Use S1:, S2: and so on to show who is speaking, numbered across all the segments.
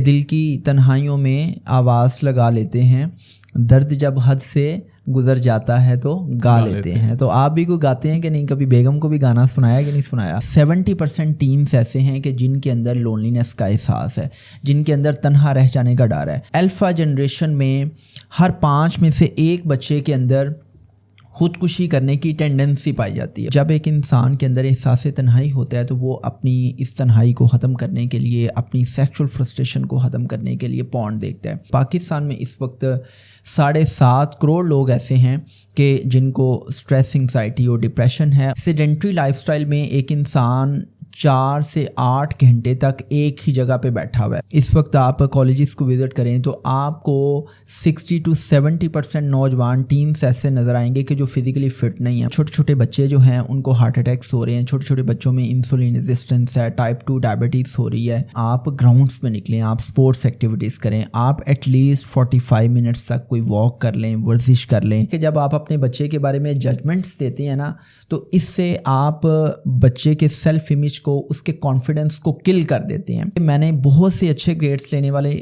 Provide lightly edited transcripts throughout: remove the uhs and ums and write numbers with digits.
S1: دل کی تنہائیوں میں آواز لگا لیتے ہیں، درد جب حد سے گزر جاتا ہے تو گا لیتے ہیں۔ تو آپ بھی کوئی گاتے ہیں کہ نہیں؟ کبھی بیگم کو بھی گانا سنایا کہ نہیں سنایا؟ 70% ٹیمز ایسے ہیں کہ جن کے اندر لونلینس کا احساس ہے، جن کے اندر تنہا رہ جانے کا ڈر ہے۔ الفا جنریشن میں ہر 5 میں سے 1 بچے کے اندر خودکشی کرنے کی ٹینڈنسی پائی جاتی ہے۔ جب ایک انسان کے اندر احساس تنہائی ہوتا ہے تو وہ اپنی اس تنہائی کو ختم کرنے کے لیے، اپنی سیکشول فرسٹریشن کو ختم کرنے کے لیے پورن دیکھتا ہے۔ پاکستان میں اس وقت 7.5 کروڑ لوگ ایسے ہیں کہ جن کو اسٹریس، انگزائٹی اور ڈپریشن ہے۔ سیڈنٹری لائف سٹائل میں ایک انسان 4 سے 8 گھنٹے تک ایک ہی جگہ پہ بیٹھا ہوا ہے۔ اس وقت آپ کالجز کو وزٹ کریں تو آپ کو 60 to 70% نوجوان ٹیمز ایسے نظر آئیں گے کہ جو فزیکلی فٹ نہیں ہیں۔ چھوٹے چھوٹے بچے جو ہیں ان کو ہارٹ اٹیکس ہو رہے ہیں، چھوٹے چھوٹے بچوں میں انسولین ریزسٹنس ہے، ٹائپ 2 ڈائبٹیز ہو رہی ہے۔ آپ گراؤنڈس میں نکلیں، آپ اسپورٹس ایکٹیویٹیز کریں، آپ ایٹ لیسٹ 45 منٹس تک کوئی واک کر لیں، ورزش کر لیں۔ کہ جب آپ اپنے بچے کے بارے میں ججمنٹس دیتے ہیں نا تو اس سے آپ بچے کے سیلف امیج کو، اس کے کانفیڈنس کو کل کر دیتے ہیں۔ میں نے بہت سے اچھے گریڈس لینے والے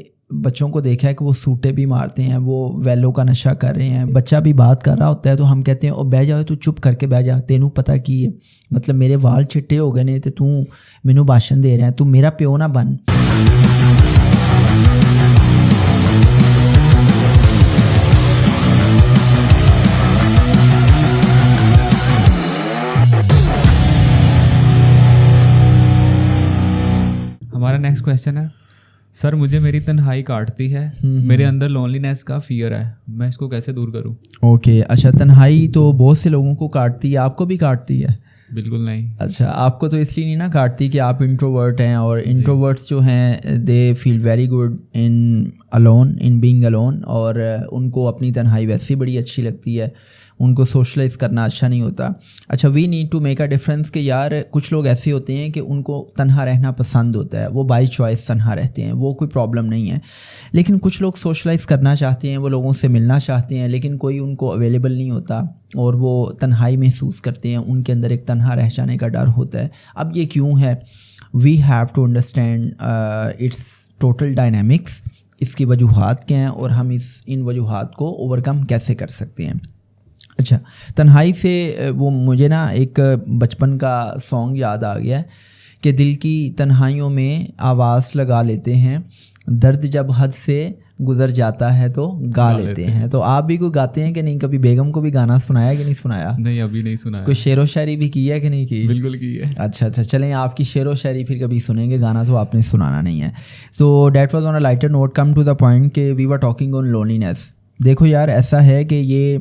S1: بچوں کو دیکھا ہے کہ وہ سوٹے بھی مارتے ہیں، وہ ویلو کا نشہ کر رہے ہیں۔ بچہ بھی بات کر رہا ہوتا ہے تو ہم کہتے ہیں او بہ جاؤ، تو چپ کر کے بہ جا، تینوں پتہ کی ہے، مطلب میرے وال چٹے ہو گئے نے تو مینوں بھاشن دے رہا ہے، تو میرا پیو نہ بن۔
S2: ہمارا نیکسٹ کویشچن ہے، سر مجھے میری تنہائی کاٹتی ہے، میرے اندر لونلینس کا فیئر ہے، میں اس کو کیسے دور کروں؟
S1: اوکے، اچھا، تنہائی تو بہت سے لوگوں کو کاٹتی ہے، آپ کو بھی کاٹتی ہے؟
S2: بالکل نہیں۔
S1: اچھا، آپ کو تو اس لیے نہیں نا کاٹتی کہ آپ انٹروورٹ ہیں، اور انٹروورٹس جو ہیں they feel very good in being alone, اور ان کو اپنی تنہائی ویسے بڑی اچھی لگتی ہے، ان کو سوشلائز کرنا اچھا نہیں ہوتا۔ اچھا، we need to make a difference کہ یار کچھ لوگ ایسے ہوتے ہیں کہ ان کو تنہا رہنا پسند ہوتا ہے، وہ بائی چوائس تنہا رہتے ہیں، وہ کوئی پرابلم نہیں ہے۔ لیکن کچھ لوگ سوشلائز کرنا چاہتے ہیں، وہ لوگوں سے ملنا چاہتے ہیں، لیکن کوئی ان کو اویلیبل نہیں ہوتا اور وہ تنہائی محسوس کرتے ہیں، ان کے اندر ایک تنہا رہ جانے کا ڈر ہوتا ہے۔ اب یہ کیوں ہے؟ We have to understand its total dynamics, اس کی وجوہات کیا ہیں اور ہم ان وجوہات کو اوور کم کیسے کر سکتے ہیں۔ اچھا، تنہائی سے وہ مجھے نا ایک بچپن کا سانگ یاد آ گیا ہے کہ دل کی تنہائیوں میں آواز لگا لیتے ہیں، درد جب حد سے گزر جاتا ہے تو گا لیتے ہیں۔ تو آپ بھی کوئی گاتے ہیں کہ نہیں؟ کبھی بیگم کو بھی گانا سنایا کہ نہیں سنایا؟
S2: نہیں، ابھی نہیں سنایا۔
S1: کوئی شعر و شاعری بھی کی ہے کہ نہیں کی؟
S2: بالکل کی ہے۔
S1: اچھا، چلیں آپ کی شعر و شاعری پھر کبھی سنیں گے، گانا تو آپ نے سنانا نہیں ہے۔ So that was on a lighter note, come to the point کہ we were talking on loneliness. دیکھو یار، ایسا ہے کہ یہ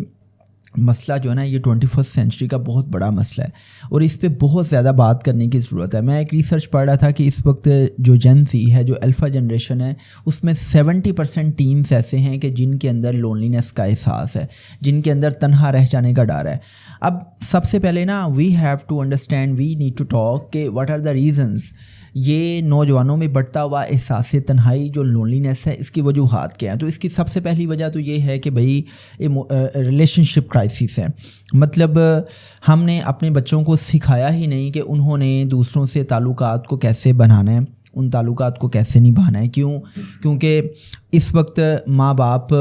S1: مسئلہ جو ہے نا، یہ 21 سینچری کا بہت بڑا مسئلہ ہے اور اس پہ بہت زیادہ بات کرنے کی ضرورت ہے۔ میں ایک ریسرچ پڑھ رہا تھا کہ اس وقت جو جن زی ہے، جو الفا جنریشن ہے، اس میں 70% ٹیمز ایسے ہیں کہ جن کے اندر لونلینس کا احساس ہے، جن کے اندر تنہا رہ جانے کا ڈر ہے۔ اب سب سے پہلے نا we have to understand, we need to talk کہ واٹ آر دا ریزنس، یہ نوجوانوں میں بڑھتا ہوا احساس تنہائی جو لونلینس ہے، اس کی وجوہات کیا ہیں؟ تو اس کی سب سے پہلی وجہ تو یہ ہے کہ بھئی ریلیشن شپ کرائسس ہے۔ مطلب ہم نے اپنے بچوں کو سکھایا ہی نہیں کہ انہوں نے دوسروں سے تعلقات کو کیسے بنانا ہے، ان تعلقات کو کیسے نبھانا ہے۔ کیونکہ اس وقت ماں باپ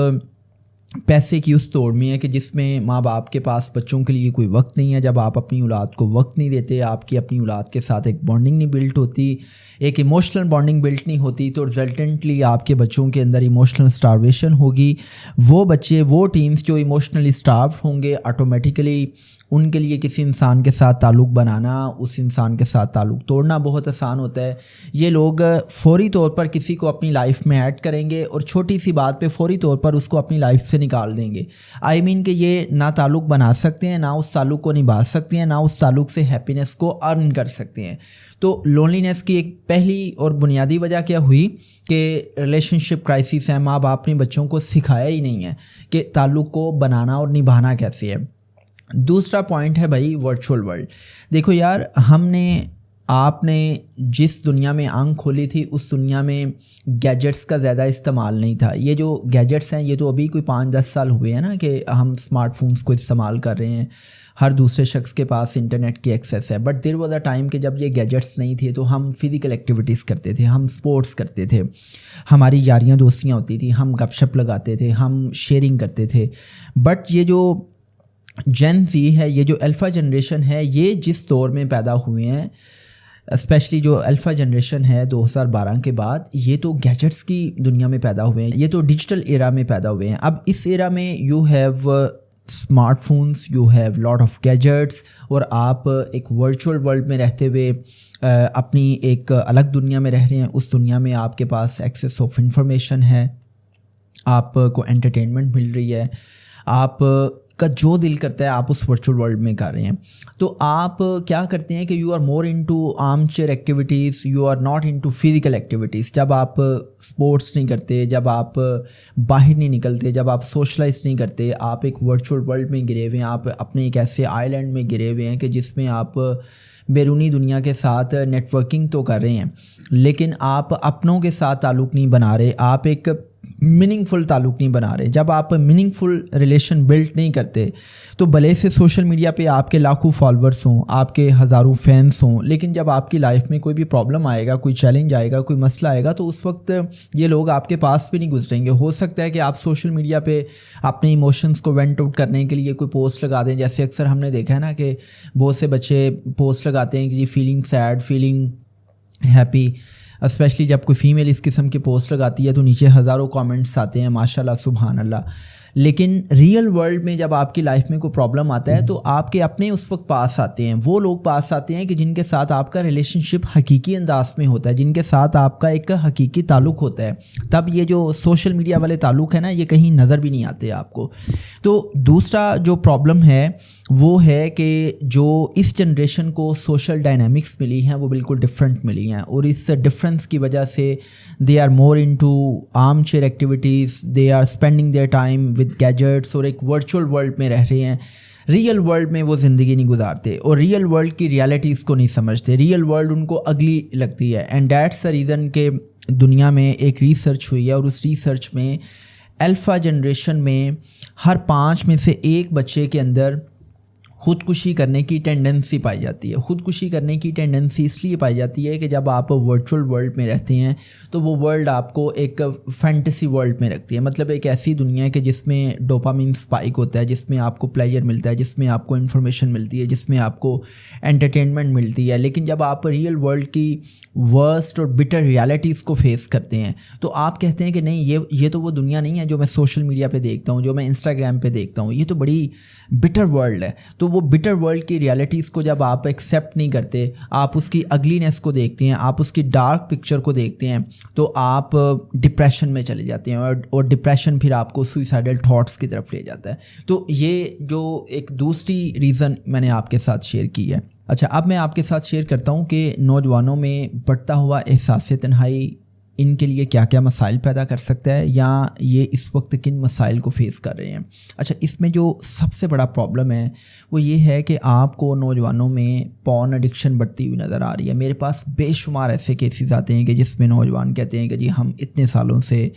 S1: پیسے کی اس توڑ میں ہے کہ جس میں ماں باپ کے پاس بچوں کے لیے کوئی وقت نہیں ہے۔ جب آپ اپنی اولاد کو وقت نہیں دیتے، آپ کی اپنی اولاد کے ساتھ ایک بانڈنگ نہیں بلٹ ہوتی، ایک ایموشنل بانڈنگ بلٹ نہیں ہوتی، تو رزلٹنٹلی آپ کے بچوں کے اندر ایموشنل اسٹارویشن ہوگی۔ وہ بچے، وہ ٹیمز جو ایموشنلی اسٹارو ہوں گے، آٹومیٹیکلی ان کے لیے کسی انسان کے ساتھ تعلق بنانا، اس انسان کے ساتھ تعلق توڑنا بہت آسان ہوتا ہے۔ یہ لوگ فوری طور پر کسی کو اپنی لائف میں ایڈ کریں گے اور چھوٹی سی بات پہ فوری طور پر اس کو اپنی لائف سے نکال دیں گے۔ آئی مین کہ یہ نہ تعلق بنا سکتے ہیں، نہ اس تعلق کو نبھا سکتے ہیں، نہ اس تعلق سے ہیپینس کو ارن کر سکتے ہیں۔ تو لونلینس کی ایک پہلی اور بنیادی وجہ کیا ہوئی کہ ریلیشن شپ کرائسس ہے۔ ماں باپ نے بچوں کو سکھایا ہی نہیں ہے کہ تعلق کو بنانا اور نبھانا کیسے ہے۔ دوسرا پوائنٹ ہے بھائی ورچوئل ورلڈ۔ دیکھو یار، ہم نے آپ نے جس دنیا میں آنکھ کھولی تھی اس دنیا میں گیجٹس کا زیادہ استعمال نہیں تھا. یہ جو گیجٹس ہیں یہ تو ابھی کوئی 5-10 سال ہوئے ہیں نا کہ ہم اسمارٹ فونس کو استعمال کر رہے ہیں, ہر دوسرے شخص کے پاس انٹرنیٹ کی ایکسیس ہے. But there was a time کہ جب یہ گیجٹس نہیں تھے تو ہم فزیکل ایکٹیویٹیز کرتے تھے, ہم سپورٹس کرتے تھے, ہماری یاریاں دوستیاں ہوتی تھیں, ہم گپ شپ لگاتے تھے, ہم شیئرنگ کرتے تھے. بٹ یہ جو جین زی ہے, یہ جو الفا جنریشن ہے, یہ جس دور میں پیدا ہوئے ہیں, اسپیشلی جو الفا جنریشن ہے 2012 کے بعد, یہ تو گیجٹس کی دنیا میں پیدا ہوئے ہیں, یہ تو ڈیجیٹل ایرا میں پیدا ہوئے ہیں. اب اس ایرا میں you have smart phones, you have lot of gadgets, اور آپ ایک ورچوئل ورلڈ میں رہتے ہوئے اپنی ایک الگ دنیا میں رہ رہے ہیں. اس دنیا میں آپ کے پاس ایکسیس آف انفارمیشن ہے, آپ کو انٹرٹینمنٹ مل رہی ہے, آپ کا جو دل کرتا ہے آپ اس ورچوئل ورلڈ میں کر رہے ہیں. تو آپ کیا کرتے ہیں کہ you are more into armchair activities, you are not into physical activities. جب آپ اسپورٹس نہیں کرتے, جب آپ باہر نہیں نکلتے, جب آپ سوشلائز نہیں کرتے, آپ ایک ورچوئل ورلڈ میں گرے ہوئے ہیں, آپ اپنے ایک ایسے آئی لینڈ میں گرے ہوئے ہیں کہ جس میں آپ بیرونی دنیا کے ساتھ نیٹ ورکنگ تو کر رہے ہیں لیکن آپ اپنوں کے ساتھ تعلق نہیں بنا رہے, آپ ایک میننگ فل تعلق نہیں بنا رہے. جب آپ میننگ فل ریلیشن بلڈ نہیں کرتے تو بھلے سے سوشل میڈیا پہ آپ کے لاکھوں فالورس ہوں, آپ کے ہزاروں فینس ہوں, لیکن جب آپ کی لائف میں کوئی بھی پرابلم آئے گا, کوئی چیلنج آئے گا, کوئی مسئلہ آئے گا, تو اس وقت یہ لوگ آپ کے پاس بھی نہیں گزریں گے. ہو سکتا ہے کہ آپ سوشل میڈیا پہ اپنے ایموشنس کو وینٹ آؤٹ کرنے کے لیے کوئی پوسٹ لگا دیں, جیسے اکثر ہم نے دیکھا ہے نا کہ بہت سے بچے پوسٹ لگاتے ہیں کہ جی feeling sad, feeling happy. Specially جب کوئی فیمیل اس قسم کی پوسٹ لگاتی ہے تو نیچے ہزاروں کامنٹس آتے ہیں, ماشاء اللہ سبحان اللہ. لیکن ریئل ورلڈ میں جب آپ کی لائف میں کوئی پرابلم آتا ہے تو آپ کے اپنے اس وقت پاس آتے ہیں, وہ لوگ پاس آتے ہیں کہ جن کے ساتھ آپ کا ریلیشن شپ حقیقی انداز میں ہوتا ہے, جن کے ساتھ آپ کا ایک حقیقی تعلق ہوتا ہے. تب یہ جو سوشل میڈیا والے تعلق ہے نا, یہ کہیں نظر بھی نہیں آتے آپ کو. تو دوسرا جو پرابلم ہے وہ ہے کہ جو اس جنریشن کو سوشل ڈائنامکس ملی ہیں وہ بالکل ڈفرینٹ ملی ہیں, اور اس ڈفرینس کی وجہ سے they are more into armchair activities, they are spending their time with gadgets, اور ایک ورچوئل ورلڈ میں رہ رہے ہیں. ریئل ورلڈ میں وہ زندگی نہیں گزارتے اور ریئل ورلڈ کی ریالٹیز کو نہیں سمجھتے. ریئل ورلڈ ان کو اگلی لگتی ہے. اینڈ دیٹس دا ریزن کہ دنیا میں ایک ریسرچ ہوئی ہے, اور اس ریسرچ میں الفا جنریشن میں ہر 5 میں سے 1 بچے کے اندر خودکشی کرنے کی ٹینڈنسی پائی جاتی ہے. خودکشی کرنے کی ٹینڈنسی اس لیے پائی جاتی ہے کہ جب آپ ورچوئل ورلڈ میں رہتے ہیں تو وہ ورلڈ آپ کو ایک فینٹیسی ورلڈ میں رکھتی ہے. مطلب ایک ایسی دنیا ہے کہ جس میں ڈوپامین اسپائک ہوتا ہے, جس میں آپ کو پلیجر ملتا ہے, جس میں آپ کو انفارمیشن ملتی ہے, جس میں آپ کو انٹرٹینمنٹ ملتی ہے. لیکن جب آپ ریئل ورلڈ کی ورسٹ اور بٹر ریالٹیز کو فیس کرتے ہیں تو آپ کہتے ہیں کہ نہیں, یہ تو وہ دنیا نہیں ہے جو میں سوشل میڈیا پہ دیکھتا ہوں, جو میں انسٹاگرام پہ دیکھتا ہوں, یہ تو بڑی بٹر ورلڈ ہے. تو وہ بٹر ورلڈ کی ریالٹیز کو جب آپ ایکسیپٹ نہیں کرتے, آپ اس کی اگلینس کو دیکھتے ہیں, آپ اس کی ڈارک پکچر کو دیکھتے ہیں, تو آپ ڈپریشن میں چلے جاتے ہیں, اور ڈپریشن پھر آپ کو سوئسائڈل تھاٹس کی طرف لے جاتا ہے. تو یہ جو ایک دوسری ریزن میں نے آپ کے ساتھ شیئر کی ہے. اچھا, اب میں آپ کے ساتھ شیئر کرتا ہوں کہ نوجوانوں میں بڑھتا ہوا احساس تنہائی ان کے لیے کیا کیا مسائل پیدا کر سکتا ہے, یا یہ اس وقت کن مسائل کو فیس کر رہے ہیں. اچھا, اس میں جو سب سے بڑا پرابلم ہے وہ یہ ہے کہ آپ کو نوجوانوں میں پورن ایڈکشن بڑھتی ہوئی نظر آ رہی ہے. میرے پاس بے شمار ایسے کیسز آتے ہیں کہ جس میں نوجوان کہتے ہیں کہ جی ہم اتنے سالوں سے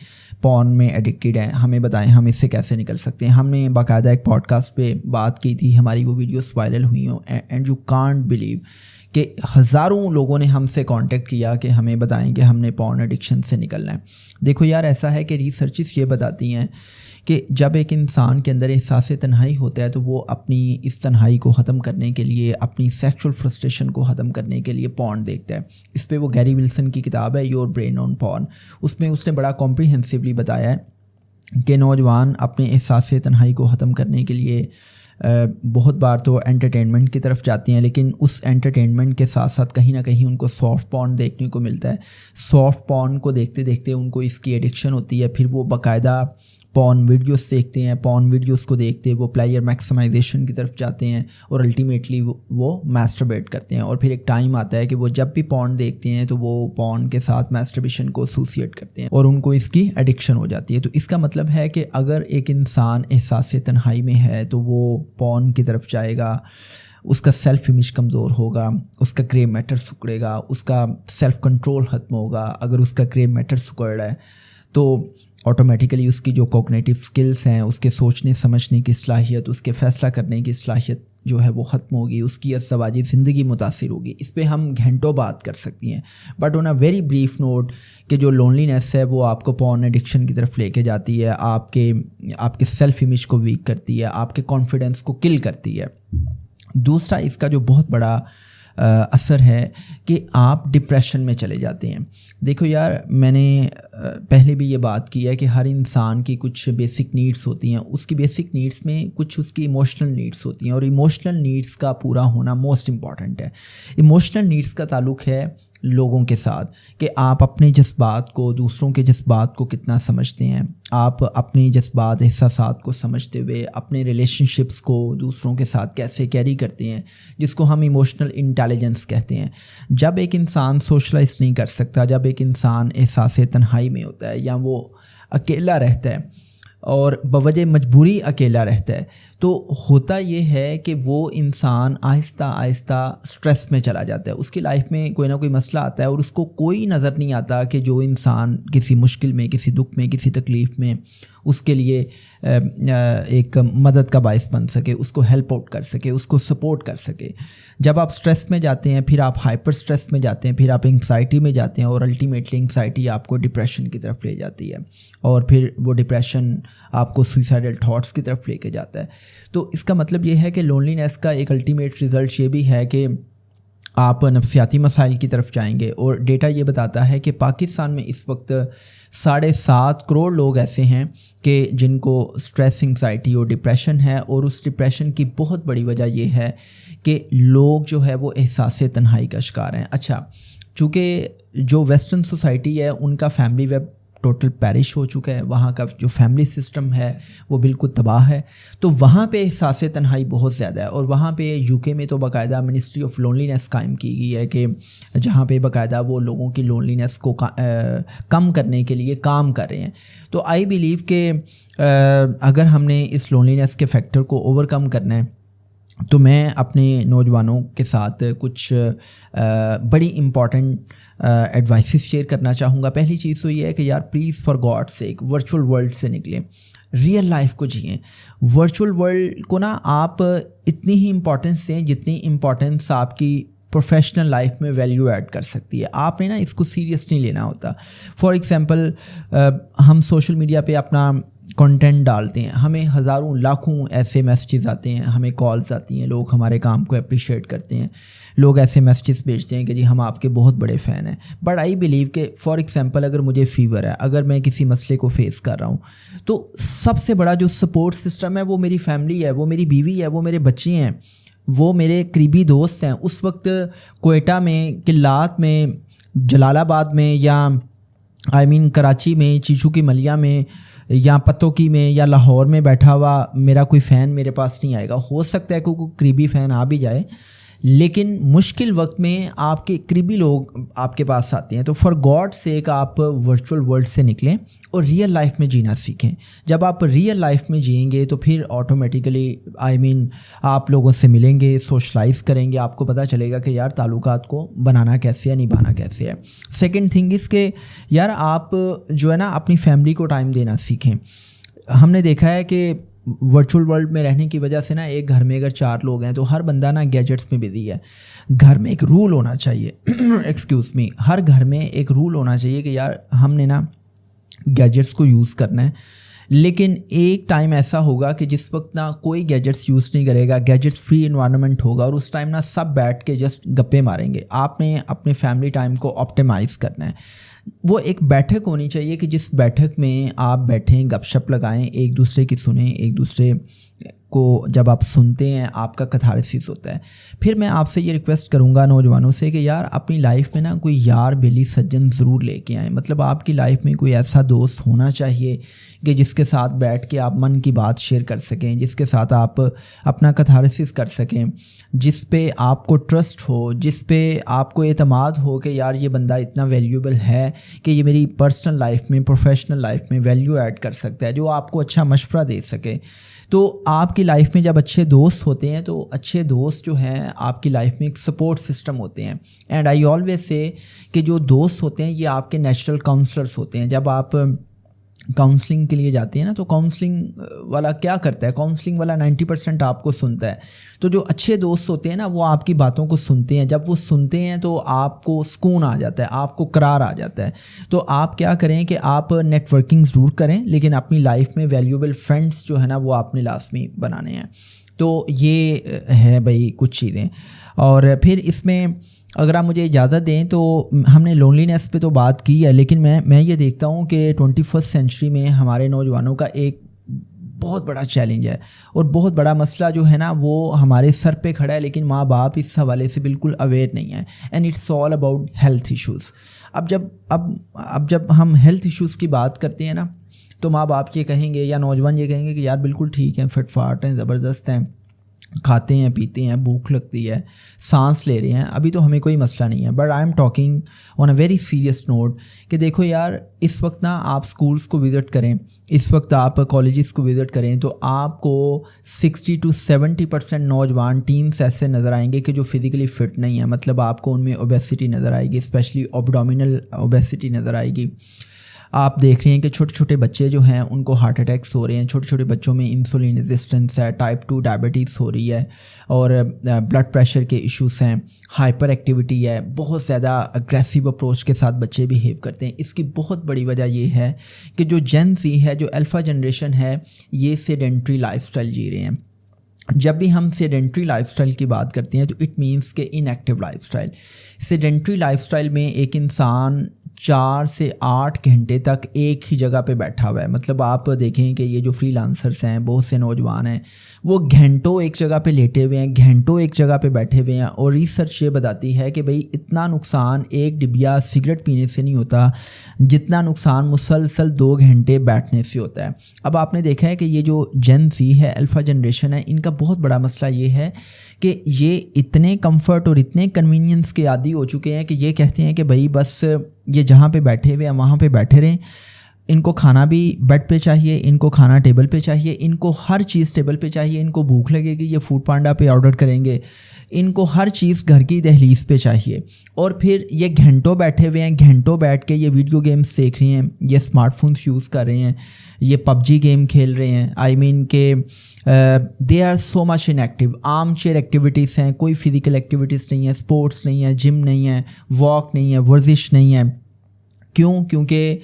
S1: پورن میں ایڈکٹیڈ ہیں, ہمیں بتائیں ہم اس سے کیسے نکل سکتے ہیں. ہم نے باقاعدہ ایک پوڈ کاسٹ پہ بات کی تھی, ہماری وہ ویڈیوز وائرل ہوئی ہوں, اینڈ یو کانٹ بلیو کہ ہزاروں لوگوں نے ہم سے کانٹیکٹ کیا کہ ہمیں بتائیں کہ ہم نے پورن ایڈکشن سے نکلنا ہے. دیکھو یار, ایسا ہے کہ ریسرچز یہ بتاتی ہیں کہ جب ایک انسان کے اندر احساس تنہائی ہوتا ہے تو وہ اپنی اس تنہائی کو ختم کرنے کے لیے, اپنی سیکشول فرسٹریشن کو ختم کرنے کے لیے پورن دیکھتا ہے. اس پہ وہ گیری ولسن کی کتاب ہے یور برین آن پورن, اس میں اس نے بڑا کمپریہنسولی بتایا ہے کہ نوجوان اپنے احساس تنہائی کو ختم کرنے کے لیے بہت بار تو انٹرٹینمنٹ کی طرف جاتی ہیں, لیکن اس انٹرٹینمنٹ کے ساتھ ساتھ کہیں نہ کہیں ان کو سافٹ پورن دیکھنے کو ملتا ہے. سافٹ پورن کو دیکھتے دیکھتے ان کو اس کی ایڈکشن ہوتی ہے, پھر وہ باقاعدہ پورن ویڈیوز دیکھتے ہیں, پورن ویڈیوز کو دیکھتے وہ پلیئر میکسیمائزیشن کی طرف جاتے ہیں, اور الٹیمیٹلی وہ میسٹربیٹ کرتے ہیں. اور پھر ایک ٹائم آتا ہے کہ وہ جب بھی پورن دیکھتے ہیں تو وہ پورن کے ساتھ میسٹربیشن کو ایسوسیٹ کرتے ہیں, اور ان کو اس کی ایڈکشن ہو جاتی ہے. تو اس کا مطلب ہے کہ اگر ایک انسان احساس تنہائی میں ہے تو وہ پورن کی طرف جائے گا, اس کا سیلف امیج کمزور ہوگا, اس کا گرے میٹر سکڑے گا, اس کا سیلف کنٹرول ختم ہوگا. اگر اس کا گرے میٹر سکڑ رہا ہے تو آٹومیٹیکلی اس کی جو کوگنیٹیو سکلز ہیں, اس کے سوچنے سمجھنے کی صلاحیت, اس کے فیصلہ کرنے کی صلاحیت جو ہے وہ ختم ہوگی, اس کی ازدواجی زندگی متاثر ہوگی. اس پہ ہم گھنٹوں بات کر سکتی ہیں, but on a very brief note کہ جو لونلینس ہے وہ آپ کو پورن ایڈکشن کی طرف لے کے جاتی ہے, آپ کے سیلف امیج کو ویک کرتی ہے, آپ کے کانفیڈنس کو کل کرتی ہے. دوسرا اس کا جو بہت بڑا اثر ہے کہ آپ ڈپریشن میں چلے جاتے ہیں. دیکھو یار, میں نے پہلے بھی یہ بات کی ہے کہ ہر انسان کی کچھ بیسک نیڈس ہوتی ہیں. اس کی بیسک نیڈس میں کچھ اس کی ایموشنل نیڈس ہوتی ہیں, اور ایموشنل نیڈس کا پورا ہونا موسٹ امپورٹنٹ ہے. ایموشنل نیڈس کا تعلق ہے لوگوں کے ساتھ, کہ آپ اپنے جذبات کو, دوسروں کے جذبات کو کتنا سمجھتے ہیں, آپ اپنے جذبات احساسات کو سمجھتے ہوئے اپنے ریلیشن شپس کو دوسروں کے ساتھ کیسے کیری کرتے ہیں, جس کو ہم ایموشنل انٹیلیجنس کہتے ہیں. جب ایک انسان سوشلائز نہیں کر سکتا, جب ایک انسان احساس تنہائی میں ہوتا ہے یا وہ اکیلا رہتا ہے اور بوجہ مجبوری اکیلا رہتا ہے, تو ہوتا یہ ہے کہ وہ انسان آہستہ آہستہ سٹریس میں چلا جاتا ہے. اس کی لائف میں کوئی نہ کوئی مسئلہ آتا ہے اور اس کو کوئی نظر نہیں آتا کہ جو انسان کسی مشکل میں, کسی دکھ میں, کسی تکلیف میں اس کے لیے ایک مدد کا باعث بن سکے, اس کو ہیلپ آؤٹ کر سکے, اس کو سپورٹ کر سکے. جب آپ سٹریس میں جاتے ہیں, پھر آپ ہائپر سٹریس میں جاتے ہیں, پھر آپ انگزائٹی میں جاتے ہیں, اور الٹیمیٹلی انگزائٹی آپ کو ڈپریشن کی طرف لے جاتی ہے, اور پھر وہ ڈپریشن آپ کو سوئسائڈل تھاٹس کی طرف لے کے جاتا ہے. تو اس کا مطلب یہ ہے کہ لونلینس کا ایک الٹیمیٹ رزلٹ یہ بھی ہے کہ آپ نفسیاتی مسائل کی طرف جائیں گے. اور ڈیٹا یہ بتاتا ہے کہ پاکستان میں اس وقت 7.5 کروڑ لوگ ایسے ہیں کہ جن کو سٹریس, انگزائٹی اور ڈپریشن ہے, اور اس ڈپریشن کی بہت بڑی وجہ یہ ہے کہ لوگ جو ہے وہ احساس تنہائی کا شکار ہیں. اچھا, چونکہ جو ویسٹرن سوسائٹی ہے ان کا فیملی ویب ٹوٹل پیرش ہو چکا ہے, وہاں کا جو فیملی سسٹم ہے وہ بالکل تباہ ہے, تو وہاں پہ احساس تنہائی بہت زیادہ ہے. اور وہاں پہ یو کے میں تو باقاعدہ منسٹری آف لونلینس قائم کی گئی ہے کہ جہاں پہ باقاعدہ وہ لوگوں کی لونلینس کو کم کرنے کے لیے کام کر رہے ہیں. تو آئی بیلیو کہ اگر ہم نے اس لونلینس کے فیکٹر کو اوور کم کرنا ہے تو میں اپنے نوجوانوں کے ساتھ کچھ بڑی امپورٹنٹ ایڈوائسز شیئر کرنا چاہوں گا. پہلی چیز تو یہ ہے کہ یار please for God sake virtual world سے نکلیں, ریئل لائف کو جئیں. ورچوئل ورلڈ کو نا آپ اتنی ہی امپورٹنس دیں جتنی امپورٹنس آپ کی پروفیشنل لائف میں ویلیو ایڈ کر سکتی ہے. آپ نے نا اس کو سیریس نہیں لینا ہوتا. فار ایگزامپل ہم سوشل میڈیا پہ اپنا کنٹینٹ ڈالتے ہیں, ہمیں ہزاروں لاکھوں ایسے میسیجز آتے ہیں, ہمیں کالز آتی ہیں, لوگ ہمارے کام کو اپریشیٹ کرتے ہیں, لوگ ایسے میسیجز بھیجتے ہیں کہ جی ہم آپ کے بہت بڑے فین ہیں. بٹ آئی بلیو کہ فار ایگزامپل اگر مجھے فیور ہے, اگر میں کسی مسئلے کو فیس کر رہا ہوں, تو سب سے بڑا جو سپورٹ سسٹم ہے وہ میری فیملی ہے, وہ میری بیوی ہے, وہ میرے بچے ہیں, وہ میرے قریبی دوست ہیں. اس وقت کوئٹہ میں, قلات میں, جلال آباد میں, یا کراچی میں, چیچو کی ملیا میں, یا پتوکی میں, یا لاہور میں بیٹھا ہوا میرا کوئی فین میرے پاس نہیں آئے گا. ہو سکتا ہے کوئی قریبی فین آ بھی جائے, لیکن مشکل وقت میں آپ کے قریبی لوگ آپ کے پاس آتے ہیں. تو فار گاڈ سیک آپ ورچوئل ورلڈ سے نکلیں اور ریئل لائف میں جینا سیکھیں. جب آپ ریئل لائف میں جئیں گے تو پھر آٹومیٹیکلی آپ لوگوں سے ملیں گے, سوشلائز کریں گے, آپ کو پتہ چلے گا کہ یار تعلقات کو بنانا کیسے ہے, نبھانا کیسے ہے. سیکنڈ تھنگ از کہ یار آپ جو ہے نا اپنی فیملی کو ٹائم دینا سیکھیں. ہم نے دیکھا ہے کہ ورچوئل ورلڈ میں رہنے کی وجہ سے نا ایک گھر میں اگر 4 لوگ ہیں تو ہر بندہ نا گیجٹس میں بزی ہے. گھر میں ایک رول ہونا چاہیے ایکسکیوز می, ہر گھر میں ایک رول ہونا چاہیے کہ یار ہم نے نا گیجٹس کو یوز کرنا ہے, لیکن ایک ٹائم ایسا ہوگا کہ جس وقت نا کوئی گیجٹس یوز نہیں کرے گا, گیجٹس فری انوائرمنٹ ہوگا, اور اس ٹائم نا سب بیٹھ کے جسٹ گپے ماریں گے. آپ نے اپنے فیملی ٹائم کو آپٹیمائز کرنا ہے. وہ ایک بیٹھک ہونی چاہیے کہ جس بیٹھک میں آپ بیٹھیں, گپ شپ لگائیں, ایک دوسرے کی سنیں, ایک دوسرے کو جب آپ سنتے ہیں آپ کا کتھارسس ہوتا ہے. پھر میں آپ سے یہ ریکویسٹ کروں گا نوجوانوں سے کہ یار اپنی لائف میں نا کوئی یار بیلی سجن ضرور لے کے آئیں. مطلب آپ کی لائف میں کوئی ایسا دوست ہونا چاہیے کہ جس کے ساتھ بیٹھ کے آپ من کی بات شیئر کر سکیں, جس کے ساتھ آپ اپنا کتھارسس کر سکیں, جس پہ آپ کو ٹرسٹ ہو, جس پہ آپ کو اعتماد ہو کہ یار یہ بندہ اتنا ویلیوبل ہے ہے کہ یہ میری پرسنل لائف میں, پروفیشنل لائف میں ویلیو ایڈ کر سکتا ہے, جو آپ کو اچھا مشورہ دے سکے. تو آپ کی لائف میں جب اچھے دوست ہوتے ہیں تو اچھے دوست جو ہیں آپ کی لائف میں ایک سپورٹ سسٹم ہوتے ہیں. اینڈ آئی آلویز سے کہ جو دوست ہوتے ہیں یہ آپ کے نیچرل کاؤنسلرس ہوتے ہیں. جب آپ کاؤنسلنگ کے لیے جاتے ہیں نا تو کاؤنسلنگ والا کیا کرتا ہے, کاؤنسلنگ والا 90% آپ کو سنتا ہے. تو جو اچھے دوست ہوتے ہیں نا وہ آپ کی باتوں کو سنتے ہیں. جب وہ سنتے ہیں تو آپ کو سکون آ جاتا ہے, آپ کو قرار آ جاتا ہے. تو آپ کیا کریں کہ آپ نیٹ ورکنگ ضرور کریں, لیکن اپنی لائف میں ویلیوبل فرینڈس جو ہے نا وہ آپ نے لازمی بنانے ہیں. تو یہ ہے بھائی کچھ چیزیں. اور پھر اس میں اگر آپ مجھے اجازت دیں تو ہم نے لونلینس پہ تو بات کی ہے, لیکن میں یہ دیکھتا ہوں کہ 21 سینچری میں ہمارے نوجوانوں کا ایک بہت بڑا چیلنج ہے اور بہت بڑا مسئلہ جو ہے نا وہ ہمارے سر پہ کھڑا ہے, لیکن ماں باپ اس حوالے سے بالکل اویئر نہیں ہیں. And it's all about health issues. اب جب ہم ہیلتھ ایشوز کی بات کرتے ہیں نا تو ماں باپ یہ کہیں گے یا نوجوان یہ کہیں گے کہ یار بالکل ٹھیک ہیں, فٹ فاٹ ہیں, زبردست ہیں, کھاتے ہیں پیتے ہیں, بھوک لگتی ہے, سانس لے رہے ہیں, ابھی تو ہمیں کوئی مسئلہ نہیں ہے. But I am talking on a very serious note کہ دیکھو یار اس وقت نا آپ اسکولس کو وزٹ کریں, اس وقت آپ کالجز کو وزٹ کریں تو آپ کو 60 to 70% نوجوان ٹیمس ایسے نظر آئیں گے کہ جو فزیکلی فٹ نہیں ہیں. مطلب آپ کو ان میں اوبیسٹی نظر آئے گی, اسپیشلی ابڈومینل اوبیسٹی نظر آئے گی. آپ دیکھ رہے ہیں کہ چھوٹے چھوٹے بچے جو ہیں ان کو ہارٹ اٹیکس ہو رہے ہیں, چھوٹے چھوٹے بچوں میں انسولین ریزسٹنس ہے, ٹائپ 2 ڈائبٹیز ہو رہی ہے, اور بلڈ پریشر کے ایشوز ہیں, ہائپر ایکٹیویٹی ہے, بہت زیادہ اگریسو اپروچ کے ساتھ بچے بیہیو کرتے ہیں. اس کی بہت بڑی وجہ یہ ہے کہ جو جین زی ہے, جو الفا جنریشن ہے, یہ سیڈنٹری لائف اسٹائل جی رہے ہیں. جب بھی ہم سیڈنٹری لائف اسٹائل کی بات کرتے ہیں تو اٹ مینس کہ in active life style. Sedentary life style میں ایک انسان 4 سے 8 گھنٹے تک ایک ہی جگہ پہ بیٹھا ہوا ہے. مطلب آپ دیکھیں کہ یہ جو فری لانسرس ہیں, بہت سے نوجوان ہیں, وہ گھنٹوں ایک جگہ پہ لیٹے ہوئے ہیں, گھنٹوں ایک جگہ پہ بیٹھے ہوئے ہیں. اور ریسرچ یہ بتاتی ہے کہ بھئی اتنا نقصان ایک ڈبیا سگریٹ پینے سے نہیں ہوتا جتنا نقصان مسلسل 2 گھنٹے بیٹھنے سے ہوتا ہے. اب آپ نے دیکھا ہے کہ یہ جو جین زی ہے, الفا جنریشن ہے, ان کا بہت بڑا مسئلہ یہ ہے کہ یہ اتنے کمفرٹ اور اتنے کنوینئنس کے عادی ہو چکے ہیں کہ یہ کہتے ہیں کہ بھائی بس یہ جہاں پہ بیٹھے ہوئے ہیں وہاں پہ بیٹھے رہیں. ان کو کھانا بھی بیڈ پہ چاہیے, ان کو کھانا ٹیبل پہ چاہیے, ان کو ہر چیز ٹیبل پہ چاہیے, ان کو بھوک لگے گی یہ فوڈ پانڈا پہ آرڈر کریں گے, ان کو ہر چیز گھر کی دہلیز پہ چاہیے. اور پھر یہ گھنٹوں بیٹھے ہوئے ہیں, گھنٹوں بیٹھ کے یہ ویڈیو گیمز دیکھ رہے ہیں, یہ اسمارٹ فونس یوز کر رہے ہیں, یہ پب جی گیم کھیل رہے ہیں. آئی مین کہ they are so much inactive. Armchair activities ہیں, کوئی فزیکل ایکٹیویٹیز نہیں ہے, اسپورٹس نہیں ہے, جم نہیں ہے, واک نہیں ہے, ورزش نہیں ہے. کیوں؟ کیونکہ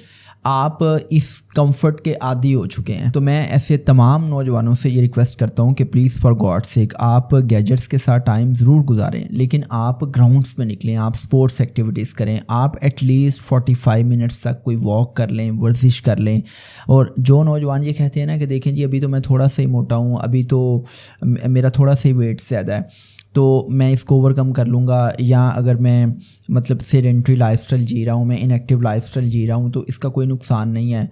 S1: آپ اس کمفرٹ کے عادی ہو چکے ہیں. تو میں ایسے تمام نوجوانوں سے یہ ریکویسٹ کرتا ہوں کہ پلیز فار گاڈ سیک آپ گیجٹس کے ساتھ ٹائم ضرور گزاریں, لیکن آپ گراؤنڈس میں نکلیں, آپ اسپورٹس ایکٹیویٹیز کریں, آپ ایٹ لیسٹ 45 منٹس تک کوئی واک کر لیں, ورزش کر لیں. اور جو نوجوان یہ کہتے ہیں نا کہ دیکھیں جی ابھی تو میں تھوڑا سا ہی موٹا ہوں, ابھی تو میرا تھوڑا سا ہی ویٹ زیادہ ہے تو میں اس کو اوور کم کر لوں گا, یا اگر میں مطلب سیڈنٹری لائف اسٹائل جی رہا ہوں, میں ان ایکٹیو لائف اسٹائل جی رہا ہوں تو اس کا کوئی نقصان نہیں ہے.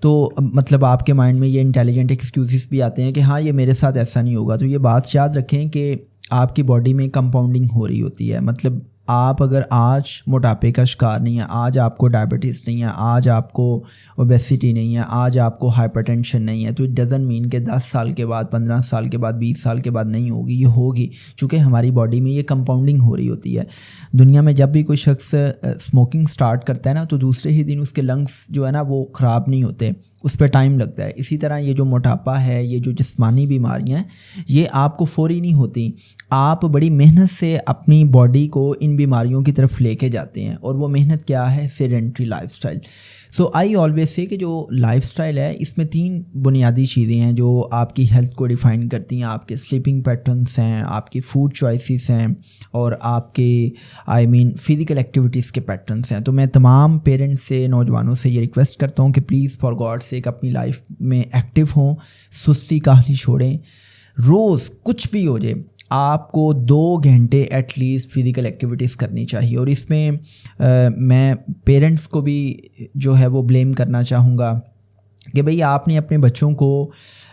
S1: تو مطلب آپ کے مائنڈ میں یہ انٹیلیجنٹ ایکسکیوزز بھی آتے ہیں کہ ہاں یہ میرے ساتھ ایسا نہیں ہوگا. تو یہ بات یاد رکھیں کہ آپ کی باڈی میں کمپاؤنڈنگ ہو رہی ہوتی ہے. مطلب آپ اگر آج موٹاپے کا شکار نہیں ہے, آج آپ کو ڈائبٹیز نہیں ہے, آج آپ کو اوبیسٹی نہیں ہے, آج آپ کو ہائپر ٹینشن نہیں ہے, تو اٹ ڈزنٹ مین کہ 10 سال کے بعد, 15 سال کے بعد, 20 سال کے بعد نہیں ہوگی. یہ ہوگی, چونکہ ہماری باڈی میں یہ کمپاؤنڈنگ ہو رہی ہوتی ہے. دنیا میں جب بھی کوئی شخص اسموکنگ سٹارٹ کرتا ہے نا تو دوسرے ہی دن اس کے لنگس جو ہے نا وہ خراب نہیں ہوتے, اس پہ ٹائم لگتا ہے. اسی طرح یہ جو موٹاپا ہے, یہ جو جسمانی بیماریاں ہیں, یہ آپ کو فوری نہیں ہوتی. آپ بڑی محنت سے اپنی باڈی کو ان بیماریوں کی طرف لے کے جاتے ہیں, اور وہ محنت کیا ہے؟ Sedentary life style. سو آئی آلویز سے کہ جو لائف اسٹائل ہے اس میں 3 بنیادی چیزیں ہیں جو آپ کی ہیلتھ کو ڈیفائن کرتی ہیں. آپ کے سلیپنگ پیٹرنس ہیں, آپ کی فوڈ چوائسیز ہیں, اور آپ کے فزیکل ایکٹیویٹیز کے پیٹرنس ہیں. تو میں تمام پیرنٹس سے, نوجوانوں سے یہ ریکویسٹ کرتا ہوں کہ پلیز فار گاڈ سیک اپنی لائف میں ایکٹیو ہوں, سستی کاہلی چھوڑیں. روز کچھ بھی ہو جائے آپ کو 2 گھنٹے ایٹ لیسٹ فزیکل ایکٹیویٹیز کرنی چاہیے. اور اس میں میں پیرنٹس کو بھی جو ہے وہ بلیم کرنا چاہوں گا کہ بھئی آپ نے اپنے بچوں کو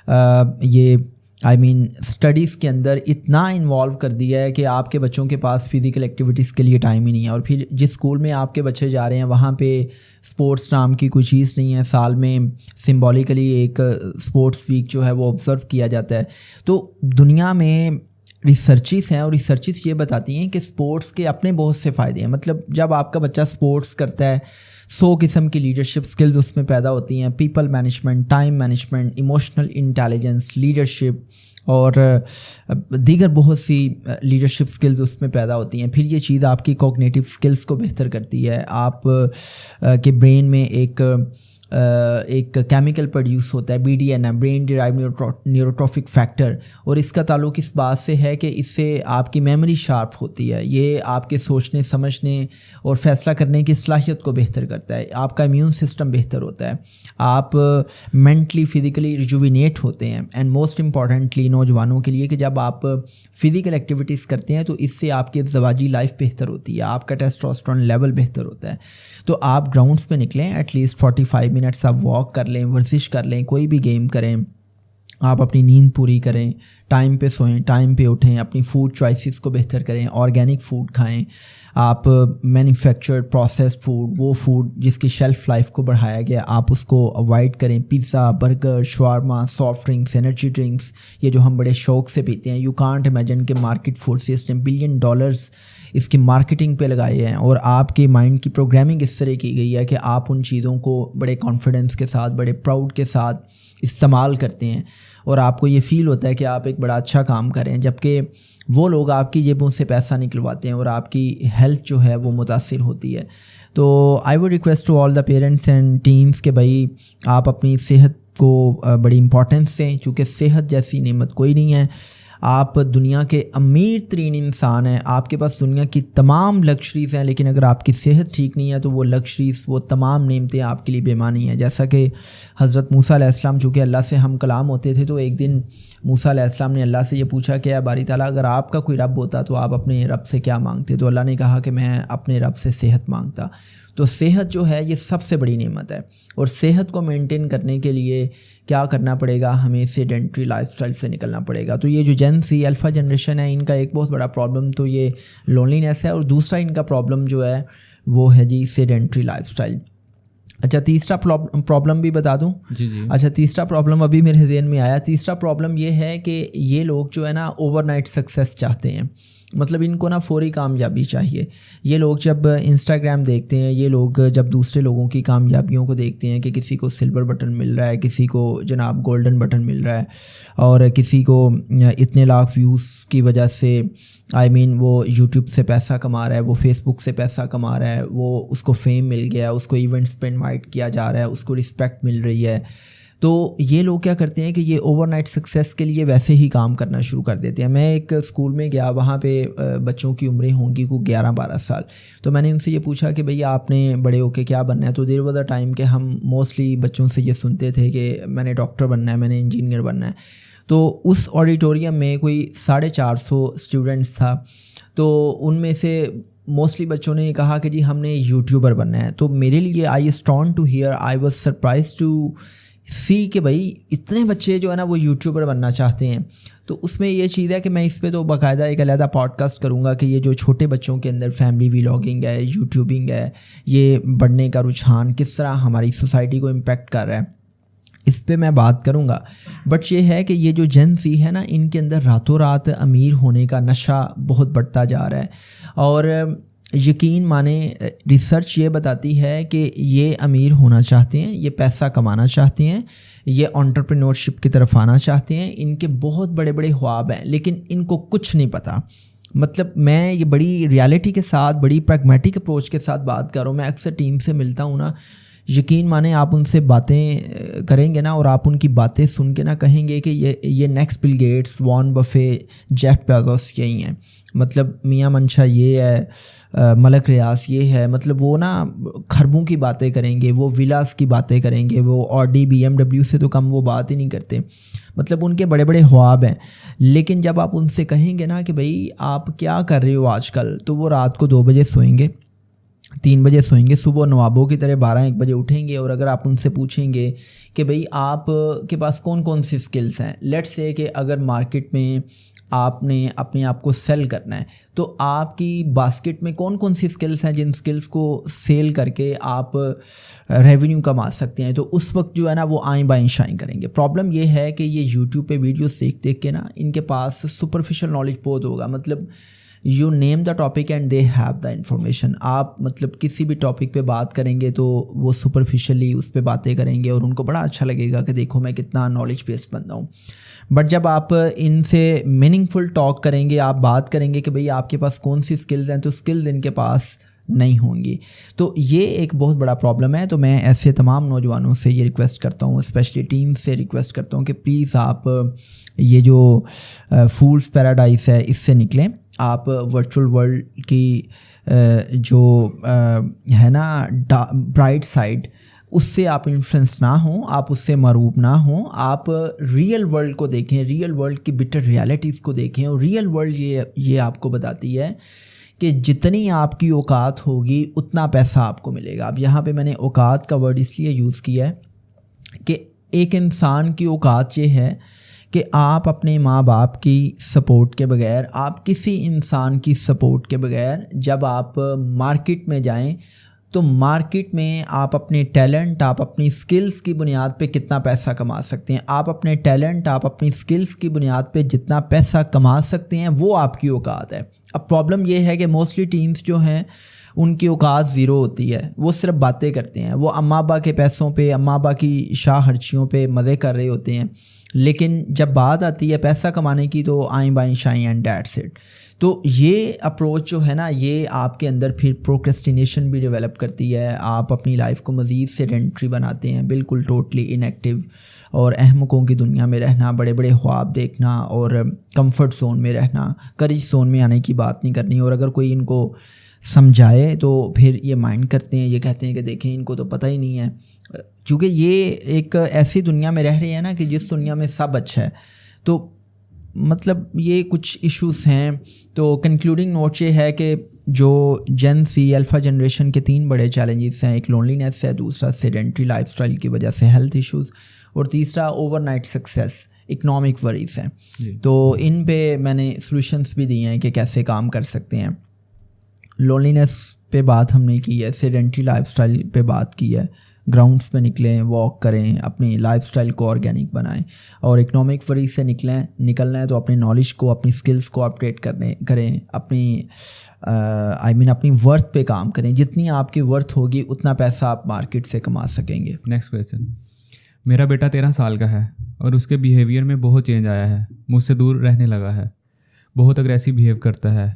S1: یہ آئی مین اسٹڈیز کے اندر اتنا انوالو کر دیا ہے کہ آپ کے بچوں کے پاس فزیکل ایکٹیویٹیز کے لیے ٹائم ہی نہیں ہے. اور پھر جس اسکول میں آپ کے بچے جا رہے ہیں وہاں پہ اسپورٹس نام کی کوئی چیز نہیں ہے. سال میں سمبولیکلی ایک اسپورٹس ویک جو ہے وہ آبزرو کیا جاتا ہے. تو دنیا میں ریسرچز ہیں اور ریسرچز یہ بتاتی ہیں کہ اسپورٹس کے اپنے بہت سے فائدے ہیں. مطلب جب آپ کا بچہ اسپورٹس کرتا ہے 100 قسم کی لیڈرشپ سکلز اس میں پیدا ہوتی ہیں. People management, time management, emotional intelligence, leadership اور دیگر بہت سی لیڈرشپ سکلز اس میں پیدا ہوتی ہیں. پھر یہ چیز آپ کی کوگنیٹیو سکلز کو بہتر کرتی ہے. آپ کے برین میں ایک کیمیکل پروڈیوس ہوتا ہے BDNF, برین ڈرائیو نیوروٹروفک فیکٹر, اور اس کا تعلق اس بات سے ہے کہ اس سے آپ کی میموری شارپ ہوتی ہے. یہ آپ کے سوچنے, سمجھنے اور فیصلہ کرنے کی صلاحیت کو بہتر کرتا ہے. آپ کا امیون سسٹم بہتر ہوتا ہے. آپ مینٹلی فزیکلی ریجوینیٹ ہوتے ہیں. اینڈ موسٹ امپورٹنٹلی نوجوانوں کے لیے کہ جب آپ فزیکل ایکٹیویٹیز کرتے ہیں تو اس سے آپ کی ازدواجی لائف بہتر ہوتی ہے, آپ کا ٹیسٹوسٹرون لیول بہتر ہوتا ہے. تو آپ گراؤنڈس پہ نکلیں, ایٹ لیسٹ 45 منٹس آپ واک کر لیں, ورزش کر لیں, کوئی بھی گیم کریں, آپ اپنی نیند پوری کریں, ٹائم پہ سوئیں, ٹائم پہ اٹھیں, اپنی فوڈ چوائسیز کو بہتر کریں, آرگینک فوڈ کھائیں. آپ مینوفیکچرڈ پروسیسڈ فوڈ, وہ فوڈ جس کی شیلف لائف کو بڑھایا گیا, آپ اس کو اوائڈ کریں. پیزا, برگر, شاورما, سافٹ ڈرنکس, انرجی ڈرنکس, یہ جو ہم بڑے شوق سے پیتے ہیں. یو کانٹ امیجن کہ مارکیٹ فورسز نے $1 بلین اس کی مارکیٹنگ پہ لگائے ہیں, اور آپ کے مائنڈ کی پروگرامنگ اس طرح کی گئی ہے کہ آپ ان چیزوں کو بڑے کانفیڈنس کے ساتھ, بڑے پراؤڈ کے ساتھ استعمال کرتے ہیں, اور آپ کو یہ فیل ہوتا ہے کہ آپ ایک بڑا اچھا کام کریں, جبکہ وہ لوگ آپ کی جیبوں سے پیسہ نکلواتے ہیں اور آپ کی ہیلتھ جو ہے وہ متاثر ہوتی ہے. تو I would request to all the parents and teams کہ بھائی آپ اپنی صحت کو بڑی امپورٹنس دیں, چونکہ صحت جیسی نعمت کوئی نہیں ہے. آپ دنیا کے امیر ترین انسان ہیں, آپ کے پاس دنیا کی تمام لگژریز ہیں, لیکن اگر آپ کی صحت ٹھیک نہیں ہے تو وہ لگژریز, وہ تمام نعمتیں آپ کے لیے بے معنی ہیں. جیسا کہ حضرت موسیٰ علیہ السلام چونکہ اللہ سے ہم کلام ہوتے تھے, تو ایک دن موسیٰ علیہ السلام نے اللہ سے یہ پوچھا کہ اے باری تعالیٰ اگر آپ کا کوئی رب ہوتا تو آپ اپنے رب سے کیا مانگتے؟ تو اللہ نے کہا کہ میں اپنے رب سے صحت مانگتا. تو صحت جو ہے یہ سب سے بڑی نعمت ہے, اور صحت کو مینٹین کرنے کے لیے کیا کرنا پڑے گا, ہمیں سیڈنٹری لائف اسٹائل سے نکلنا پڑے گا. تو یہ جو جین سی الفا جنریشن ہے, ان کا ایک بہت بڑا پرابلم تو یہ لونلینس ہے, اور دوسرا ان کا پرابلم جو ہے وہ ہے جی سیڈنٹری لائف اسٹائل. اچھا تیسرا پرابلم بھی بتا دوں؟
S2: جی.
S1: اچھا تیسرا پرابلم ابھی میرے ذہن میں آیا. تیسرا پرابلم یہ ہے کہ یہ لوگ جو ہے نا اوور نائٹ سکسیس چاہتے ہیں. مطلب ان کو نا فوری کامیابی چاہیے. یہ لوگ جب انسٹاگرام دیکھتے ہیں, یہ لوگ جب دوسرے لوگوں کی کامیابیوں کو دیکھتے ہیں کہ کسی کو سلور بٹن مل رہا ہے, کسی کو جناب گولڈن بٹن مل رہا ہے, اور کسی کو اتنے لاکھ ویوز کی وجہ سے وہ یوٹیوب سے پیسہ کما رہا ہے, وہ فیس بک سے پیسہ کما رہا ہے, وہ اس کو فیم مل گیا, اس کو ایونٹس پہ انوائٹ کیا جا رہا ہے, اس کو رسپیکٹ مل رہی ہے. تو یہ لوگ کیا کرتے ہیں کہ یہ اوور نائٹ سکسیس کے لیے ویسے ہی کام کرنا شروع کر دیتے ہیں. میں ایک اسکول میں گیا, وہاں پہ بچوں کی عمریں ہوں گی کو 11-12 سال. تو میں نے ان سے یہ پوچھا کہ بھئی آپ نے بڑے ہو کے کیا بننا ہے؟ تو دیر واز اے ٹائم کہ ہم موسٹلی بچوں سے یہ سنتے تھے کہ میں نے ڈاکٹر بننا ہے, میں نے انجینئر بننا ہے. تو اس آڈیٹوریم میں کوئی 450 اسٹوڈنٹس تھا, تو ان میں سے موسٹلی بچوں نے یہ کہا کہ جی ہم نے یوٹیوبر بننا ہے. تو میرے لیے I stunned to hear, I was surprise to see کہ بھائی اتنے بچے جو ہے نا وہ یوٹیوبر بننا چاہتے ہیں. تو اس میں یہ چیز ہے کہ میں اس پہ تو باقاعدہ ایک علیحدہ پوڈ کاسٹ کروں گا کہ یہ جو چھوٹے بچوں کے اندر فیملی ویلاگنگ ہے, یوٹیوبنگ ہے, یہ بڑھنے کا رجحان کس طرح ہماری سوسائٹی کو امپیکٹ کر رہا ہے, اس پہ میں بات کروں گا. بٹ یہ ہے کہ یہ جو جن سی ہے نا, ان کے اندر راتوں رات امیر ہونے کا نشہ بہت بڑھتا جا رہا ہے. اور یقین مانیں ریسرچ یہ بتاتی ہے کہ یہ امیر ہونا چاہتے ہیں, یہ پیسہ کمانا چاہتے ہیں, یہ انٹرپرینورشپ کی طرف آنا چاہتے ہیں. ان کے بہت بڑے بڑے خواب ہیں, لیکن ان کو کچھ نہیں پتہ. مطلب میں یہ بڑی ریالٹی کے ساتھ, بڑی پریگمیٹک اپروچ کے ساتھ بات کر رہا ہوں. میں اکثر ٹیم سے ملتا ہوں نا, یقین مانیں آپ ان سے باتیں کریں گے نا, اور آپ ان کی باتیں سن کے نا کہیں گے کہ یہ next Bill Gates, Warren Buffett, Jeff Bezos یہی ہیں. مطلب میاں منشا یہ ہے, ملک ریاض یہ ہے. مطلب وہ نا خربوں کی باتیں کریں گے, وہ ولاس کی باتیں کریں گے, وہ آڈی BMW سے تو کم وہ بات ہی نہیں کرتے. مطلب ان کے بڑے بڑے خواب ہیں. لیکن جب آپ ان سے کہیں گے نا کہ بھئی آپ کیا کر رہے ہو آج کل, تو وہ رات کو 2 بجے سوئیں گے, 3 بجے سوئیں گے, صبح نوابوں کی طرح 12-1 بجے اٹھیں گے, اور اگر آپ ان سے پوچھیں گے کہ بھئی آپ کے پاس کون کون سی سکلز ہیں, لیٹس سے کہ اگر مارکیٹ میں آپ نے اپنے آپ کو سیل کرنا ہے تو آپ کی باسکٹ میں کون کون سی سکلز ہیں جن سکلز کو سیل کر کے آپ ریونیو کما سکتے ہیں, تو اس وقت جو ہے نا وہ آئیں بائیں شائیں کریں گے. پرابلم یہ ہے کہ یہ یوٹیوب پہ ویڈیوز دیکھ کے نا ان کے پاس سپرفیشل نالج بہت ہوگا, مطلب you name the topic and they have the information. آپ مطلب کسی بھی ٹاپک پہ بات کریں گے تو وہ سپرفیشلی اس پہ باتیں کریں گے اور ان کو بڑا اچھا لگے گا کہ دیکھو میں کتنا نالج بیسڈ بندہ ہوں. بٹ جب آپ ان سے میننگ فل ٹاک کریں گے, آپ بات کریں گے کہ بھئی آپ کے پاس کون سی سکلز ہیں, تو سکلز ان کے پاس نہیں ہوں گی. تو یہ ایک بہت بڑا پرابلم ہے. تو میں ایسے تمام نوجوانوں سے یہ ریکویسٹ کرتا ہوں, اسپیشلی ٹیم سے ریکویسٹ کرتا ہوں کہ پلیز آپ یہ جو فولس پیراڈائز ہے اس سے نکلیں. آپ ورچوئل ورلڈ کی جو ہے نا برائٹ سائڈ, اس سے آپ انفلوئنس نہ ہوں, آپ اس سے مرعوب نہ ہوں. آپ ریئل ورلڈ کو دیکھیں, ریئل ورلڈ کی بٹر ریالٹیز کو دیکھیں. اور ریئل ورلڈ یہ آپ کو بتاتی ہے کہ جتنی آپ کی اوقات ہوگی اتنا پیسہ آپ کو ملے گا. اب یہاں پہ میں نے اوقات کا ورڈ اس لیے یوز کیا ہے کہ ایک انسان کی اوقات یہ ہے کہ آپ اپنے ماں باپ کی سپورٹ کے بغیر, آپ کسی انسان کی سپورٹ کے بغیر جب آپ مارکیٹ میں جائیں تو مارکیٹ میں آپ اپنے ٹیلنٹ, آپ اپنی سکلز کی بنیاد پہ کتنا پیسہ کما سکتے ہیں. آپ اپنے ٹیلنٹ, آپ اپنی سکلز کی بنیاد پہ جتنا پیسہ کما سکتے ہیں وہ آپ کی اوقات ہے. اب پرابلم یہ ہے کہ موسٹلی ٹینس جو ہیں ان کی اوقات زیرو ہوتی ہے, وہ صرف باتیں کرتے ہیں, وہ اماں ابا کے پیسوں پہ, اماں ابا کی شاہ خرچیوں پہ مزے کر رہے ہوتے ہیں. لیکن جب بات آتی ہے پیسہ کمانے کی تو آئیں بائیں شائیں اینڈ دیٹس اٹ. تو یہ اپروچ جو ہے نا یہ آپ کے اندر پھر پروکریسٹینیشن بھی ڈیولپ کرتی ہے. آپ اپنی لائف کو مزید سیڈنٹری بناتے ہیں, بالکل ٹوٹلی انیکٹیو اور احمقوں کی دنیا میں رہنا, بڑے بڑے خواب دیکھنا اور کمفرٹ زون میں رہنا, کریج زون میں آنے کی بات نہیں کرنی. اور اگر کوئی ان کو سمجھائے تو پھر یہ مائنڈ کرتے ہیں, یہ کہتے ہیں کہ دیکھیں ان کو تو پتہ ہی نہیں ہے, کیونکہ یہ ایک ایسی دنیا میں رہ رہی ہے نا کہ جس دنیا میں سب اچھا ہے. تو مطلب یہ کچھ ایشوز ہیں. تو کنکلوڈنگ نوٹ یہ ہے کہ جو جن سی الفا جنریشن کے 3 بڑے چیلنجز ہیں, ایک لونلینس ہے, دوسرا سیڈنٹری لائف اسٹائل کی وجہ سے ہیلتھ ایشوز, اور تیسرا over night success, economic worries ہیں. تو ان پہ میں نے سولوشنس بھی دیے ہیں کہ کیسے کام کر سکتے ہیں. لونلینس پہ بات ہم نے کی ہے, سیڈنٹری لائف اسٹائل پہ بات کی ہے, گراؤنڈس پہ نکلیں, واک کریں, اپنی لائف اسٹائل کو آرگینک بنائیں. اور اکنامک وریز سے نکلنا ہے تو اپنی نالج کو, اپنی سکلز کو اپڈیٹ کریں, اپنی اپنی ورتھ پہ کام کریں. جتنی آپ کی ورتھ ہوگی اتنا پیسہ آپ مارکیٹ سے کما سکیں گے.
S2: Next question. میرا بیٹا 13 سال کا ہے اور اس کے بیہیویئر میں بہت چینج آیا ہے, مجھ سے دور رہنے لگا ہے, بہت اگریسو بیہیو کرتا ہے,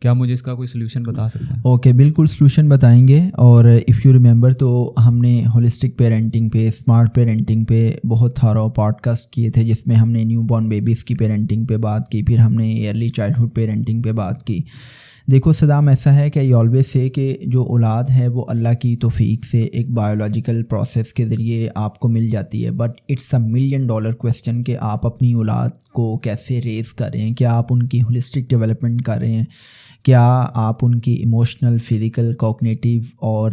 S2: کیا مجھے اس کا کوئی سلوشن بتا سکتے ہیں؟
S1: اوکے, بالکل سلوشن بتائیں گے. اور اف یو ریممبر تو ہم نے ہولسٹک پیرنٹنگ پہ, اسمارٹ پیرنٹنگ پہ بہت سارا پوڈ کاسٹ کیے تھے, جس میں ہم نے نیو بورن بیبیز کی پیرنٹنگ پہ بات کی, پھر ہم نے ارلی چائلڈہڈ پیرنٹنگ پہ بات کی. دیکھو صدام, ایسا ہے کہ یہ آلویز سے کہ جو اولاد ہے وہ اللہ کی توفیق سے ایک بایولوجیکل پروسیس کے ذریعے آپ کو مل جاتی ہے. بٹ اٹس $1 ملین کویسچن کہ آپ اپنی اولاد کو کیسے ریز کر رہے ہیں, کیا آپ ان کی ہولسٹک ڈیولپمنٹ کر رہے ہیں, کیا آپ ان کی ایموشنل, فزیکل, کوگنیٹیو اور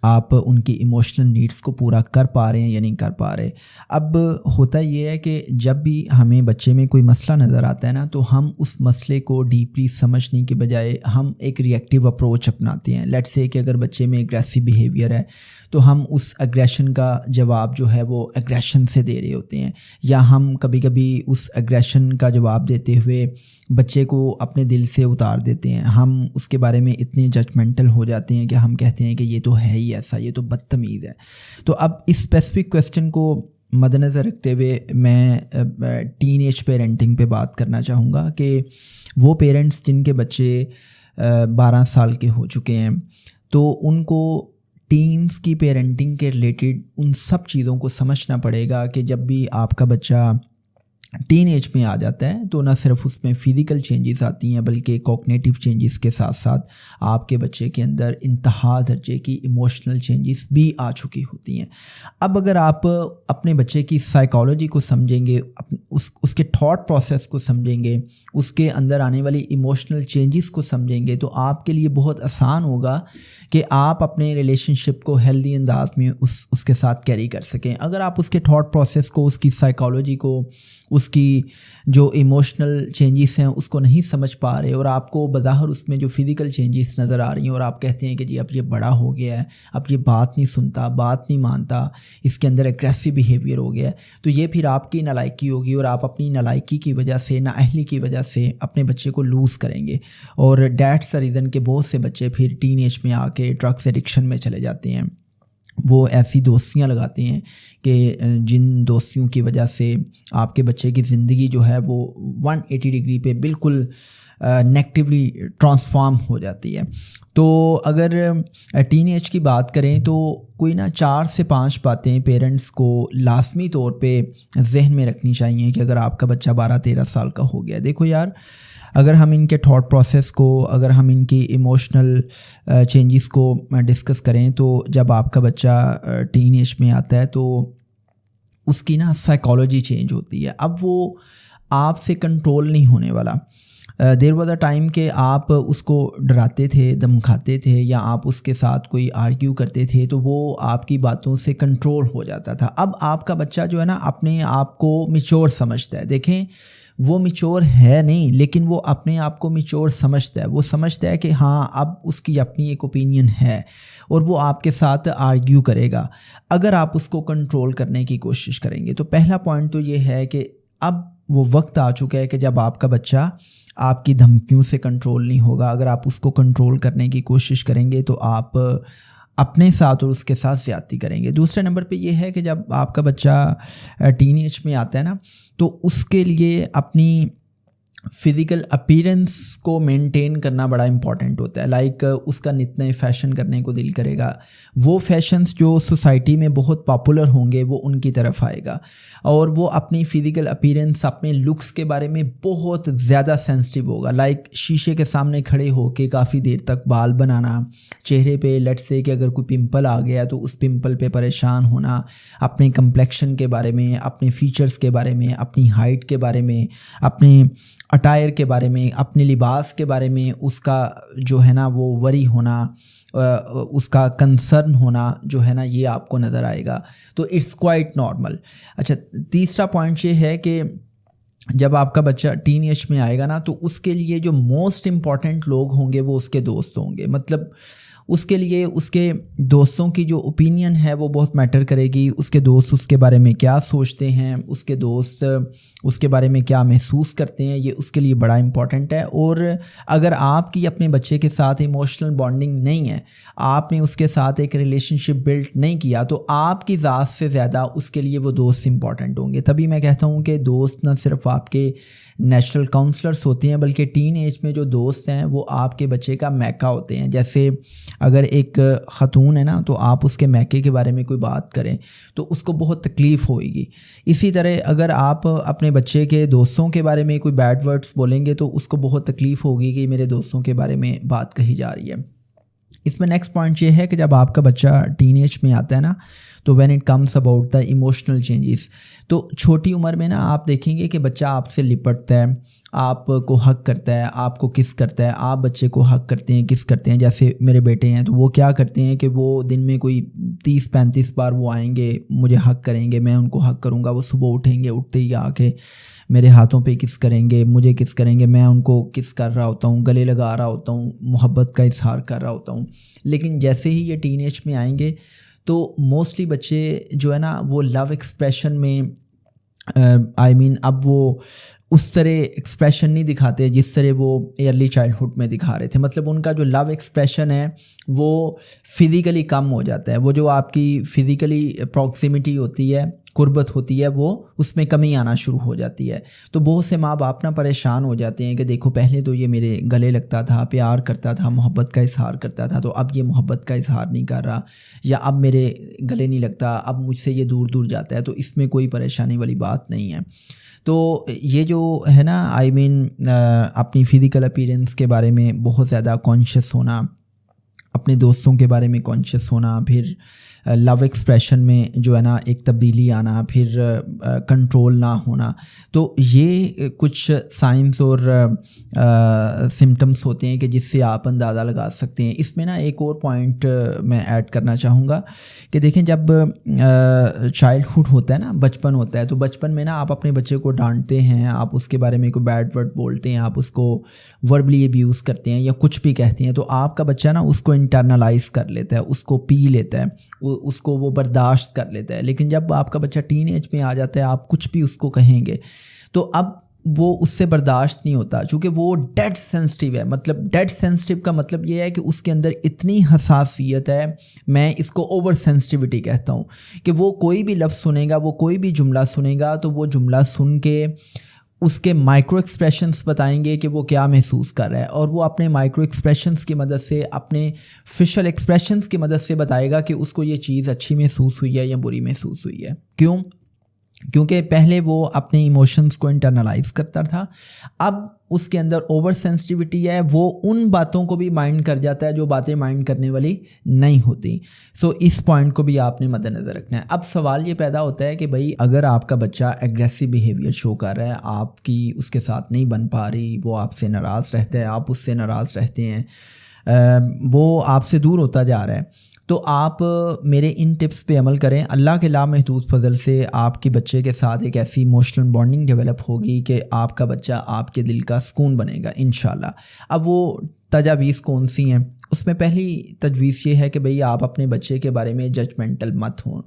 S1: آپ ان کی ایموشنل نیڈس کو پورا کر پا رہے ہیں یا نہیں کر پا رہے. اب ہوتا یہ ہے کہ جب بھی ہمیں بچے میں کوئی مسئلہ نظر آتا ہے نا تو ہم اس مسئلے کو ڈیپلی سمجھنے کے بجائے ہم ایک ریئیکٹیو اپروچ اپناتے ہیں. لیٹس سے کہ اگر بچے میں اگریسو بیہیویئر ہے تو ہم اس اگریشن کا جواب جو ہے وہ اگریشن سے دے رہے ہوتے ہیں, یا ہم کبھی کبھی اس اگریشن کا جواب دیتے ہوئے بچے کو اپنے دل سے اتار دیتے ہیں. ہم اس کے بارے میں اتنے ججمنٹل ہو جاتے ہیں کہ ہم کہتے ہیں کہ یہ تو ہے ہی ایسا, یہ تو بدتمیز ہے. تو اب اس اسپیسیفک کویسچن کو مد نظر رکھتے ہوئے میں ٹین ایج پیرنٹنگ پہ بات کرنا چاہوں گا کہ وہ پیرنٹس جن کے بچے 12 سال کے ہو چکے ہیں تو ان کو ٹینس کی پیرنٹنگ کے ریلیٹڈ ان سب چیزوں کو سمجھنا پڑے گا کہ جب بھی آپ کا بچہ ٹین ایج میں آ جاتا ہے تو نہ صرف اس میں فزیکل چینجز آتی ہیں بلکہ کوگنیٹیو چینجز کے ساتھ ساتھ آپ کے بچے کے اندر انتہا درجے کی ایموشنل چینجز بھی آ چکی ہوتی ہیں. اب اگر آپ اپنے بچے کی سائیکالوجی کو سمجھیں گے, اس کے تھاٹ پروسیس کو سمجھیں گے, اس کے اندر آنے والی ایموشنل چینجز کو سمجھیں گے, تو آپ کے لیے بہت آسان ہوگا کہ آپ اپنے ریلیشن شپ کو ہیلدی انداز میں اس کے ساتھ کیری کر سکیں. اگر آپ اس کے تھاٹ پروسیس کو, اس کی سائیکالوجی کو, اس کی جو ایموشنل چینجز ہیں اس کو نہیں سمجھ پا رہے, اور آپ کو بظاہر اس میں جو فزیکل چینجز نظر آ رہی ہیں اور آپ کہتے ہیں کہ جی اب یہ بڑا ہو گیا ہے, اب یہ بات نہیں سنتا, بات نہیں مانتا, اس کے اندر اگریسو بیہیویئر ہو گیا ہے, تو یہ پھر آپ کی نالائکی ہوگی اور آپ اپنی نالائکی کی وجہ سے, نااہلی کی وجہ سے اپنے بچے کو لوز کریں گے. اور دیٹس دا ریزن کہ بہت سے بچے پھر ٹین ایج میں آ کے ڈرگس ایڈکشن میں چلے جاتے ہیں. وہ ایسی دوستیاں لگاتے ہیں کہ جن دوستیوں کی وجہ سے آپ کے بچے کی زندگی جو ہے وہ 180 ڈگری پہ بالکل نیگیٹیولی ٹرانسفارم ہو جاتی ہے. تو اگر ٹین ایج کی بات کریں تو کوئی 4 سے 5 باتیں پیرنٹس کو لازمی طور پہ ذہن میں رکھنی چاہیے کہ اگر آپ کا بچہ 12-13 سال کا ہو گیا. دیکھو یار, اگر ہم ان کے تھاٹ پروسیس کو, اگر ہم ان کی ایموشنل چینجز کو ڈسکس کریں تو جب آپ کا بچہ ٹین ایج میں آتا ہے تو اس کی سائیکالوجی چینج ہوتی ہے. اب وہ آپ سے کنٹرول نہیں ہونے والا. دیر واز اے ٹائم کہ آپ اس کو ڈراتے تھے, دھمکاتے تھے, یا آپ اس کے ساتھ کوئی آرگیو کرتے تھے تو وہ آپ کی باتوں سے کنٹرول ہو جاتا تھا. اب آپ کا بچہ جو ہے اپنے آپ کو میچور سمجھتا ہے. دیکھیں, وہ میچور ہے نہیں, لیکن وہ اپنے آپ کو میچور سمجھتا ہے. وہ سمجھتا ہے کہ ہاں اب اس کی اپنی ایک اوپینین ہے اور وہ آپ کے ساتھ آرگیو کرے گا اگر آپ اس کو کنٹرول کرنے کی کوشش کریں گے. تو پہلا پوائنٹ تو یہ ہے کہ اب وہ وقت آ چکا ہے کہ جب آپ کا بچہ آپ کی دھمکیوں سے کنٹرول نہیں ہوگا. اگر آپ اس کو کنٹرول کرنے کی کوشش کریں گے تو آپ اپنے ساتھ اور اس کے ساتھ زیادتی کریں گے. دوسرے نمبر پہ یہ ہے کہ جب آپ کا بچہ ٹین ایج میں آتا ہے تو اس کے لیے اپنی فزیکل اپیرنس کو مینٹین کرنا بڑا امپورٹنٹ ہوتا ہے. لائک اس کا نت نئے فیشن کرنے کو دل کرے گا. وہ فیشنز جو سوسائٹی میں بہت پاپولر ہوں گے وہ ان کی طرف آئے گا, اور وہ اپنی فزیکل اپیرنس, اپنے لکس کے بارے میں بہت زیادہ سینسٹیو ہوگا. لائک شیشے کے سامنے کھڑے ہو کے کافی دیر تک بال بنانا, چہرے پہ لیٹ سے کہ اگر کوئی پمپل آ گیا تو اس پمپل پہ پریشان ہونا, اپنے کمپلیکشن کے بارے میں, اپنے فیچرز کے بارے میں, اپنی ہائٹ کے بارے میں, اپنے اٹائر کے بارے میں, اپنے لباس کے بارے میں اس کا جو ہے وہ وری ہونا, اس کا کنسرن ہونا جو ہے یہ آپ کو نظر آئے گا. تو اٹس کوائٹ نارمل. اچھا, تیسرا پوائنٹ یہ ہے کہ جب آپ کا بچہ ٹین ایج میں آئے گا تو اس کے لیے جو موسٹ امپورٹنٹ لوگ ہوں گے وہ اس کے دوست ہوں گے. مطلب اس کے لیے اس کے دوستوں کی جو اوپینین ہے وہ بہت میٹر کرے گی. اس کے دوست اس کے بارے میں کیا سوچتے ہیں, اس کے دوست اس کے بارے میں کیا محسوس کرتے ہیں, یہ اس کے لیے بڑا امپورٹنٹ ہے. اور اگر آپ کی اپنے بچے کے ساتھ ایموشنل بانڈنگ نہیں ہے, آپ نے اس کے ساتھ ایک ریلیشن شپ بلڈ نہیں کیا, تو آپ کی ذات سے زیادہ اس کے لیے وہ دوست امپورٹنٹ ہوں گے. تبھی میں کہتا ہوں کہ دوست نہ صرف آپ کے نیچرل کاؤنسلرس ہوتے ہیں بلکہ ٹین ایج میں جو دوست ہیں وہ آپ کے بچے کا میکا ہوتے ہیں. جیسے اگر ایک خاتون ہے تو آپ اس کے میکے کے بارے میں کوئی بات کریں تو اس کو بہت تکلیف ہوئے گی. اسی طرح اگر آپ اپنے بچے کے دوستوں کے بارے میں کوئی بیڈ ورڈز بولیں گے تو اس کو بہت تکلیف ہوگی کہ میرے دوستوں کے بارے میں بات کہی جا رہی ہے. اس میں نیکسٹ پوائنٹ یہ ہے کہ جب آپ کا بچہ ٹین ایج میں آتا ہے تو when it comes about the emotional changes, تو چھوٹی عمر میں آپ دیکھیں گے کہ بچہ آپ سے لپٹتا ہے, آپ کو حق کرتا ہے, آپ کو کس کرتا ہے, آپ بچے کو حق کرتے ہیں, کس کرتے ہیں. جیسے میرے بیٹے ہیں تو وہ کیا کرتے ہیں کہ وہ دن میں کوئی 30-35 بار وہ آئیں گے, مجھے حق کریں گے, میں ان کو حق کروں گا. وہ صبح اٹھیں گے, اٹھتے ہی آ کے میرے ہاتھوں پہ کس کریں گے, مجھے کس کریں گے, میں ان کو کس کر رہا ہوتا ہوں, گلے لگا رہا ہوتا ہوں, محبت کا اظہار کر رہا ہوتا ہوں. لیکن جیسے ہی یہ ٹین ایج میں آئیں گے تو موسٹلی بچے جو ہے وہ لو ایکسپریشن میں اب وہ اس طرح ایکسپریشن نہیں دکھاتے جس طرح وہ ارلی چائلڈہڈ میں دکھا رہے تھے. مطلب ان کا جو لو ایکسپریشن ہے وہ فزیکلی کم ہو جاتا ہے. وہ جو آپ کی فزیکلی پروکسیمیٹی ہوتی ہے, قربت ہوتی ہے وہ اس میں کمی آنا شروع ہو جاتی ہے. تو بہت سے ماں باپ نا پریشان ہو جاتے ہیں کہ دیکھو پہلے تو یہ میرے گلے لگتا تھا, پیار کرتا تھا, محبت کا اظہار کرتا تھا, تو اب یہ محبت کا اظہار نہیں کر رہا, یا اب میرے گلے نہیں لگتا, اب مجھ سے یہ دور دور جاتا ہے. تو اس میں کوئی پریشانی والی بات نہیں ہے. تو یہ جو ہے نا اپنی فزیکل اپیرنس کے بارے میں بہت زیادہ کانشیس ہونا, اپنے دوستوں کے بارے میں کانشیس ہونا, پھر لو ایکسپریشن میں جو ہے نا ایک تبدیلی آنا, پھر کنٹرول نہ ہونا, تو یہ کچھ سائنس اور سمٹمس ہوتے ہیں کہ جس سے آپ اندازہ لگا سکتے ہیں. اس میں نا ایک اور پوائنٹ میں ایڈ کرنا چاہوں گا کہ دیکھیں جب چائلڈہڈ ہوتا ہے نا, بچپن ہوتا ہے, تو بچپن میں نا آپ اپنے بچے کو ڈانٹتے ہیں, آپ اس کے بارے میں کوئی بیڈ ورڈ بولتے ہیں, آپ اس کو وربلی ابیوز کرتے ہیں یا کچھ بھی کہتے ہیں, تو آپ کا بچہ نا اس کو انٹرنلائز کر لیتا ہے, اس کو پی لیتا ہے, اس کو وہ برداشت کر لیتا ہے. لیکن جب آپ کا بچہ ٹین ایج میں آ جاتا ہے, آپ کچھ بھی اس کو کہیں گے تو اب وہ اس سے برداشت نہیں ہوتا, چونکہ وہ ڈیڈ سینسٹیو ہے. مطلب ڈیڈ سینسٹیو کا مطلب یہ ہے کہ اس کے اندر اتنی حساسیت ہے, میں اس کو اوور سینسٹیوٹی کہتا ہوں, کہ وہ کوئی بھی لفظ سنے گا, وہ کوئی بھی جملہ سنے گا, تو وہ جملہ سن کے اس کے مائکرو ایکسپریشنس بتائیں گے کہ وہ کیا محسوس کر رہا ہے, اور وہ اپنے مائکرو ایکسپریشنس کی مدد سے, اپنے فیشل ایکسپریشنس کی مدد سے بتائے گا کہ اس کو یہ چیز اچھی محسوس ہوئی ہے یا بری محسوس ہوئی ہے. کیونکہ پہلے وہ اپنے ایموشنس کو انٹرنلائز کرتا تھا, اب اس کے اندر اوور سینسٹیوٹی ہے, وہ ان باتوں کو بھی مائنڈ کر جاتا ہے جو باتیں مائنڈ کرنے والی نہیں ہوتی. سو اس پوائنٹ کو بھی آپ نے مد نظر رکھنا ہے. اب سوال یہ پیدا ہوتا ہے کہ بھائی اگر آپ کا بچہ ایگریسو بیہیویئر شو کر رہا ہے, آپ کی اس کے ساتھ نہیں بن پا رہی, وہ آپ سے ناراض رہتا ہے, آپ اس سے ناراض رہتے ہیں, وہ آپ سے دور ہوتا جا رہا ہے, تو آپ میرے ان ٹپس پہ عمل کریں. اللہ کے لامحدود فضل سے آپ کے بچے کے ساتھ ایک ایسی ایموشنل بانڈنگ ڈیولپ ہوگی کہ آپ کا بچہ آپ کے دل کا سکون بنے گا انشاءاللہ. اب وہ تجاویز کون سی ہیں؟ اس میں پہلی تجویز یہ ہے کہ بھئی آپ اپنے بچے کے بارے میں ججمنٹل مت ہوں.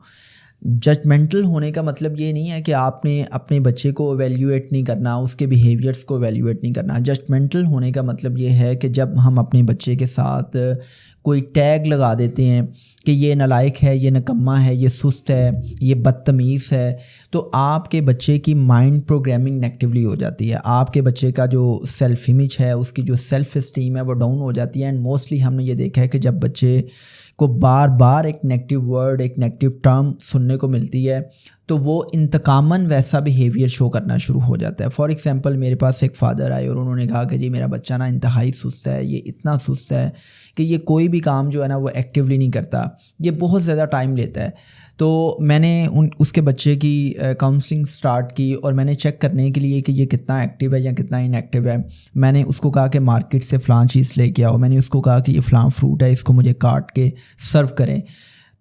S1: ججمنٹل ہونے کا مطلب یہ نہیں ہے کہ آپ نے اپنے بچے کو ایویلیویٹ نہیں کرنا, اس کے بیہیویئرس کو ایویلیویٹ نہیں کرنا. ججمنٹل ہونے کا مطلب یہ ہے کہ جب ہم اپنے بچے کے ساتھ کوئی ٹیگ لگا دیتے ہیں کہ یہ نالائق ہے, یہ نکمہ ہے, یہ سست ہے, یہ بدتمیز ہے, تو آپ کے بچے کی مائنڈ پروگرامنگ نیگیٹیولی ہو جاتی ہے. آپ کے بچے کا جو سیلف امیج ہے, اس کی جو سیلف اسٹیم ہے وہ ڈاؤن ہو جاتی ہے. اینڈ موسٹلی ہم نے یہ دیکھا ہے کہ جب بچے کو بار بار ایک نیگیٹیو ورڈ, ایک نیگیٹیو ٹرم سننے کو ملتی ہے, تو وہ انتقاماً ویسا بیہیویئر شو کرنا شروع ہو جاتا ہے. فار ایگزامپل میرے پاس ایک فادر آئے اور انہوں نے کہا کہ جی میرا بچہ نا انتہائی سست ہے, یہ اتنا سست ہے کہ یہ کوئی بھی کام جو ہے نا وہ ایکٹیولی نہیں کرتا, یہ بہت زیادہ ٹائم لیتا ہے. تو میں نے اس کے بچے کی کاؤنسلنگ سٹارٹ کی, اور میں نے چیک کرنے کے لیے کہ یہ کتنا ایکٹیو ہے یا کتنا ان ایکٹیو ہے, میں نے اس کو کہا کہ مارکیٹ سے فلاں چیز لے کے آؤ, میں نے اس کو کہا کہ یہ فلاں فروٹ ہے, اس کو مجھے کاٹ کے سرو کریں.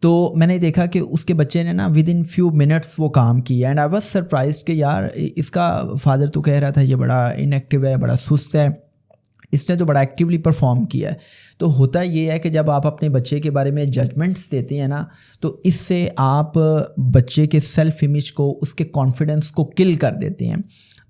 S1: تو میں نے دیکھا کہ اس کے بچے نے نا ود ان فیو منٹس وہ کام کیا. اینڈ آئی واز سرپرائزڈ کہ یار اس کا فادر تو کہہ رہا تھا یہ بڑا ان ایکٹیو ہے, بڑا سست ہے, اس نے تو بڑا ایکٹیولی پرفارم کیا ہے. تو ہوتا یہ ہے کہ جب آپ اپنے بچے کے بارے میں ججمنٹس دیتے ہیں نا, تو اس سے آپ بچے کے سیلف امیج کو, اس کے کانفیڈنس کو کل کر دیتے ہیں.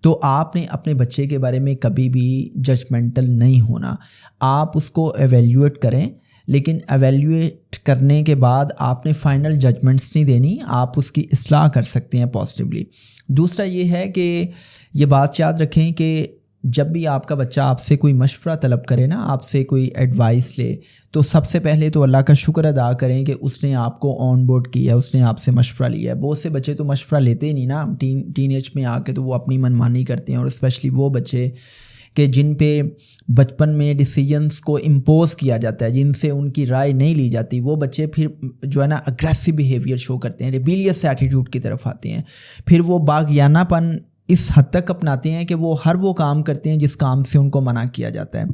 S1: تو آپ نے اپنے بچے کے بارے میں کبھی بھی ججمنٹل نہیں ہونا. آپ اس کو ایویلیویٹ کریں, لیکن ایویلیویٹ کرنے کے بعد آپ نے فائنل ججمنٹس نہیں دینی, آپ اس کی اصلاح کر سکتے ہیں پازیٹیولی. دوسرا یہ ہے کہ یہ بات یاد رکھیں کہ جب بھی آپ کا بچہ آپ سے کوئی مشورہ طلب کرے نا, آپ سے کوئی ایڈوائس لے, تو سب سے پہلے تو اللہ کا شکر ادا کریں کہ اس نے آپ کو آن بورڈ کیا ہے, اس نے آپ سے مشورہ لیا ہے. بہت سے بچے تو مشورہ لیتے ہی نہیں نا ٹین ایج میں آ کے, تو وہ اپنی منمانی کرتے ہیں. اور اسپیشلی وہ بچے کہ جن پہ بچپن میں ڈیسیجنس کو امپوز کیا جاتا ہے, جن سے ان کی رائے نہیں لی جاتی, وہ بچے پھر جو ہے نا اگریسو بیہیویئر شو کرتے ہیں, ریبیلیس ایٹیٹیوڈ کی طرف آتے ہیں. پھر وہ باغیانہ پن اس حد تک اپناتے ہیں کہ وہ ہر وہ کام کرتے ہیں جس کام سے ان کو منع کیا جاتا ہے.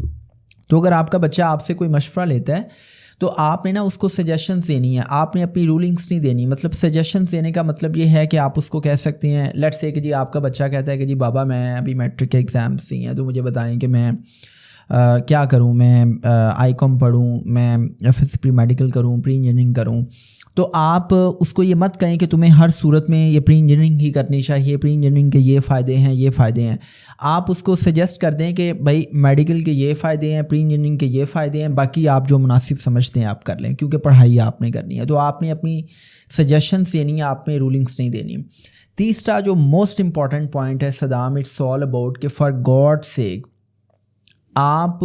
S1: تو اگر آپ کا بچہ آپ سے کوئی مشورہ لیتا ہے تو آپ نے نا اس کو سجیشنز دینی ہے, آپ نے اپنی رولنگس نہیں دینی. مطلب سجیشنز دینے کا مطلب یہ ہے کہ آپ اس کو کہہ سکتے ہیں, لیٹس سے کہ جی آپ کا بچہ کہتا ہے کہ جی بابا میں ابھی میٹرک کے ایگزامس دی ہیں, تو مجھے بتائیں کہ میں کیا کروں میں، آئی کام پڑھوں، میں F S C pre medical کروں، پری انجینئرنگ کروں، تو آپ اس کو یہ مت کہیں کہ تمہیں ہر صورت میں یہ پری انجینئرنگ ہی کرنی چاہیے، پری انجینئرنگ کے یہ فائدے ہیں، یہ فائدے ہیں. آپ اس کو سجیسٹ کر دیں کہ بھائی میڈیکل کے یہ فائدے ہیں، پری انجینئرنگ کے یہ فائدے ہیں، باقی آپ جو مناسب سمجھتے ہیں آپ کر لیں، کیونکہ پڑھائی آپ نے کرنی ہے. تو آپ نے اپنی سجیشنس دینی ہے، آپ نے رولنگس نہیں دینی. تیسرا جو موسٹ امپورٹنٹ پوائنٹ ہے صدام، اٹس آل اباؤٹ کہ فار گاڈ سیک آپ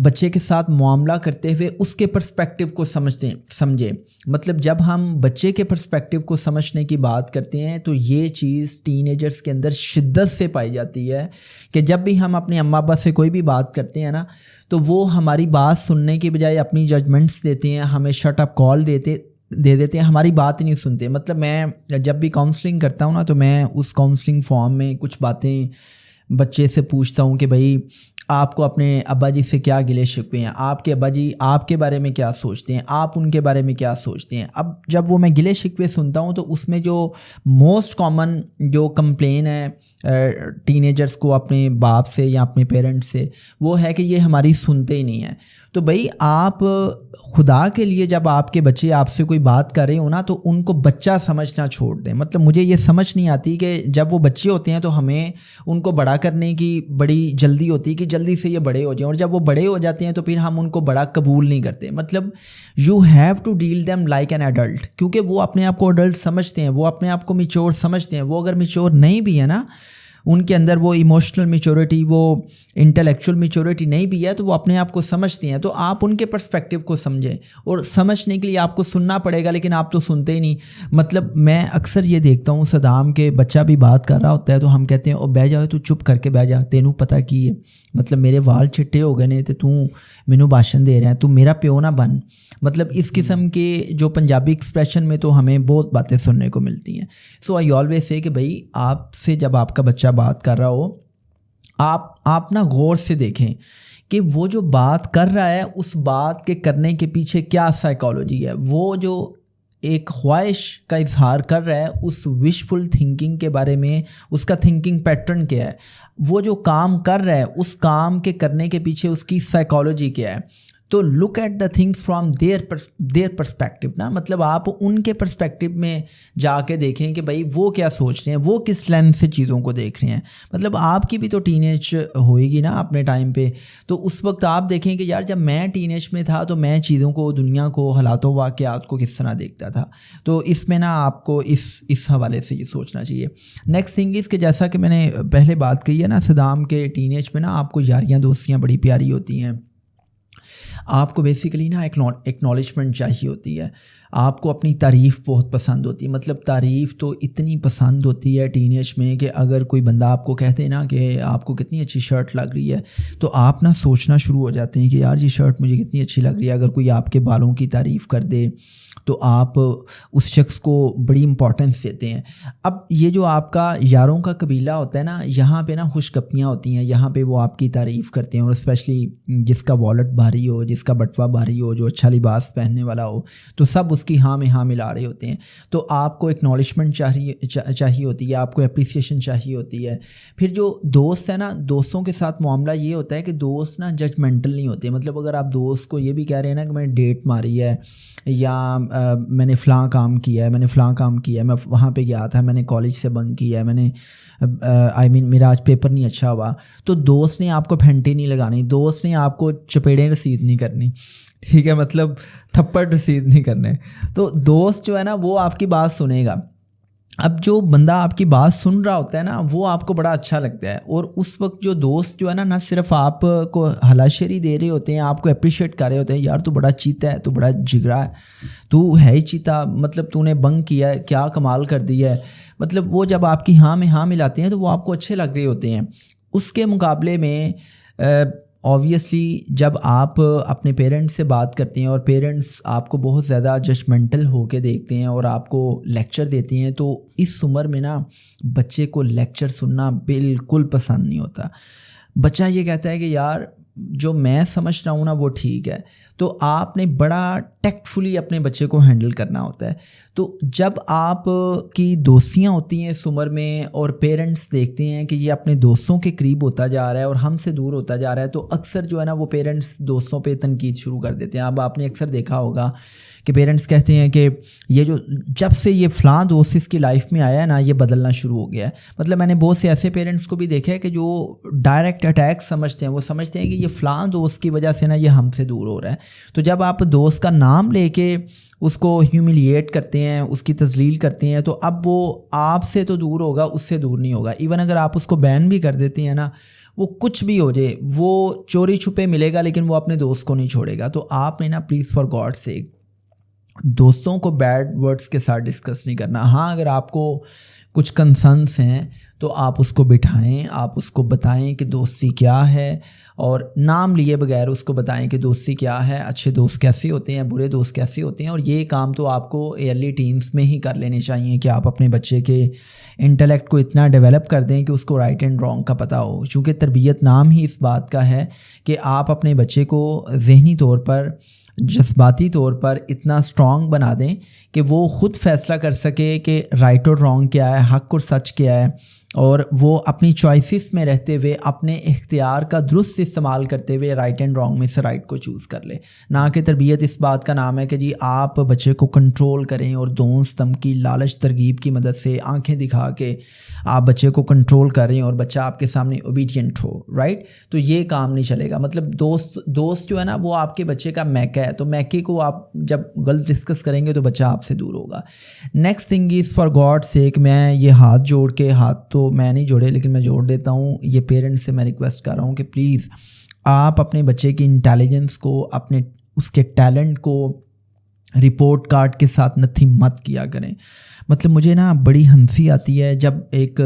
S1: بچے کے ساتھ معاملہ کرتے ہوئے اس کے پرسپیکٹیو کو سمجھیں. مطلب جب ہم بچے کے پرسپیکٹیو کو سمجھنے کی بات کرتے ہیں تو یہ چیز ٹین ایجرز کے اندر شدت سے پائی جاتی ہے کہ جب بھی ہم اپنے اماں ابا سے کوئی بھی بات کرتے ہیں نا، تو وہ ہماری بات سننے کی بجائے اپنی ججمنٹس دیتے ہیں، ہمیں شٹ اپ کال دے دیتے ہیں، ہماری بات ہی نہیں سنتے. مطلب میں جب بھی کاؤنسلنگ کرتا ہوں نا، تو میں اس کاؤنسلنگ فارم میں کچھ باتیں بچے سے پوچھتا ہوں کہ بھائی آپ کو اپنے ابا جی سے کیا گلے شکوے ہیں، آپ کے ابا جی آپ کے بارے میں کیا سوچتے ہیں، آپ ان کے بارے میں کیا سوچتے ہیں. اب جب وہ میں گلے شکوے سنتا ہوں تو اس میں جو موسٹ کامن جو کمپلین ہے ٹین ایجرز کو اپنے باپ سے یا اپنے پیرنٹس سے، وہ ہے کہ یہ ہماری سنتے ہی نہیں ہیں. تو بھائی آپ خدا کے لیے جب آپ کے بچے آپ سے کوئی بات کر رہے ہو نا، تو ان کو بچہ سمجھنا چھوڑ دیں. مطلب مجھے یہ سمجھ نہیں آتی کہ جب وہ بچے ہوتے ہیں تو ہمیں ان کو بڑا کرنے کی بڑی جلدی ہوتی ہے کہ جلدی سے یہ بڑے ہو جائیں، اور جب وہ بڑے ہو جاتے ہیں تو پھر ہم ان کو بڑا قبول نہیں کرتے. مطلب you have to deal them like an adult, کیونکہ وہ اپنے آپ کو ایڈلٹ سمجھتے ہیں، وہ اپنے آپ کو میچور سمجھتے ہیں. وہ اگر میچور نہیں بھی ہے نا، ان کے اندر وہ ایموشنل میچورٹی، وہ انٹلیکچوئل میچورٹی نہیں بھی ہے، تو وہ اپنے آپ کو سمجھتے ہیں. تو آپ ان کے پرسپیکٹیو کو سمجھیں، اور سمجھنے کے لیے آپ کو سننا پڑے گا، لیکن آپ تو سنتے ہی نہیں. مطلب میں اکثر یہ دیکھتا ہوں صدام کے بچہ بھی بات کر رہا ہوتا ہے تو ہم کہتے ہیں او بہ جاؤ، تو چپ کر کے بہ جا، تینوں پتہ کی ہے، مطلب میرے وال چٹے ہو گئے نے تے تو مینوں بھاشن دے رہا ہے، تو میرا پیو نہ بن. مطلب اس قسم کے جو پنجابی ایکسپریشن میں تو ہمیں بہت باتیں سننے کو ملتی ہیں. سو آئی آلویز سے کہ بھائی آپ سے جب آپ کا بچہ بات کر رہا ہو، آپ نا غور سے دیکھیں کہ وہ جو بات کر رہا ہے اس بات کے کرنے کے پیچھے کیا سائیکالوجی ہے. وہ جو ایک خواہش کا اظہار کر رہا ہے، اس وشفل تھنکنگ کے بارے میں اس کا تھنکنگ پیٹرن کیا ہے. وہ جو کام کر رہا ہے اس کام کے کرنے کے پیچھے اس کی سائیکالوجی کیا ہے. تو look at the things from their perspective نا. مطلب آپ ان کے پرسپیکٹیو میں جا کے دیکھیں کہ بھائی وہ کیا سوچ رہے ہیں، وہ کس لینس سے چیزوں کو دیکھ رہے ہیں. مطلب آپ کی بھی تو ٹین ایج ہوئے گی نا اپنے ٹائم پہ، تو اس وقت آپ دیکھیں کہ یار جب میں ٹین ایج میں تھا تو میں چیزوں کو، دنیا کو، حالاتوں، واقعات کو کس طرح دیکھتا تھا. تو اس میں نا آپ کو اس حوالے سے یہ سوچنا چاہیے. نیکسٹ تھنگ از کہ جیسا کہ میں نے پہلے بات کہی ہے نا، صدام کے ٹین ایج میں نا آپ کو یاریاں دوستیاں بڑی پیاری ہوتی ہیں. آپ کو بیسیکلی نا ایکنالجمنٹ چاہیے ہوتی ہے. آپ کو اپنی تعریف بہت پسند ہوتی ہے. مطلب تعریف تو اتنی پسند ہوتی ہے ٹین ایج میں کہ اگر کوئی بندہ آپ کو کہتے ہیں نا کہ آپ کو کتنی اچھی شرٹ لگ رہی ہے، تو آپ نا سوچنا شروع ہو جاتے ہیں کہ یار یہ شرٹ مجھے کتنی اچھی لگ رہی ہے. اگر کوئی آپ کے بالوں کی تعریف کر دے تو آپ اس شخص کو بڑی امپورٹنس دیتے ہیں. اب یہ جو آپ کا یاروں کا قبیلہ ہوتا ہے نا، یہاں پہ نا خوش گپیاں ہوتی ہیں، یہاں پہ وہ آپ کی تعریف کرتے ہیں. اور اسپیشلی جس کا والٹ بھاری ہو، جس کا بٹوا بھاری ہو، جو اچھا لباس پہننے والا ہو، تو سب اس کی ہاں میں ہاں ملا رہے ہوتے ہیں. تو آپ کو ایکنالجمنٹ چاہیے ہوتی ہے، آپ کو اپریسیشن چاہیے ہوتی ہے. پھر جو دوست ہے نا، دوستوں کے ساتھ معاملہ یہ ہوتا ہے کہ دوست نا ججمنٹل نہیں ہوتے. مطلب اگر آپ دوست کو یہ بھی کہہ رہے ہیں نا کہ میں نے ڈیٹ ماری ہے، یا میں نے فلاں کام کیا ہے، میں وہاں پہ گیا تھا، میں نے کالج سے بنک کیا ہے، میں نے میرا آج پیپر نہیں اچھا ہوا، تو دوست نے آپ کو پھنٹی نہیں لگانی، دوست نے آپ کو چپیڑیں رسید نہیں کرنی، ٹھیک ہے، مطلب تھپڑ رسید نہیں کرنے. تو دوست جو ہے نا وہ آپ کی بات سنے گا. اب جو بندہ آپ کی بات سن رہا ہوتا ہے نا وہ آپ کو بڑا اچھا لگتا ہے. اور اس وقت جو دوست جو ہے نا، نہ صرف آپ کو ہلاشری دے رہے ہوتے ہیں، آپ کو اپریشیٹ کر رہے ہوتے ہیں، یار تو بڑا چیتا ہے، تو بڑا جگرا ہے، تو ہے ہی چیتا، مطلب تو نے بنک کیا ہے، کیا کمال کر دیا ہے. مطلب وہ جب آپ کی ہاں میں ہاں ملاتے ہیں تو وہ آپ کو اچھے لگ رہے ہوتے ہیں. اس کے مقابلے میں آبویسلی جب آپ اپنے پیرنٹس سے بات کرتے ہیں اور پیرنٹس آپ کو بہت زیادہ ججمنٹل ہو کے دیکھتے ہیں اور آپ کو لیکچر دیتے ہیں، تو اس عمر میں نا بچے کو لیکچر سننا بالکل پسند نہیں ہوتا. بچہ یہ کہتا ہے کہ یار جو میں سمجھ رہا ہوں نا وہ ٹھیک ہے. تو آپ نے بڑا ٹیکٹفلی اپنے بچے کو ہینڈل کرنا ہوتا ہے. تو جب آپ کی دوستیاں ہوتی ہیں اس عمر میں اور پیرنٹس دیکھتے ہیں کہ یہ اپنے دوستوں کے قریب ہوتا جا رہا ہے اور ہم سے دور ہوتا جا رہا ہے, تو اکثر جو ہے نا وہ پیرنٹس دوستوں پہ تنقید شروع کر دیتے ہیں. اب آپ نے اکثر دیکھا ہوگا کہ پیرنٹس کہتے ہیں کہ یہ جو جب سے یہ فلاں دوست اس کی لائف میں آیا ہے نا یہ بدلنا شروع ہو گیا ہے. مطلب میں نے بہت سے ایسے پیرنٹس کو بھی دیکھا ہے کہ جو ڈائریکٹ اٹیک سمجھتے ہیں, وہ سمجھتے ہیں کہ یہ فلاں دوست کی وجہ سے نا یہ ہم سے دور ہو رہا ہے. تو جب آپ دوست کا نام لے کے اس کو ہیوملیٹ کرتے ہیں, اس کی تذلیل کرتے ہیں, تو اب وہ آپ سے تو دور ہوگا, اس سے دور نہیں ہوگا. ایون اگر آپ اس کو بین بھی کر دیتے ہیں نا, وہ کچھ بھی ہو جائے, وہ چوری چھپے ملے گا لیکن وہ اپنے دوست کو نہیں چھوڑے گا. تو آپ نے نا پلیز فار گاڈ سیک دوستوں کو بیڈ ورڈز کے ساتھ ڈسکس نہیں کرنا. ہاں اگر آپ کو کچھ کنسرنس ہیں تو آپ اس کو بٹھائیں, آپ اس کو بتائیں کہ دوستی کیا ہے, اور نام لیے بغیر اس کو بتائیں کہ دوستی کیا ہے, اچھے دوست کیسے ہوتے ہیں, برے دوست کیسے ہوتے ہیں. اور یہ کام تو آپ کو ارلی ٹینس میں ہی کر لینے چاہیے کہ آپ اپنے بچے کے انٹلیکٹ کو اتنا ڈیولپ کر دیں کہ اس کو رائٹ اینڈ رانگ کا پتہ ہو. چونکہ تربیت نام ہی اس بات کا ہے کہ آپ اپنے بچے کو ذہنی طور پر, جذباتی طور پر اتنا اسٹرانگ بنا دیں کہ وہ خود فیصلہ کر سکے کہ رائٹ اور رانگ کیا ہے, حق اور سچ کیا ہے, اور وہ اپنی چوائسز میں رہتے ہوئے اپنے اختیار کا درست استعمال کرتے ہوئے رائٹ اینڈ رانگ میں سے رائٹ کو چوز کر لے. نہ کہ تربیت اس بات کا نام ہے کہ جی آپ بچے کو کنٹرول کریں اور دوست دھمکی لالچ ترغیب کی مدد سے آنکھیں دکھا کے آپ بچے کو کنٹرول کر رہے ہیں اور بچہ آپ کے سامنے اوبیڈینٹ ہو, رائٹ. تو یہ کام نہیں چلے گا. مطلب دوست جو ہے نا وہ آپ کے بچے کا میکا ہے, تو میکے کو آپ جب غلط ڈسکس کریں گے تو بچہ آپ سے دور ہوگا. Next thing is for God sake, میں یہ ہاتھ جوڑ کے, ہاتھ تو میں نہیں جوڑے لیکن میں جوڑ دیتا ہوں, یہ پیرنٹس سے میں ریکویسٹ کر رہا ہوں کہ پلیز آپ اپنے بچے کی انٹیلیجنس کو, اپنے اس کے ٹیلنٹ کو رپورٹ کارڈ کے ساتھ نتھی مت کیا کریں. مطلب مجھے نا بڑی ہنسی آتی ہے جب ایک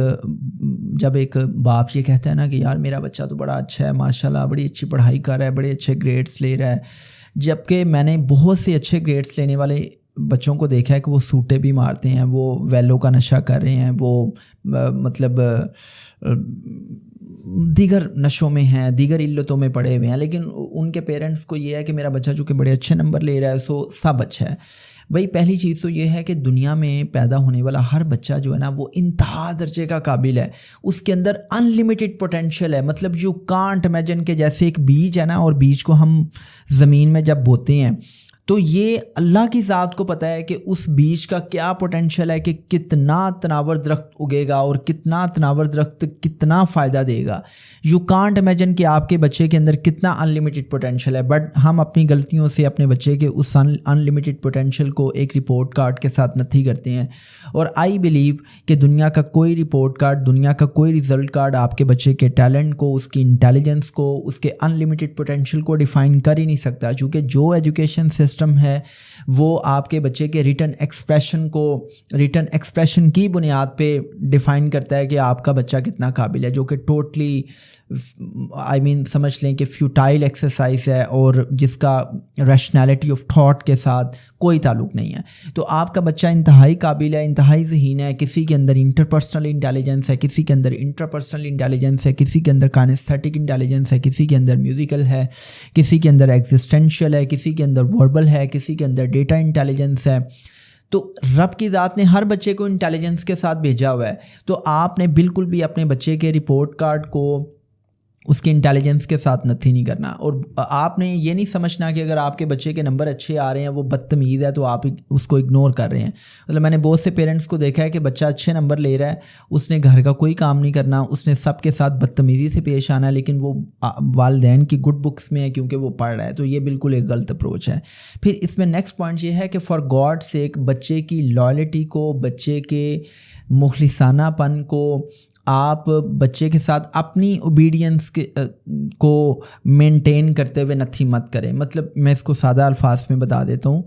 S1: باپ یہ کہتا ہے نا کہ یار میرا بچہ تو بڑا اچھا ہے, ماشاءاللہ بڑی اچھی پڑھائی کر رہا ہے, بڑے اچھے گریڈس لے رہا ہے, جبکہ میں نے بہت سے اچھے گریڈس لینے والے بچوں کو دیکھا ہے کہ وہ سوٹے بھی مارتے ہیں, وہ ویلو کا نشہ کر رہے ہیں, وہ مطلب دیگر نشوں میں ہیں, دیگر علتوں میں پڑے ہوئے ہیں, لیکن ان کے پیرنٹس کو یہ ہے کہ میرا بچہ چونکہ بڑے اچھے نمبر لے رہا ہے سو سب اچھا ہے. بھائی پہلی چیز تو یہ ہے کہ دنیا میں پیدا ہونے والا ہر بچہ جو ہے نا وہ انتہا درجے کا قابل ہے, اس کے اندر ان لمیٹڈ پوٹینشیل ہے. مطلب یو کانٹ امیجن کہ جیسے ایک بیج ہے نا, اور بیج کو ہم زمین میں جب بوتے ہیں تو یہ اللہ کی ذات کو پتہ ہے کہ اس بیج کا کیا پوٹینشیل ہے, کہ کتنا تناور درخت اگے گا اور کتنا تناور درخت کتنا فائدہ دے گا. یو کانٹ امیجن کہ آپ کے بچے کے اندر کتنا ان لمیٹڈ پوٹینشیل ہے, بٹ ہم اپنی غلطیوں سے اپنے بچے کے اس ان لمیٹڈ پوٹینشیل کو ایک رپورٹ کارڈ کے ساتھ نتھی کرتے ہیں. اور آئی بلیو کہ دنیا کا کوئی رپورٹ کارڈ, دنیا کا کوئی رزلٹ کارڈ آپ کے بچے کے ٹیلنٹ کو, اس کی انٹیلیجنس کو, اس کے ان لمیٹڈ پوٹینشیل کو ڈیفائن کر ہی نہیں سکتا. چونکہ جو ایجوکیشن سسٹم ہے وہ آپ کے بچے کے ریٹن ایکسپریشن کی بنیاد پہ ڈیفائن کرتا ہے کہ آپ کا بچہ کتنا قابل ہے, جو کہ ٹوٹلی سمجھ لیں کہ فیوٹائل ایکسرسائز ہے اور جس کا ریشنالٹی آف تھاٹ کے ساتھ کوئی تعلق نہیں ہے. تو آپ کا بچہ انتہائی قابل ہے, انتہائی ذہین ہے, کسی کے اندر انٹرپرسنل انٹیلیجنس ہے, کسی کے اندر انٹرپرسنل انٹیلیجنس ہے, کسی کے اندر کائنیستھیٹک انٹیلیجنس ہے, کسی کے اندر میوزیکل ہے, کسی کے اندر ایگزسٹینشیل ہے, کسی کے اندر وربل ہے, کسی کے اندر ڈیٹا انٹیلیجنس ہے. تو رب کی ذات نے ہر بچے کو انٹیلیجنس کے ساتھ بھیجا ہوا ہے. تو آپ نے بالکل بھی اپنے بچے کے رپورٹ کارڈ کو اس کے انٹیلیجنس کے ساتھ نتھی نہیں کرنا. اور آپ نے یہ نہیں سمجھنا کہ اگر آپ کے بچے کے نمبر اچھے آ رہے ہیں, وہ بدتمیز ہے, تو آپ اس کو اگنور کر رہے ہیں. مطلب میں نے بہت سے پیرنٹس کو دیکھا ہے کہ بچہ اچھے نمبر لے رہا ہے, اس نے گھر کا کوئی کام نہیں کرنا, اس نے سب کے ساتھ بدتمیزی سے پیش آنا ہے, لیکن وہ والدین کی گڈ بکس میں ہے کیونکہ وہ پڑھ رہا ہے. تو یہ بالکل ایک غلط اپروچ ہے. پھر اس میں نیکسٹ پوائنٹ یہ ہے کہ فار گاڈ سیک بچے کی لائلٹی کو, بچے کے مخلصانہ پن کو آپ بچے کے ساتھ اپنی اوبیڈینس کو مینٹین کرتے ہوئے نتھی مت کریں. مطلب میں اس کو سادہ الفاظ میں بتا دیتا ہوں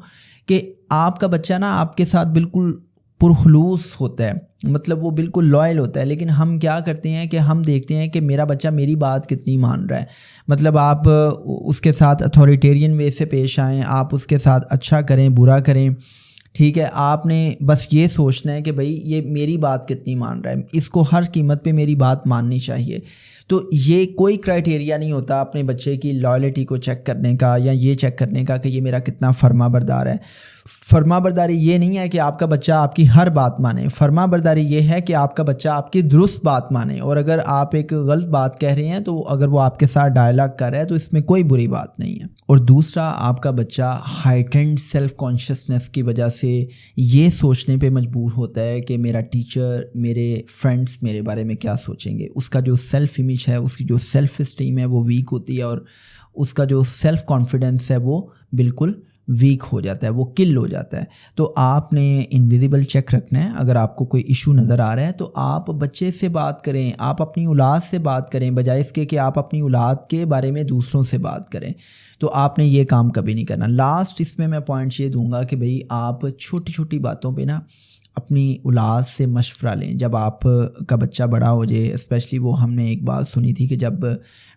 S1: کہ آپ کا بچہ نا آپ کے ساتھ بالکل پرخلوص ہوتا ہے, مطلب وہ بالکل لائل ہوتا ہے. لیکن ہم کیا کرتے ہیں کہ ہم دیکھتے ہیں کہ میرا بچہ میری بات کتنی مان رہا ہے. مطلب آپ اس کے ساتھ اتھارٹیرین وے سے پیش آئیں, آپ اس کے ساتھ اچھا کریں برا کریں, ٹھیک ہے. آپ نے بس یہ سوچنا ہے کہ بھائی یہ میری بات کتنی مان رہا ہے, اس کو ہر قیمت پہ میری بات ماننی چاہیے. تو یہ کوئی کرائٹیریا نہیں ہوتا اپنے بچے کی لائلٹی کو چیک کرنے کا یا یہ چیک کرنے کا کہ یہ میرا کتنا فرما بردار ہے. فرما برداری یہ نہیں ہے کہ آپ کا بچہ آپ کی ہر بات مانے. فرما برداری یہ ہے کہ آپ کا بچہ آپ کی درست بات مانے, اور اگر آپ ایک غلط بات کہہ رہے ہیں تو اگر وہ آپ کے ساتھ ڈائلاگ کر رہا ہے تو اس میں کوئی بری بات نہیں ہے. اور دوسرا, آپ کا بچہ ہائٹنڈ سیلف کانشیسنس کی وجہ سے یہ سوچنے پہ مجبور ہوتا ہے کہ میرا ٹیچر, میرے فرینڈس میرے بارے میں کیا سوچیں گے. اس کا جو سیلف امیج ہے, اس کی جو سیلف اسٹیم ہے وہ ویک ہوتی ہے, اور اس کا جو سیلف کانفیڈنس ہے وہ بالکل ویک ہو جاتا ہے, وہ کل ہو جاتا ہے. تو آپ نے انویزیبل چیک رکھنا ہے. اگر آپ کو کوئی ایشو نظر آ رہا ہے تو آپ بچے سے بات کریں, آپ اپنی اولاد سے بات کریں, بجائے اس کے کہ آپ اپنی اولاد کے بارے میں دوسروں سے بات کریں. تو آپ نے یہ کام کبھی نہیں کرنا. لاسٹ اس میں پوائنٹ یہ دوں گا کہ بھئی آپ چھوٹی چھوٹی باتوں پہ نا اپنی اولاد سے مشورہ لیں. جب آپ کا بچہ بڑا ہو جائے, اسپیشلی وہ ہم نے ایک بات سنی تھی کہ جب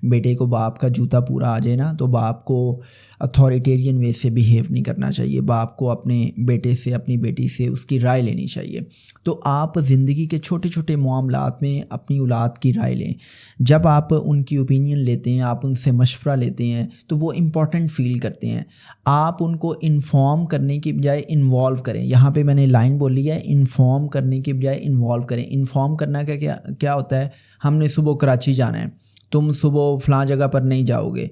S1: بیٹے کو باپ کا جوتا پورا آ جائے نا تو باپ کو اتھارٹیرین وے سے بیہیو نہیں کرنا چاہیے. باپ کو اپنے بیٹے سے, اپنی بیٹی سے اس کی رائے لینی چاہیے. تو آپ زندگی کے چھوٹے چھوٹے معاملات میں اپنی اولاد کی رائے لیں. جب آپ ان کی اوپینین لیتے ہیں, آپ ان سے مشورہ لیتے ہیں تو وہ امپورٹنٹ فیل کرتے ہیں. آپ ان کو انفارم کرنے کی بجائے انوالو کریں. یہاں پہ میں نے لائن بولی ہے, انفارم کرنے کی بجائے انوالو کریں. انفارم کرنا کیا ہوتا ہے, ہم نے صبح کراچی جانا ہے, تم صبح فلاں جگہ پر نہیں جاؤ گے,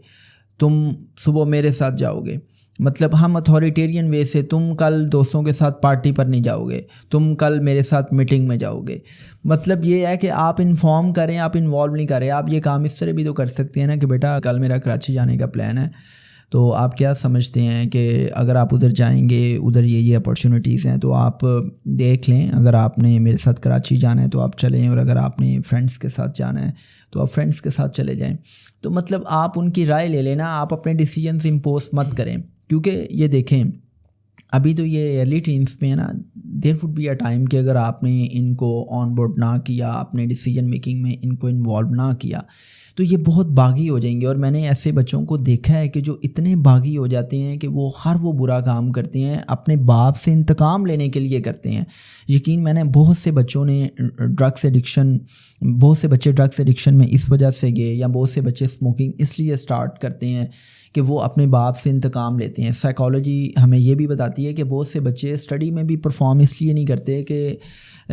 S1: تم صبح میرے ساتھ جاؤ گے. مطلب ہم اتھارٹیرین وے سے, تم کل دوستوں کے ساتھ پارٹی پر نہیں جاؤ گے, تم کل میرے ساتھ میٹنگ میں جاؤ گے. مطلب یہ ہے کہ آپ انفارم کریں, آپ انوالو نہیں کریں. آپ یہ کام اس طرح بھی تو کر سکتے ہیں نا کہ بیٹا کل میرا کراچی جانے کا پلان ہے, تو آپ کیا سمجھتے ہیں کہ اگر آپ ادھر جائیں گے, ادھر یہ اپارچونیٹیز ہیں, تو آپ دیکھ لیں. اگر آپ نے میرے ساتھ کراچی جانا ہے تو آپ چلیں, اور اگر آپ نے فرینڈس کے ساتھ جانا ہے تو آپ فرینڈس کے ساتھ چلے جائیں. تو مطلب آپ ان کی رائے لے لینا, آپ اپنے ڈیسیجنز امپوز مت کریں. کیونکہ یہ دیکھیں ابھی تو یہ ارلی ٹینس میں ہے نا, there would be a time کہ اگر آپ نے ان کو آن بورڈ نہ کیا, آپ نے ڈیسیجن میکنگ میں ان کو انوالو نہ کیا, تو یہ بہت باغی ہو جائیں گے. اور میں نے ایسے بچوں کو دیکھا ہے کہ جو اتنے باغی ہو جاتے ہیں کہ وہ ہر وہ برا کام کرتے ہیں اپنے باپ سے انتقام لینے کے لیے کرتے ہیں. یقین میں نے بہت سے بچوں نے بہت سے بچے ڈرگس ایڈکشن میں اس وجہ سے گئے, یا بہت سے بچے اسموکنگ اس لیے اسٹارٹ کرتے ہیں کہ وہ اپنے باپ سے انتقام لیتے ہیں. سائیکالوجی ہمیں یہ بھی بتاتی ہے کہ بہت سے بچے اسٹڈی میں بھی پرفارم اس لیے نہیں کرتے کہ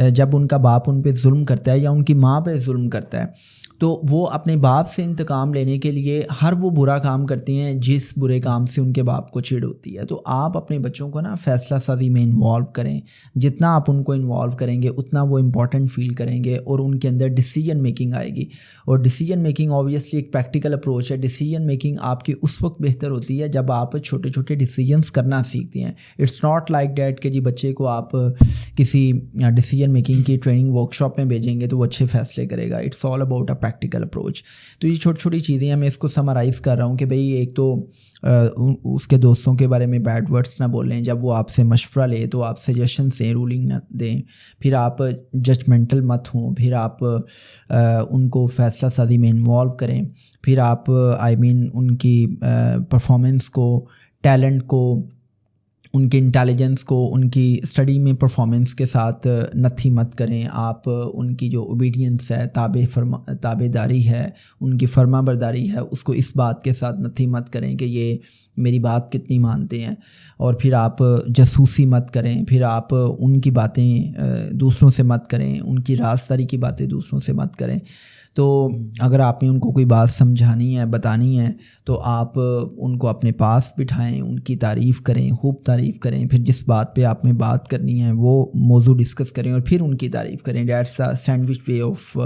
S1: جب ان کا باپ ان پہ ظلم کرتا ہے یا ان کی ماں پہ ظلم کرتا ہے تو وہ اپنے باپ سے انتقام لینے کے لیے ہر وہ برا کام کرتے ہیں جس برے کام سے ان کے باپ کو چڑ ہوتی ہے. تو آپ اپنے بچوں کو نا فیصلہ سازی میں انوالو کریں. جتنا آپ ان کو انوالو کریں گے اتنا وہ امپورٹنٹ فیل کریں گے, اور ان کے اندر ڈیسیجن میکنگ آئے گی. اور ڈیسیجن میکنگ اوبویسلی ایک پریکٹیکل اپروچ ہے. ڈیسیجن میکنگ آپ کی اس وقت بہتر ہوتی ہے جب آپ چھوٹے چھوٹے ڈیسیجنس کرنا سیکھتے ہیں. اٹس ناٹ لائک دیٹ کہ جی بچے کو آپ کسی ڈیسیجن میکنگ کی ٹریننگ ورک شاپ میں بھیجیں گے تو وہ اچھے فیصلے کرے گا. It's all about a practical approach. تو یہ چھوٹی چھوٹی چیزیں ہیں, میں اس کو سمرائز کر رہا ہوں کہ بھئی ایک تو اس کے دوستوں کے بارے میں بیڈ ورڈس نہ بولیں. جب وہ آپ سے مشورہ لے تو آپ سجیشنس دیں, رولنگ نہ دیں. پھر آپ ججمنٹل مت ہوں. پھر آپ ان کو فیصلہ سازی میں انوالو کریں. پھر آپ ان کی پرفارمنس کو, ٹیلنٹ کو, ان کے انٹیلیجنس کو ان کی اسٹڈی میں پرفارمنس کے ساتھ نتھی مت کریں. آپ ان کی جو اوبیڈینس ہے, تابع داری ہے, ان کی فرما برداری ہے, اس کو اس بات کے ساتھ نتھی مت کریں کہ یہ میری بات کتنی مانتے ہیں. اور پھر آپ جاسوسی مت کریں. پھر آپ ان کی باتیں دوسروں سے مت کریں, ان کی رازداری کی باتیں دوسروں سے مت کریں. تو اگر آپ نے ان کو کوئی بات سمجھانی ہے, بتانی ہے, تو آپ ان کو اپنے پاس بٹھائیں, ان کی تعریف کریں, خوب تعریف کریں. پھر جس بات پہ آپ نے بات کرنی ہے وہ موضوع ڈسکس کریں اور پھر ان کی تعریف کریں. That's a sandwich way of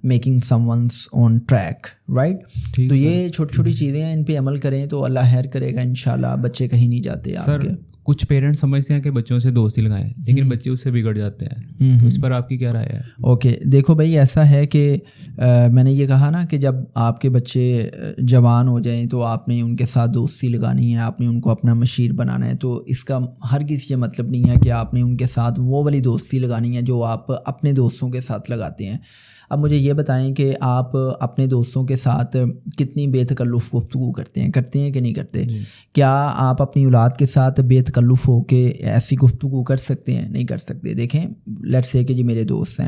S1: making someone's on track, right. تو یہ چھوٹی چھوٹی چیزیں ہیں, ان پہ عمل کریں تو اللہ خیر کرے گا انشاءاللہ. بچے کہیں نہیں جاتے آپ کے.
S2: کچھ پیرنٹس سمجھتے ہیں کہ بچوں سے دوستی لگائیں, لیکن بچے اس سے بگڑ جاتے ہیں. تو اس پر آپ کی کیا رائے ہے؟
S1: اوکے, دیکھو بھائی ایسا ہے کہ میں نے یہ کہا نا کہ جب آپ کے بچے جوان ہو جائیں تو آپ نے ان کے ساتھ دوستی لگانی ہے, آپ نے ان کو اپنا مشیر بنانا ہے. تو اس کا ہرگز یہ مطلب نہیں ہے کہ آپ نے ان کے ساتھ وہ والی دوستی لگانی ہے جو آپ اپنے دوستوں کے ساتھ لگاتے ہیں. اب مجھے یہ بتائیں کہ آپ اپنے دوستوں کے ساتھ کتنی بے تکلف گفتگو کرتے ہیں کہ نہیں کرتے؟ کیا آپ اپنی اولاد کے ساتھ بے تکلف ہو کے ایسی گفتگو کر سکتے ہیں؟ نہیں کر سکتے. دیکھیں لیٹس سے کہ جی میرے دوست ہیں,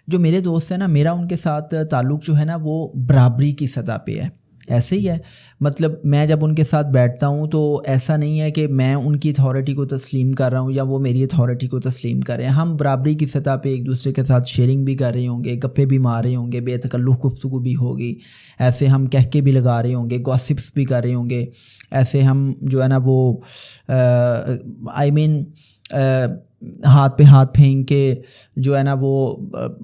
S1: جو میرے دوست ہیں نا, میرا ان کے ساتھ تعلق جو ہے نا وہ برابری کی سطح پہ ہے. ایسے ہی ہے, مطلب میں جب ان کے ساتھ بیٹھتا ہوں تو ایسا نہیں ہے کہ میں ان کی اتھارٹی کو تسلیم کر رہا ہوں یا وہ میری اتھارٹی کو تسلیم کر رہے ہیں. ہم برابری کی سطح پہ ایک دوسرے کے ساتھ شیئرنگ بھی کر رہے ہوں گے, گپے بھی مار رہے ہوں گے, بے تکلف گفتگو بھی ہوگی, ایسے ہم کہہ کے بھی لگا رہے ہوں گے, گاسپس بھی کر رہے ہوں گے, ایسے ہم جو ہے نا وہ ہاتھ پہ ہاتھ پھینک کے جو ہے نا وہ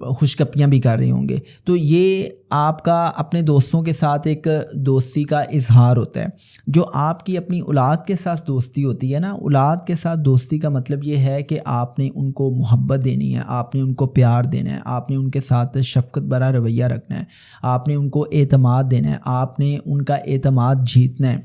S1: خوشگپیاں بھی کر رہے ہوں گے. تو یہ آپ کا اپنے دوستوں کے ساتھ ایک دوستی کا اظہار ہوتا ہے. جو آپ کی اپنی اولاد کے ساتھ دوستی ہوتی ہے نا, اولاد کے ساتھ دوستی کا مطلب یہ ہے کہ آپ نے ان کو محبت دینی ہے, آپ نے ان کو پیار دینا ہے, آپ نے ان کے ساتھ شفقت بھرا رویہ رکھنا ہے, آپ نے ان کو اعتماد دینا ہے, آپ نے ان کا اعتماد جیتنا ہے.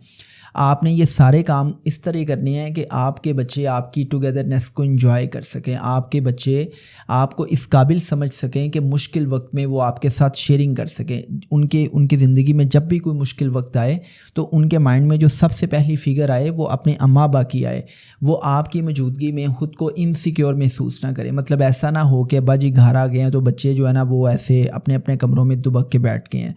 S1: آپ نے یہ سارے کام اس طرح کرنے ہیں کہ آپ کے بچے آپ کی ٹوگیدرنیس کو انجوائے کر سکیں, آپ کے بچے آپ کو اس قابل سمجھ سکیں کہ مشکل وقت میں وہ آپ کے ساتھ شیئرنگ کر سکیں. ان کی زندگی میں جب بھی کوئی مشکل وقت آئے تو ان کے مائنڈ میں جو سب سے پہلی فگر آئے وہ اپنے اماں ابا کی آئے, وہ آپ کی موجودگی میں خود کو انسیکیور محسوس نہ کریں. مطلب ایسا نہ ہو کہ ابا جی گھر آ گئے ہیں تو بچے جو ہے نا وہ ایسے اپنے اپنے کمروں میں دبک کے بیٹھ گئے ہیں.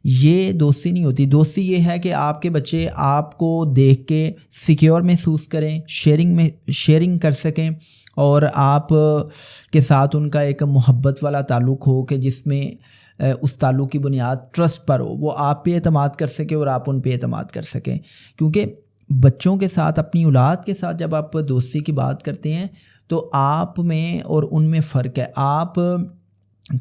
S1: یہ دوستی نہیں ہوتی. دوستی یہ ہے کہ آپ کے بچے آپ کو دیکھ کے سیکیور محسوس کریں, شیئرنگ کر سکیں, اور آپ کے ساتھ ان کا ایک محبت والا تعلق ہو کہ جس میں اس تعلق کی بنیاد ٹرسٹ پر ہو. وہ آپ پہ اعتماد کر سکے اور آپ ان پہ اعتماد کر سکیں. کیونکہ بچوں کے ساتھ, اپنی اولاد کے ساتھ جب آپ دوستی کی بات کرتے ہیں تو آپ میں اور ان میں فرق ہے. آپ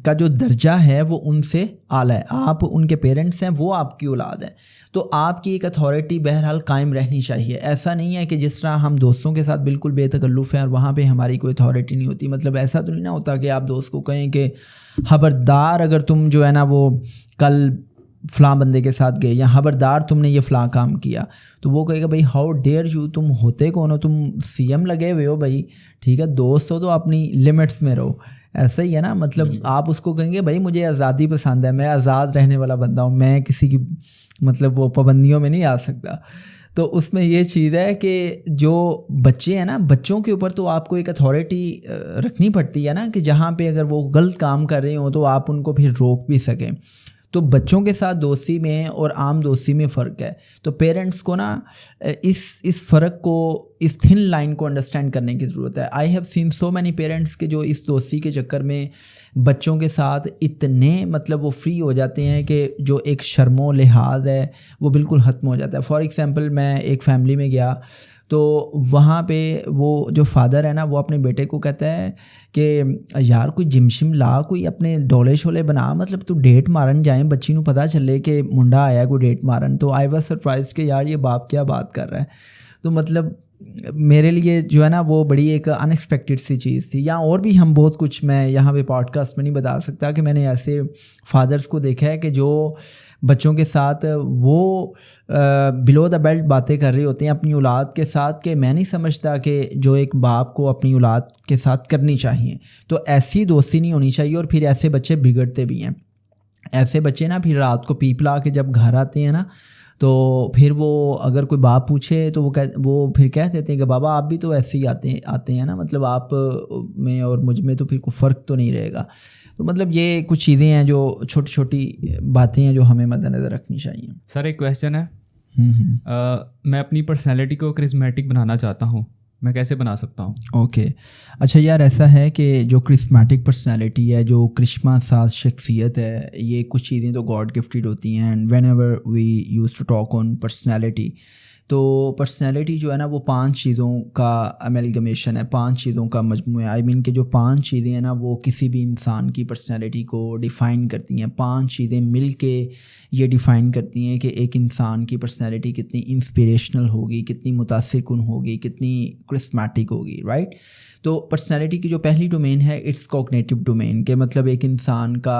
S1: کا جو درجہ ہے وہ ان سے اعلیٰ ہے. آپ ان کے پیرنٹس ہیں, وہ آپ کی اولاد ہیں, تو آپ کی ایک اتھارٹی بہرحال قائم رہنی چاہیے. ایسا نہیں ہے کہ جس طرح ہم دوستوں کے ساتھ بالکل بے تکلف ہیں اور وہاں پہ ہماری کوئی اتھارٹی نہیں ہوتی. مطلب ایسا تو نہیں نہ ہوتا کہ آپ دوست کو کہیں کہ خبردار اگر تم جو ہے نا وہ کل فلاں بندے کے ساتھ گئے یا خبردار تم نے یہ فلاں کام کیا, تو وہ کہے گا بھائی ہاؤ ڈیئر یو, تم ہوتے کون ہو, تم سی ایم لگے ہوئے ہو بھائی, ٹھیک ہے, دوست ہو تو اپنی لمٹس میں رہو. ایسا ہی ہے نا. مطلب آپ اس کو کہیں گے بھائی مجھے آزادی پسند ہے, میں آزاد رہنے والا بندہ ہوں, میں کسی کی مطلب وہ پابندیوں میں نہیں آ سکتا. تو اس میں یہ چیز ہے کہ جو بچے ہیں نا, بچوں کے اوپر تو آپ کو ایک اتھارٹی رکھنی پڑتی ہے نا, کہ جہاں پہ اگر وہ غلط کام کر رہے ہوں تو آپ ان کو پھر روک بھی سکیں. تو بچوں کے ساتھ دوستی میں اور عام دوستی میں فرق ہے. تو پیرنٹس کو نا اس فرق کو, اس تھن لائن کو انڈرسٹینڈ کرنے کی ضرورت ہے. آئی have seen so many parents کے جو اس دوستی کے چکر میں بچوں کے ساتھ اتنے مطلب وہ فری ہو جاتے ہیں کہ جو ایک شرم و لحاظ ہے وہ بالکل ختم ہو جاتا ہے. فار ایگزامپل میں ایک فیملی میں گیا تو وہاں پہ وہ جو فادر ہے نا وہ اپنے بیٹے کو کہتا ہے کہ یار کوئی جم شم لا, کوئی اپنے ڈولے شولے بنا, مطلب تو ڈیٹ مارن جائیں, بچی نو پتہ چلے کہ منڈا آیا ہے کوئی ڈیٹ مارن. تو آئی واز سرپرائز کہ یار یہ باپ کیا بات کر رہا ہے. تو مطلب میرے لیے جو ہے نا وہ بڑی ایک ان ایکسپیکٹڈ سی چیز تھی. یا اور بھی ہم بہت کچھ, میں یہاں پہ پوڈ کاسٹ میں نہیں بتا سکتا کہ میں نے ایسے فادرس کو دیکھا ہے کہ جو بچوں کے ساتھ وہ بلو دا بیلٹ باتیں کر رہے ہوتے ہیں اپنی اولاد کے ساتھ, کہ میں نہیں سمجھتا کہ جو ایک باپ کو اپنی اولاد کے ساتھ کرنی چاہیے. تو ایسی دوستی نہیں ہونی چاہیے, اور پھر ایسے بچے بگڑتے بھی ہیں. ایسے بچے نا پھر رات کو پیپ لا کے جب گھر آتے ہیں نا تو پھر وہ اگر کوئی باپ پوچھے تو وہ پھر کہہ دیتے ہیں کہ بابا آپ بھی تو ایسے ہی آتے ہیں نا, مطلب آپ میں اور مجھ میں تو پھر کوئی فرق تو نہیں رہے گا. تو مطلب یہ کچھ چیزیں ہیں جو چھوٹی چھوٹی باتیں ہیں جو ہمیں مد نظر رکھنی چاہیے.
S2: سر ایک کویسچن ہے, میں اپنی پرسنالٹی کو کرسمیٹک بنانا چاہتا ہوں, میں کیسے بنا سکتا ہوں؟
S1: اوکے اچھا یار, ایسا ہے کہ جو کرسمیٹک پرسنالٹی ہے, جو کرشمہ ساز شخصیت ہے, یہ کچھ چیزیں تو گاڈ گفٹیڈ ہوتی ہیں. And whenever we use to talk on personality, تو پرسنالٹی جو ہے نا وہ 5 چیزوں کا امیلگمیشن ہے, 5 چیزوں کا مجموعہ ہے. آئی مین کہ جو 5 چیزیں ہیں نا وہ کسی بھی انسان کی پرسنالٹی کو ڈیفائن کرتی ہیں. 5 چیزیں مل کے یہ ڈیفائن کرتی ہیں کہ ایک انسان کی پرسنالٹی کتنی انسپریشنل ہوگی, کتنی متاثر کن ہوگی, کتنی کرسمیٹک ہوگی, رائٹ. تو پرسنالٹی کی جو پہلی ڈومین ہے اٹس کوگنیٹو ڈومین, کہ مطلب ایک انسان کا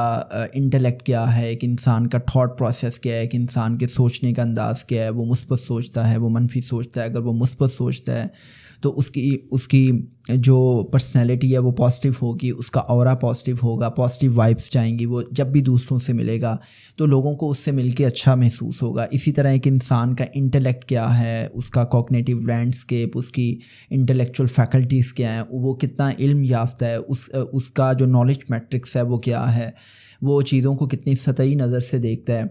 S1: انٹلیکٹ کیا ہے, ایک انسان کا تھاٹ پروسیس کیا ہے, ایک انسان کے سوچنے کا انداز کیا ہے, وہ مثبت سوچتا ہے, وہ منفی سوچتا ہے. اگر وہ مثبت سوچتا ہے تو اس کی جو پرسنالٹی ہے وہ پازیٹیو ہوگی, اس کا اورا پازیٹیو ہوگا, پازیٹیو وائبس جائیں گی, وہ جب بھی دوسروں سے ملے گا تو لوگوں کو اس سے مل کے اچھا محسوس ہوگا. اسی طرح ایک انسان کا انٹلیکٹ کیا ہے, اس کا کوگنیٹیو لینڈسکیپ, اس کی انٹلیکچوئل فیکلٹیز کیا ہیں, وہ کتنا علم یافتہ ہے, اس کا جو نالج میٹرکس ہے وہ کیا ہے, وہ چیزوں کو کتنی سطحی نظر سے دیکھتا ہے.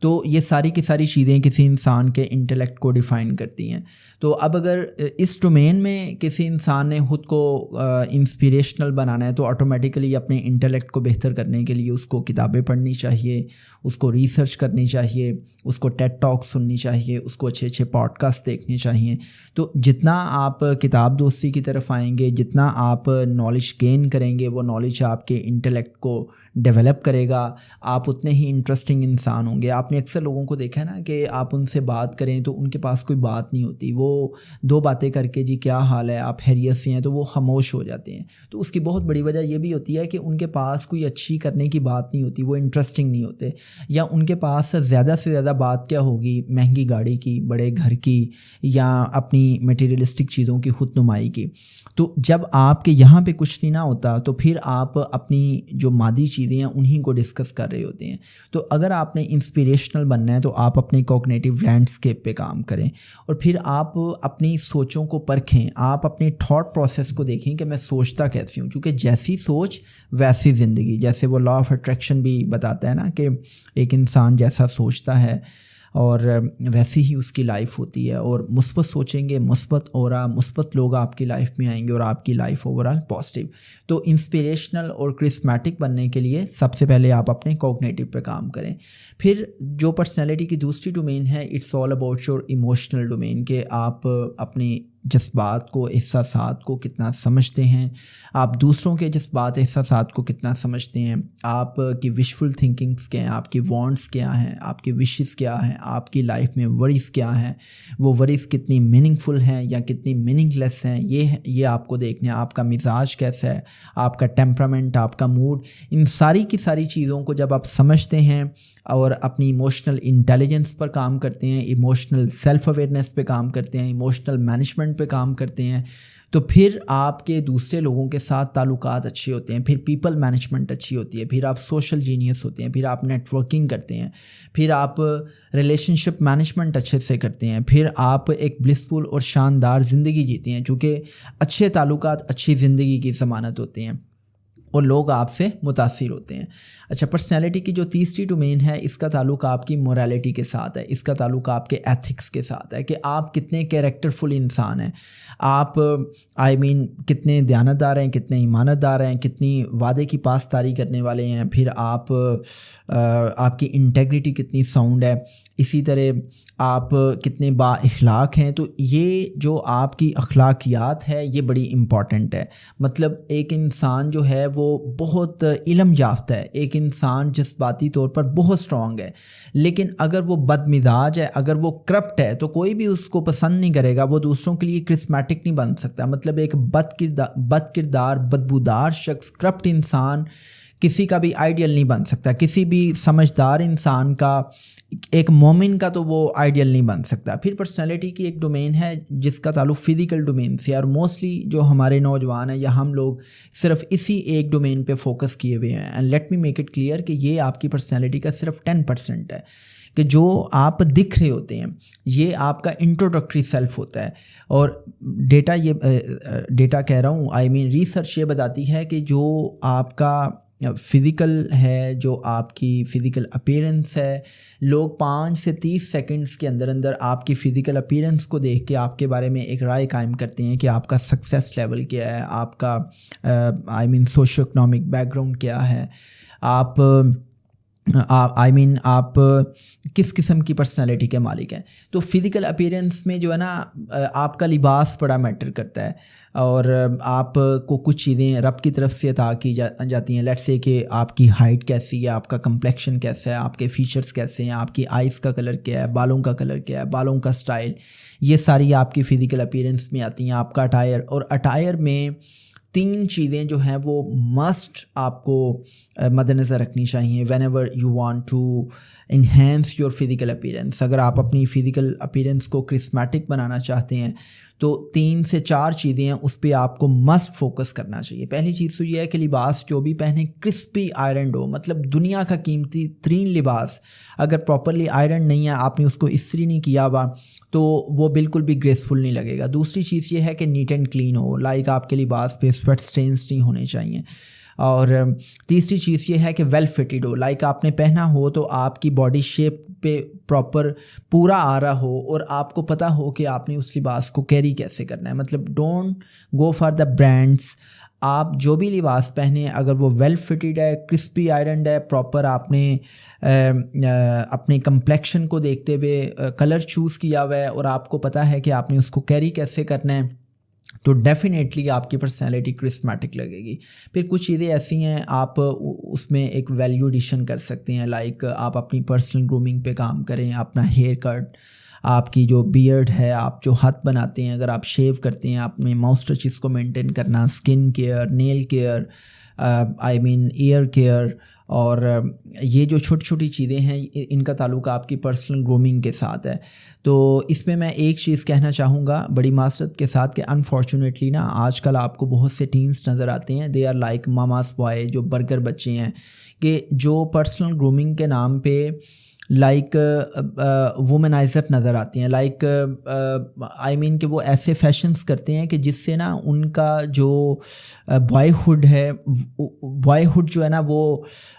S1: تو یہ ساری کی ساری چیزیں کسی انسان کے انٹلیکٹ کو ڈیفائن کرتی ہیں. تو اب اگر اس ڈومین میں کسی انسان نے خود کو انسپیریشنل بنانا ہے تو آٹومیٹیکلی اپنے انٹلیکٹ کو بہتر کرنے کے لیے اس کو کتابیں پڑھنی چاہیے, اس کو ریسرچ کرنی چاہیے, اس کو ٹیڈ ٹاک سننی چاہیے, اس کو اچھے اچھے پوڈ کاسٹ دیکھنے چاہیے. تو جتنا آپ کتاب دوستی کی طرف آئیں گے, جتنا آپ نالج گین کریں گے, وہ نالج آپ کے انٹلیکٹ کو ڈیولپ کرے گا, آپ اتنے ہی انٹرسٹنگ انسان ہوں گے. آپ نے اکثر لوگوں کو دیکھا ہے نا کہ آپ ان سے بات کریں تو ان کے پاس کوئی بات نہیں ہوتی, وہ دو باتیں کر کے جی کیا حال ہے, آپ خیریت سے ہیں, تو وہ خاموش ہو جاتے ہیں. تو اس کی بہت بڑی وجہ یہ بھی ہوتی ہے کہ ان کے پاس کوئی اچھی کرنے کی بات نہیں ہوتی, وہ انٹرسٹنگ نہیں ہوتے, یا ان کے پاس زیادہ سے زیادہ بات کیا ہوگی, مہنگی گاڑی کی, بڑے گھر کی, یا اپنی میٹیریلسٹک چیزوں کی خود نمائی کی. تو جب آپ کے یہاں پہ کچھ نہیں نہ ہوتا تو پھر آپ اپنی جو مادی چیزیں ہیں انہیں کو ڈسکس کر رہے ہوتے ہیں. تو اگر آپ نے انسپیریشنل بننا ہے تو آپ اپنے کوگنیٹیو لینڈسکیپ پہ کام کریں, اور پھر آپ اپنی سوچوں کو پرکھیں, آپ اپنے تھاٹ پروسیس کو دیکھیں کہ میں سوچتا کیسی ہوں, کیونکہ جیسی سوچ ویسی زندگی. جیسے وہ لا آف اٹریکشن بھی بتاتا ہے نا کہ ایک انسان جیسا سوچتا ہے اور ویسی ہی اس کی لائف ہوتی ہے, اور مثبت سوچیں گے, مثبت اورا, مثبت لوگ آپ کی لائف میں آئیں گے اور آپ کی لائف اوور آل پازیٹیو. تو انسپیریشنل اور کرسمیٹک بننے کے لیے سب سے پہلے آپ اپنے کوگنیٹیو پہ کام کریں. پھر جو پرسنالٹی کی دوسری ڈومین ہے, it's all about your emotional domain, کہ آپ اپنے جذبات کو, احساسات کو کتنا سمجھتے ہیں, آپ دوسروں کے جذبات احساسات کو کتنا سمجھتے ہیں, آپ کی وشفل تھنکنگس کیا ہیں, آپ کی وانٹس کیا ہیں, آپ کی وشز کیا ہیں, آپ کی لائف میں ورریز کیا ہیں, وہ ورریز کتنی میننگ فل ہیں یا کتنی میننگ لیس ہیں, یہ آپ کو دیکھنا ہے. آپ کا مزاج کیسا ہے, آپ کا ٹیمپرامنٹ, آپ کا موڈ, ان ساری کی ساری چیزوں کو جب آپ سمجھتے ہیں اور اپنی ایموشنل انٹیلیجنس پر کام کرتے ہیں, ایموشنل سیلف اویئرنیس پہ کام کرتے ہیں, ایموشنل مینجمنٹ پہ کام کرتے ہیں, تو پھر آپ کے دوسرے لوگوں کے ساتھ تعلقات اچھے ہوتے ہیں, پھر پیپل مینجمنٹ اچھی ہوتی ہے, پھر آپ سوشل جینیس ہوتے ہیں, پھر آپ نیٹ ورکنگ کرتے ہیں, پھر آپ ریلیشن شپ مینجمنٹ اچھے سے کرتے ہیں, پھر آپ ایک بلسفل اور شاندار زندگی جیتے ہیں, چونکہ اچھے تعلقات اچھی زندگی کی ضمانت ہوتے ہیں اور لوگ آپ سے متاثر ہوتے ہیں. اچھا, پرسنالٹی کی جو تیسری ڈومین ہے, اس کا تعلق آپ کی مورالٹی کے ساتھ ہے, اس کا تعلق آپ کے ایتھکس کے ساتھ ہے, کہ آپ کتنے کیریکٹرفل انسان ہیں, آپ کتنے دیانتدار ہیں, کتنے ایمانتدار ہیں, کتنی وعدے کی پاسداری کرنے والے ہیں, پھر آپ کی انٹیگریٹی کتنی ساؤنڈ ہے, اسی طرح آپ کتنے با اخلاق ہیں. تو یہ جو آپ کی اخلاقیات ہے یہ بڑی امپورٹنٹ ہے. مطلب ایک انسان جو ہے وہ بہت علم یافتہ ہے, ایک انسان جذباتی طور پر بہت اسٹرانگ ہے, لیکن اگر وہ بد مزاج ہے, اگر وہ کرپٹ ہے, تو کوئی بھی اس کو پسند نہیں کرے گا, وہ دوسروں کے لیے کرسمیٹک نہیں بن سکتا. مطلب ایک بد کردار, بدبودار شخص, کرپٹ انسان کسی کا بھی آئیڈیل نہیں بن سکتا. کسی بھی سمجھدار انسان کا, ایک مومن کا تو وہ آئیڈیل نہیں بن سکتا. پھر پرسنالٹی کی ایک ڈومین ہے جس کا تعلق فزیکل ڈومین سے, اور موسٹلی جو ہمارے نوجوان ہیں یا ہم لوگ صرف اسی ایک ڈومین پہ فوکس کیے ہوئے ہیں. And let me make it clear کہ یہ آپ کی پرسنالٹی کا صرف 10% ہے, کہ جو آپ دکھ رہے ہوتے ہیں یہ آپ کا انٹروڈکٹری سیلف ہوتا ہے. اور ڈیٹا کہہ رہا ہوں, ریسرچ یہ بتاتی ہے کہ جو آپ کا فزیکل ہے, جو آپ کی فزیکل اپیرنس ہے, لوگ 5 سے 30 سیکنڈز کے اندر آپ کی فزیکل اپیرنس کو دیکھ کے آپ کے بارے میں ایک رائے قائم کرتے ہیں کہ آپ کا سکسیس لیول کیا ہے, آپ کا سوشو اکنامک بیک گراؤنڈ کیا ہے, آپ آپ کس قسم کی پرسنالٹی کے مالک ہیں. تو فزیکل اپیرنس میں جو ہے نا آپ کا لباس بڑا میٹر کرتا ہے, اور آپ کو کچھ چیزیں رب کی طرف سے عطا کی جاتی ہیں. لیٹ سے کہ آپ کی ہائٹ کیسی ہے, آپ کا کمپلیکشن کیسا ہے, آپ کے فیچرز کیسے ہیں, آپ کی آئیز کا کلر کیا ہے, بالوں کا کلر کیا ہے, بالوں کا سٹائل, یہ ساری آپ کی فزیکل اپیرنس میں آتی ہیں. آپ کا اٹائر, اور اٹائر میں 3 چیزیں جو ہیں وہ مسٹ آپ کو مد نظر رکھنی چاہیے whenever you want to enhance your physical appearance. اگر آپ اپنی فزیکل اپیرنس کو کرسمیٹک بنانا چاہتے ہیں تو 3 سے 4 چیزیں ہیں اس پہ آپ کو مسٹ فوکس کرنا چاہیے. پہلی چیز تو یہ ہے کہ لباس جو بھی پہنے کرسپی آئرنڈ ہو, مطلب دنیا کا قیمتی ترین لباس اگر پراپرلی آئرن نہیں ہے, آپ نے اس کو استری نہیں کیا ہوا, تو وہ بالکل بھی گریسفل نہیں لگے گا. دوسری چیز یہ ہے کہ نیٹ اینڈ کلین ہو, لائک آپ کے لباس پہ سویٹ سٹینز نہیں ہونے چاہیے. اور تیسری چیز یہ ہے کہ ویل فٹڈ ہو, لائک آپ نے پہنا ہو تو آپ کی باڈی شیپ پہ پراپر پورا آ رہا ہو اور آپ کو پتہ ہو کہ آپ نے اس لباس کو کیری کیسے کرنا ہے. مطلب don't go for the brands. آپ جو بھی لباس پہنے اگر وہ ویل فٹڈ ہے, کرسپی آئرنڈ ہے, پراپر آپ نے اپنے کمپلیکشن کو دیکھتے ہوئے کلر چوز کیا ہوا ہے اور آپ کو پتہ ہے کہ آپ نے اس کو کیری کیسے کرنا ہے, تو ڈیفینیٹلی آپ کی پرسنالٹی کرسمیٹک لگے گی. پھر کچھ چیزیں ایسی ہیں آپ اس میں ایک ویلیو ایڈیشن کر سکتے ہیں, لائک آپ اپنی پرسنل گرومنگ پہ کام کریں, اپنا ہیئر کٹ, آپ کی جو بیئرڈ ہے, آپ جو ہاتھ بناتے ہیں, اگر آپ شیو کرتے ہیں, آپ میں ماؤس ٹچز کو مینٹین کرنا, اسکن کیئر, نیل کیئر, ایئر کیئر, اور یہ جو چھوٹی چھوٹی چیزیں ہیں ان کا تعلق آپ کی پرسنل گرومنگ کے ساتھ ہے. تو اس میں ایک چیز کہنا چاہوں گا بڑی معذرت کے ساتھ کہ انفارچونیٹلی نا آج کل آپ کو بہت سے ٹینس نظر آتے ہیں, they are like mama's boy, جو برگر بچے ہیں, کہ جو پرسنل گرومنگ کے نام پہ لائک وومنائزر نظر آتی ہیں, لائک آئی مین کہ وہ ایسے فیشنز کرتے ہیں کہ جس سے نا ان کا جو بوائے ہوڈ ہے, بوائے ہوڈ جو ہے نا وہ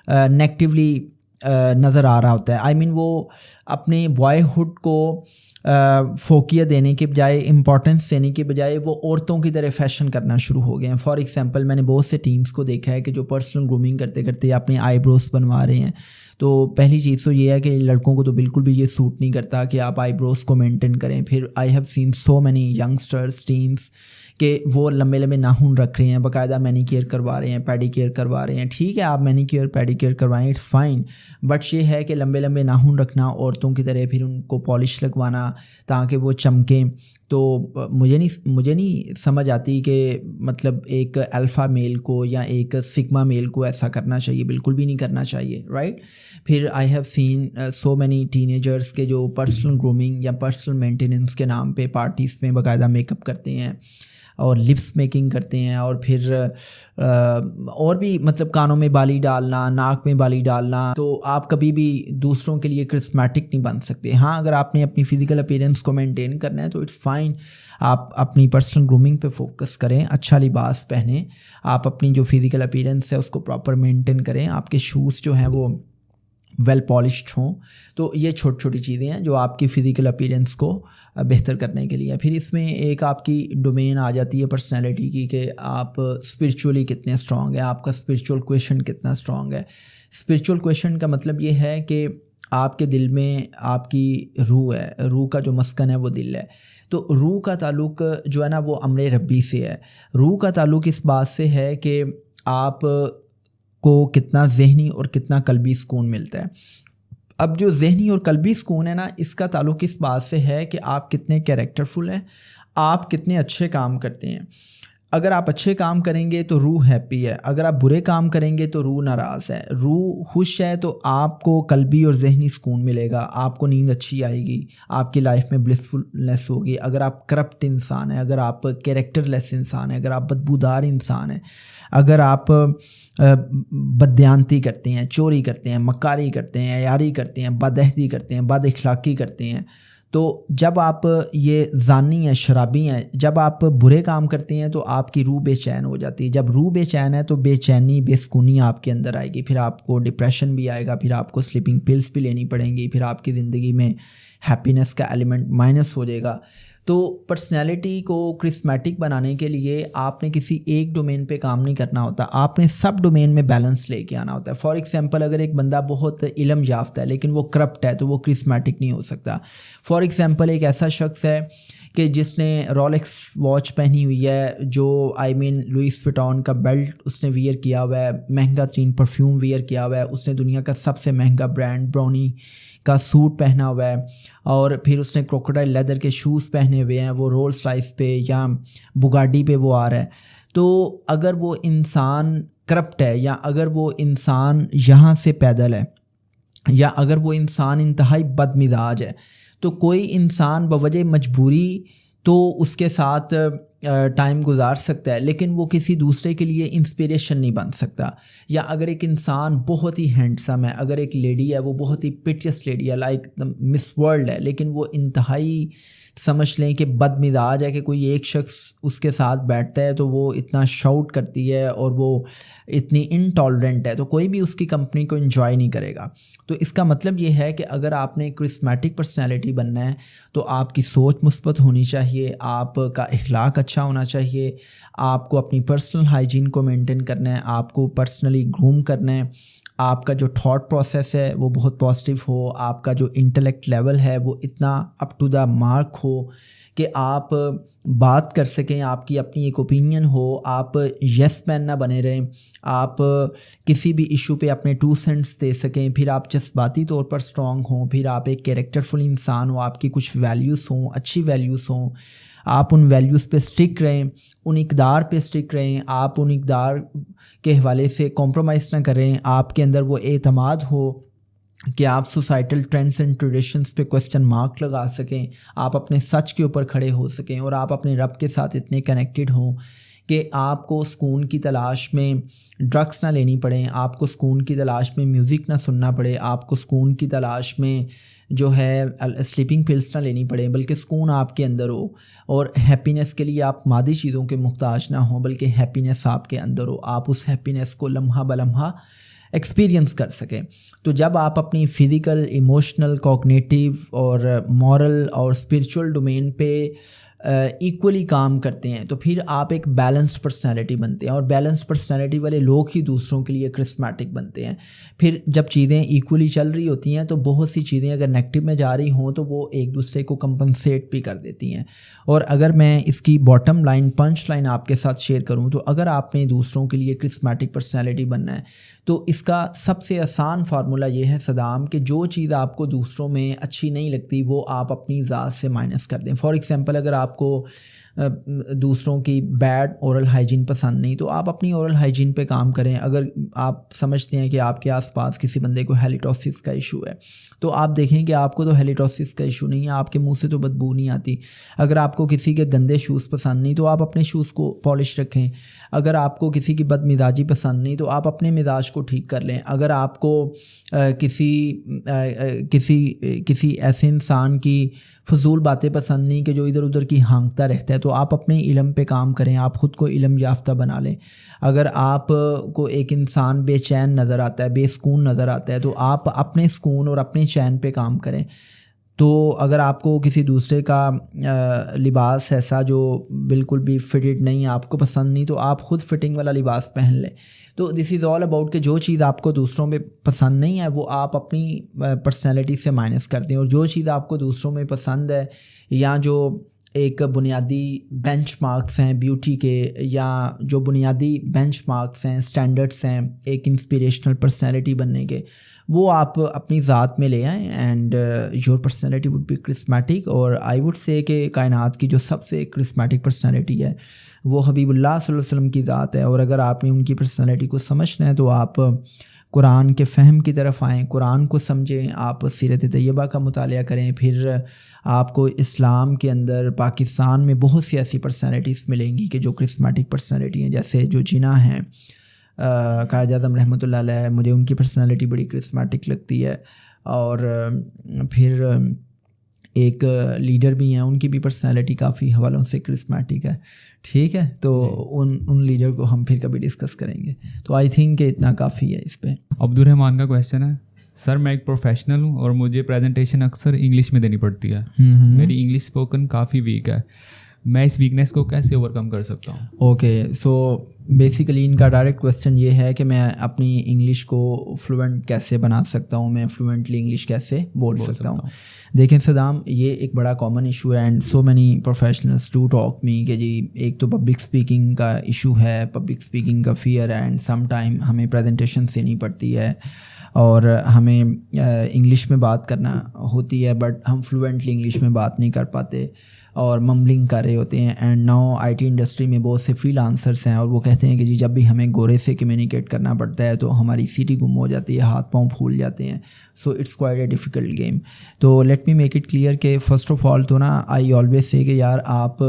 S1: نیگیٹیولی نظر آ رہا ہوتا ہے. آئی مین وہ اپنے بوائے ہوڈ کو فوقیت دینے کے بجائے, امپورٹنس دینے کے بجائے وہ عورتوں کی طرح فیشن کرنا شروع ہو گئے ہیں. فار ایگزامپل میں نے بہت سے ٹیمز کو دیکھا ہے کہ جو پرسنل گرومنگ کرتے کرتے اپنے آئی بروز بنوا رہے ہیں. تو پہلی چیز تو یہ ہے کہ لڑکوں کو تو بالکل بھی یہ سوٹ نہیں کرتا کہ آپ آئی بروز کو مینٹین کریں. پھر I have seen so many youngsters, teens, کہ وہ لمبے لمبے ناخن رکھ رہے ہیں, باقاعدہ مینی کیئر کروا رہے ہیں, پیڈی کیئر کروا رہے ہیں. ٹھیک ہے آپ مینی کیئر پیڈی کیئر کروائیں, اٹس فائن, بٹ یہ ہے کہ لمبے لمبے ناخن رکھنا عورتوں کی طرح, پھر ان کو پالش لگوانا تاکہ وہ چمکیں. تو مجھے نہیں سمجھ آتی کہ مطلب ایک الفا میل کو یا ایک سگما میل کو ایسا کرنا چاہیے, بالکل بھی نہیں کرنا چاہیے, رائٹ. پھر I have seen so many ten agers کے جو پرسنل گرومنگ یا پرسنل مینٹیننس کے نام پہ پارٹیز میں باقاعدہ میک اپ کرتے ہیں اور لپس میکنگ کرتے ہیں, اور پھر اور بھی مطلب کانوں میں بالی ڈالنا, ناک میں بالی ڈالنا. تو آپ کبھی بھی دوسروں کے لیے کرسمیٹک نہیں بن سکتے. ہاں اگر آپ نے اپنی فزیکل اپیرنس کو مینٹین کرنا ہے تو اٹس فائن, آپ اپنی پرسنل گرومنگ پہ فوکس کریں, اچھا لباس پہنیں, آپ اپنی جو فزیکل اپیرنس ہے اس کو پراپر مینٹین کریں, آپ کے شوز جو ہیں وہ ویل پالشڈ ہوں. تو یہ چھوٹی چھوٹی چیزیں ہیں جو آپ کی فزیکل اپیرنس کو بہتر کرنے کے لیے. پھر اس میں ایک آپ کی ڈومین آ جاتی ہے پرسنالٹی کی کہ آپ اسپرچولی کتنے اسٹرانگ ہیں, آپ کا اسپرچول کویشن کتنا اسٹرانگ ہے. اسپرچول کویشن کا مطلب یہ ہے کہ آپ کے دل میں آپ کی روح ہے, روح کا جو مسکن ہے وہ دل ہے. تو روح کا تعلق جو ہے نا وہ امر ربی سے ہے. روح کا تعلق اس بات سے ہے کہ آپ کو کتنا ذہنی اور کتنا قلبی سکون ملتا ہے. اب جو ذہنی اور قلبی سکون ہے نا, اس کا تعلق اس بات سے ہے کہ آپ کتنے کیریکٹرفل ہیں, آپ کتنے اچھے کام کرتے ہیں. اگر آپ اچھے کام کریں گے تو روح ہیپی ہے, اگر آپ برے کام کریں گے تو روح ناراض ہے. روح خوش ہے تو آپ کو قلبی اور ذہنی سکون ملے گا, آپ کو نیند اچھی آئے گی, آپ کی لائف میں بلسفلنس ہوگی. اگر آپ کرپٹ انسان ہیں, اگر آپ کیریکٹر لیس انسان ہیں, اگر آپ بدبودار انسان ہیں, اگر آپ بددیانتی کرتے ہیں, چوری کرتے ہیں, مکاری کرتے ہیں, عیاری کرتے ہیں, بدعہدی کرتے ہیں, بد اخلاقی کرتے ہیں, تو جب آپ یہ زانی ہیں, شرابی ہیں, جب آپ برے کام کرتے ہیں تو آپ کی روح بے چین ہو جاتی ہے. جب روح بے چین ہے تو بے چینی, بے سکونی آپ کے اندر آئے گی, پھر آپ کو ڈپریشن بھی آئے گا, پھر آپ کو سلیپنگ پلس بھی لینی پڑیں گی, پھر آپ کی زندگی میں ہیپینس کا ایلیمنٹ مائنس ہو جائے گا. تو پرسنالٹی کو کرسمیٹک بنانے کے لیے آپ نے کسی ایک ڈومین پہ کام نہیں کرنا ہوتا, آپ نے سب ڈومین میں بیلنس لے کے آنا ہوتا ہے. فار ایگزامپل اگر ایک بندہ بہت علم یافتہ ہے لیکن وہ کرپٹ ہے تو وہ کرسمیٹک نہیں ہو سکتا. فار ایگزامپل ایک ایسا شخص ہے کہ جس نے رولیکس واچ پہنی ہوئی ہے, جو آئی مین لوئس وٹون کا بیلٹ اس نے ویئر کیا ہوا ہے, مہنگا ترین پرفیوم ویئر کیا ہوا ہے, اس نے دنیا کا سب سے مہنگا برانڈ برونی کا سوٹ پہنا ہوا ہے, اور پھر اس نے کروکوڈائل لیدر کے شوز پہنے ہوئے ہیں, وہ رولس رائس پہ یا بگاڈی پہ وہ آ رہا ہے. تو اگر وہ انسان کرپٹ ہے, یا اگر وہ انسان یہاں سے پیدل ہے, یا اگر وہ انسان انتہائی بد مزاج ہے, تو کوئی انسان بوجہ مجبوری تو اس کے ساتھ ٹائم گزار سکتا ہے، لیکن وہ کسی دوسرے کے لیے انسپریشن نہیں بن سکتا. یا اگر ایک انسان بہت ہی ہینڈسم ہے، اگر ایک لیڈی ہے وہ بہت ہی پٹیس لیڈی ہے، لائک مس ورلڈ ہے، لیکن وہ انتہائی سمجھ لیں کہ بد مزاج ہے، کہ کوئی ایک شخص اس کے ساتھ بیٹھتا ہے تو وہ اتنا شاؤٹ کرتی ہے اور وہ اتنی انٹالرنٹ ہے، تو کوئی بھی اس کی کمپنی کو انجوائے نہیں کرے گا. تو اس کا مطلب یہ ہے کہ اگر آپ نے کرسمیٹک پرسنالٹی بننا ہے تو آپ کی سوچ مثبت ہونی چاہیے، آپ کا اخلاق اچھا ہونا چاہیے، آپ کو اپنی پرسنل ہائیجین کو مینٹین کرنا ہے، آپ کو پرسنلی گروم کرنا ہے، آپ کا جو تھاٹ پروسیس ہے وہ بہت پازیٹیو ہو، آپ کا جو انٹلیکٹ لیول ہے وہ اتنا اپ ٹو دا مارک ہو کہ آپ بات کر سکیں، آپ کی اپنی ایک اوپینین ہو، آپ یس مین نہ بنے رہیں، آپ کسی بھی ایشو پہ اپنے 2 سینٹس دے سکیں، پھر آپ جذباتی طور پر اسٹرانگ ہوں، پھر آپ ایک کیریکٹرفل انسان ہو، آپ کی کچھ ویلیوز ہوں، اچھی ویلیوز ہوں، آپ ان ویلیوز پہ اسٹک رہیں، ان اقدار پہ اسٹک رہیں، آپ ان اقدار کے حوالے سے کمپرومائز نہ کریں، آپ کے اندر وہ اعتماد ہو کہ آپ سوسائٹل ٹرینڈس اینڈ ٹریڈیشنس پہ کوسچن مارک لگا سکیں، آپ اپنے سچ کے اوپر کھڑے ہو سکیں، اور آپ اپنے رب کے ساتھ اتنے کنیکٹڈ ہوں کہ آپ کو سکون کی تلاش میں ڈرگس نہ لینی پڑیں، آپ کو سکون کی تلاش میں میوزک نہ سننا پڑے، آپ کو سکون کی تلاش میں جو ہے سلیپنگ پلس نہ لینی پڑے، بلکہ سکون آپ کے اندر ہو، اور ہیپینس کے لیے آپ مادی چیزوں کے محتاج نہ ہوں، بلکہ ہیپینس آپ کے اندر ہو، آپ اس ہیپینس کو لمحہ بلمحہ ایکسپیرینس کر سکیں. تو جب آپ اپنی فزیکل، ایموشنل، کوگنیٹیو اور مورل اور اسپرچول ڈومین پہ ایکولی کام کرتے ہیں تو پھر آپ ایک بیلنسڈ پرسنالٹی بنتے ہیں، اور بیلنسڈ پرسنالٹی والے لوگ ہی دوسروں کے لیے کرسمیٹک بنتے ہیں. پھر جب چیزیں ایکولی چل رہی ہوتی ہیں تو بہت سی چیزیں اگر نیگیٹو میں جا رہی ہوں تو وہ ایک دوسرے کو کمپنسیٹ بھی کر دیتی ہیں. اور اگر میں اس کی باٹم لائن، پنچ لائن آپ کے ساتھ شیئر کروں تو اگر آپ نے دوسروں کے لیے کرسمیٹک پرسنالٹی بننا ہے تو اس کا سب سے آسان فارمولہ یہ ہے صدام، کہ جو چیز آپ کو دوسروں میں اچھی نہیں لگتی وہ آپ اپنی ذات سے مائنس کر دیں. فار ایگزامپل اگر آپ کو دوسروں کی بیڈ اورل ہائیجین پسند نہیں تو آپ اپنی اورل ہائیجین پہ کام کریں. اگر آپ سمجھتے ہیں کہ آپ کے آس پاس کسی بندے کو ہیلیٹوسس کا ایشو ہے تو آپ دیکھیں کہ آپ کو تو ہیلیٹوسس کا ایشو نہیں ہے، آپ کے منہ سے تو بدبو نہیں آتی. اگر آپ کو کسی کے گندے شوز پسند نہیں تو آپ اپنے شوز کو پالش رکھیں. اگر آپ کو کسی کی بد مزاجی پسند نہیں تو آپ اپنے مزاج کو ٹھیک کر لیں. اگر آپ کو کسی ایسے انسان کی فضول باتیں پسند نہیں کہ جو ادھر ادھر کی ہانکتا رہتا ہے تو آپ اپنے علم پہ کام کریں، آپ خود کو علم یافتہ بنا لیں. اگر آپ کو ایک انسان بے چین نظر آتا ہے، بے سکون نظر آتا ہے تو آپ اپنے سکون اور اپنے چین پہ کام کریں. تو اگر آپ کو کسی دوسرے کا لباس ایسا جو بالکل بھی فٹڈ نہیں، آپ کو پسند نہیں، تو آپ خود فٹنگ والا لباس پہن لیں. تو دس از آل اباؤٹ کہ جو چیز آپ کو دوسروں میں پسند نہیں ہے وہ آپ اپنی پرسنالٹی سے مائنس کر دیں، اور جو چیز آپ کو دوسروں میں پسند ہے یا جو ایک بنیادی بینچ مارکس ہیں بیوٹی کے، یا جو بنیادی بینچ مارکس ہیں، اسٹینڈرڈس ہیں ایک انسپریشنل پرسنالٹی بننے کے، وہ آپ اپنی ذات میں لے آئیں and your personality would be charismatic. اور آئی وڈ سے کہ کائنات کی جو سب سے کرسمیٹک پرسنالٹی ہے وہ حبیب اللہ صلی اللہ علیہ وسلم کی ذات ہے. اور اگر آپ نے ان کی پرسنالٹی کو سمجھنا ہے تو آپ قرآن کے فہم کی طرف آئیں، قرآن کو سمجھیں، آپ سیرت طیبہ کا مطالعہ کریں. پھر آپ کو اسلام کے اندر پاکستان میں بہت سی ایسی پرسنالٹیز ملیں گی کہ جو کرسمیٹک پرسنالٹی ہیں، جیسے جو جناح ہیں، قائد اعظم رحمۃ اللہ علیہ، مجھے ان کی پرسنالٹی بڑی کرسمیٹک لگتی ہے. اور پھر ایک لیڈر بھی ہیں، ان کی بھی پرسنالٹی کافی حوالوں سے کرسمیٹک ہے. ٹھیک ہے، تو ان لیڈر کو ہم پھر کبھی ڈسکس کریں گے. تو آئی تھنک کہ اتنا کافی ہے اس پہ.
S2: عبدالرحمان کا کویشچن ہے، سر میں ایک پروفیشنل ہوں اور مجھے پریزنٹیشن اکثر انگلش میں دینی پڑتی ہے. میری انگلش اسپوکن کافی ویک ہے، میں اس ویکنیس کو کیسے اوور کم کر سکتا ہوں؟
S1: اوکے، سو بیسیکلی ان کا ڈائریکٹ کویسچن یہ ہے کہ میں اپنی انگلش کو فلوئنٹ کیسے بنا سکتا ہوں، میں فلوئنٹلی انگلش کیسے بول سکتا ہوں. دیکھیں صدام، یہ ایک بڑا کامن ایشو ہے and so many professionals do talk me کہ جی ایک تو پبلک اسپیکنگ کا ایشو ہے، پبلک اسپیکنگ کا فیئر ہے، اینڈ سم ٹائم ہمیں پریزنٹیشن دینی پڑتی ہے اور ہمیں انگلش میں بات کرنا ہوتی ہے بٹ ہم فلوئنٹلی انگلش میں بات نہیں کر پاتے اور ممبلنگ کر رہے ہوتے ہیں. And now I T industry میں بہت سے فری لانسرس ہیں اور وہ کہتے کہتے ہیں کہ جی جب بھی ہمیں گورے سے کمیونیکیٹ کرنا پڑتا ہے تو ہماری سیٹی گم ہو جاتی ہے, ہاتھ پاؤں پھول جاتے ہیں. So it's quite a difficult game. تو let me make it clear کہ فرسٹ آف آل تو نا آئی آلویز سے کہ یار آپ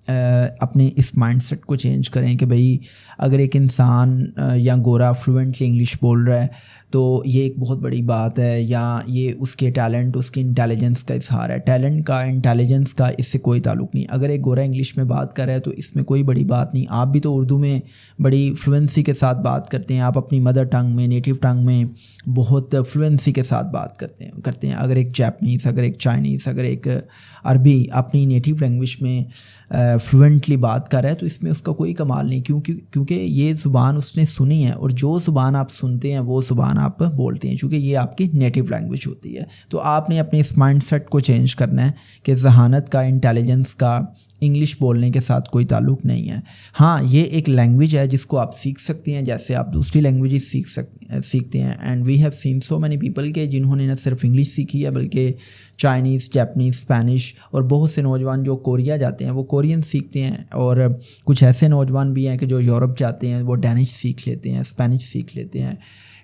S1: اپنے اس مائنڈ سیٹ کو چینج کریں کہ بھئی اگر ایک انسان یا گورا فلوئنٹلی انگلش بول رہا ہے تو یہ ایک بہت بڑی بات ہے, یا یہ اس کے ٹیلنٹ, اس کی انٹیلیجنس کا اظہار ہے. ٹیلنٹ کا, انٹیلیجنس کا اس سے کوئی تعلق نہیں. اگر ایک گورا انگلش میں بات کر رہا ہے تو اس میں کوئی بڑی بات نہیں. آپ بھی تو اردو میں بڑی فلوئنسی کے ساتھ بات کرتے ہیں, آپ اپنی مدر ٹنگ میں, نیٹیو ٹنگ میں بہت فلوئنسی کے ساتھ بات کرتے ہیں. اگر ایک جاپنیز, اگر ایک چائنیز, اگر ایک عربی اپنی نیٹیو لینگویج میں فلوئنٹلی بات کر رہا ہے تو اس میں اس کا کوئی کمال نہیں, کیونکہ یہ زبان اس نے سنی ہے, اور جو زبان آپ سنتے ہیں وہ زبان آپ بولتے ہیں, چونکہ یہ آپ کی نیٹیو لینگویج ہوتی ہے. تو آپ نے اپنے اس مائنڈ سیٹ کو چینج کرنا ہے کہ ذہانت کا, انٹیلیجنس کا انگلش بولنے کے ساتھ کوئی تعلق نہیں ہے. ہاں یہ ایک لینگویج ہے جس کو آپ سیکھ سکتے ہیں جیسے آپ دوسری لینگویجز سیکھتے ہیں. And we have seen so many people کہ جنہوں نے نہ صرف انگلش سیکھی ہے بلکہ چائنیز, جاپنیز, اسپینش, اور بہت سے نوجوان جو کوریا جاتے ہیں وہ کورین سیکھتے ہیں, اور کچھ ایسے نوجوان بھی ہیں کہ جو یورپ جاتے ہیں وہ ڈینش سیکھ لیتے ہیں, اسپینش سیکھ لیتے ہیں,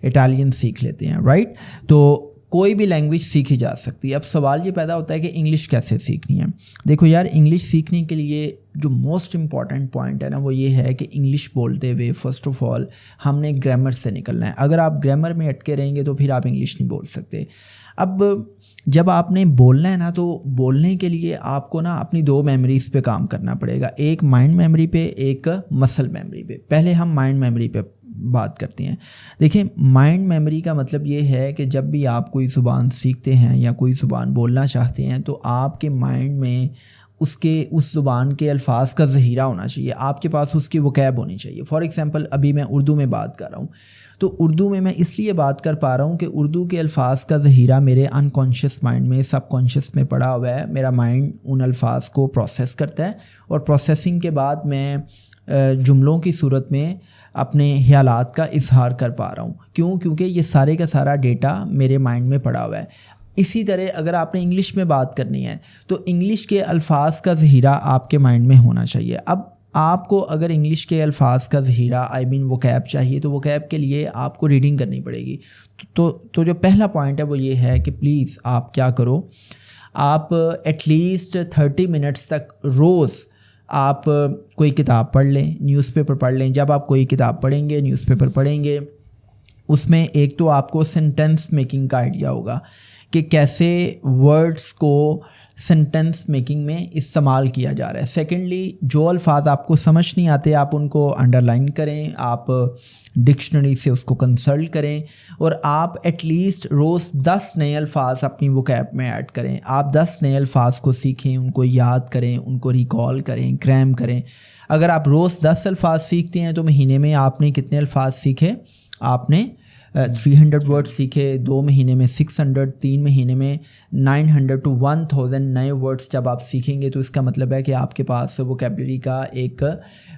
S1: اٹالین سیکھ لیتے ہیں, رائٹ. تو کوئی بھی لینگویج سیکھی جا سکتی ہے. اب سوال یہ پیدا ہوتا ہے کہ انگلش کیسے سیکھنی ہے. دیکھو یار, انگلش سیکھنے کے لیے جو موسٹ امپورٹنٹ پوائنٹ ہے نا وہ یہ ہے کہ انگلش بولتے ہوئے فرسٹ آف آل ہم نے گرامر سے نکلنا ہے. اگر آپ گرامر میں اٹکے رہیں گے تو پھر آپ انگلش نہیں بول سکتے. اب جب آپ نے بولنا ہے نا تو بولنے کے لیے آپ کو نا اپنی دو میموریز پہ کام کرنا پڑے گا, ایک مائنڈ میموری پہ, ایک مسل میموری پہ. پہلے ہم مائنڈ میموری پہ بات کرتے ہیں. دیکھیں مائنڈ میموری کا مطلب یہ ہے کہ جب بھی آپ کوئی زبان سیکھتے ہیں یا کوئی زبان بولنا چاہتے ہیں تو آپ کے مائنڈ میں اس زبان کے الفاظ کا ذخیرہ ہونا چاہیے, آپ کے پاس اس کی وکیب ہونی چاہیے. فار ایگزامپل ابھی میں اردو میں بات کر رہا ہوں تو اردو میں اس لیے بات کر پا رہا ہوں کہ اردو کے الفاظ کا ذخیرہ میرے انکانشیس مائنڈ میں, سب کانشیس میں پڑا ہوا ہے. میرا مائنڈ ان الفاظ کو پروسیس کرتا ہے اور پروسیسنگ کے بعد میں جملوں کی صورت میں اپنے خیالات کا اظہار کر پا رہا ہوں. کیونکہ یہ سارے کا سارا ڈیٹا میرے مائنڈ میں پڑا ہوا ہے. اسی طرح اگر آپ نے انگلش میں بات کرنی ہے تو انگلش کے الفاظ کا ذخیرہ آپ کے مائنڈ میں ہونا چاہیے. اب آپ کو اگر انگلش کے الفاظ کا ذخیرہ وکیب چاہیے تو وکیب کے لیے آپ کو ریڈنگ کرنی پڑے گی. تو جو پہلا پوائنٹ ہے وہ یہ ہے کہ پلیز آپ کیا کرو, آپ ایٹ لیسٹ 30 منٹس تک روز آپ کوئی کتاب پڑھ لیں, نیوز پیپر پڑھ لیں. جب آپ کوئی کتاب پڑھیں گے, نیوز پیپر پڑھیں گے, اس میں ایک تو آپ کو سینٹینس میکنگ کا آئیڈیا ہوگا کہ کیسے ورڈز کو سینٹینس میکنگ میں استعمال کیا جا رہا ہے. سیکنڈلی جو الفاظ آپ کو سمجھ نہیں آتے آپ ان کو انڈر لائن کریں, آپ ڈکشنری سے اس کو کنسلٹ کریں, اور آپ ایٹ لیسٹ روز 10 نئے الفاظ اپنی وکیب میں ایڈ کریں. آپ 10 نئے الفاظ کو سیکھیں, ان کو یاد کریں, ان کو ریکال کریں, کریم کریں. اگر آپ روز 10 الفاظ سیکھتے ہیں تو مہینے میں آپ نے کتنے الفاظ سیکھے؟ آپ نے 300 ورڈ سیکھے. 2 مہینے میں 600, 3 مہینے میں 900 to 1000 نئے ورڈز جب آپ سیکھیں گے تو اس کا مطلب ہے کہ آپ کے پاس ووکیبلری کا ایک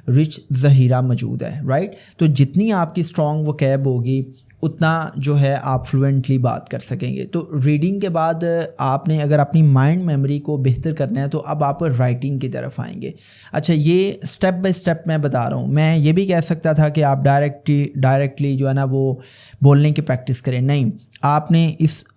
S1: رچ ذخیرہ موجود ہے, رائٹ. تو جتنی آپ کی اسٹرانگ وکیب ہوگی اتنا جو ہے آپ فلوئنٹلی بات کر سکیں گے. تو ریڈنگ کے بعد آپ نے اگر اپنی مائنڈ میموری کو بہتر کرنا ہے تو اب آپ رائٹنگ کی طرف آئیں گے. اچھا, یہ اسٹیپ بائی اسٹیپ میں بتا رہا ہوں. میں یہ بھی کہہ سکتا تھا کہ آپ ڈائریکٹلی جو ہے نا وہ بولنے کی پریکٹس کریں. نہیں, آپ نے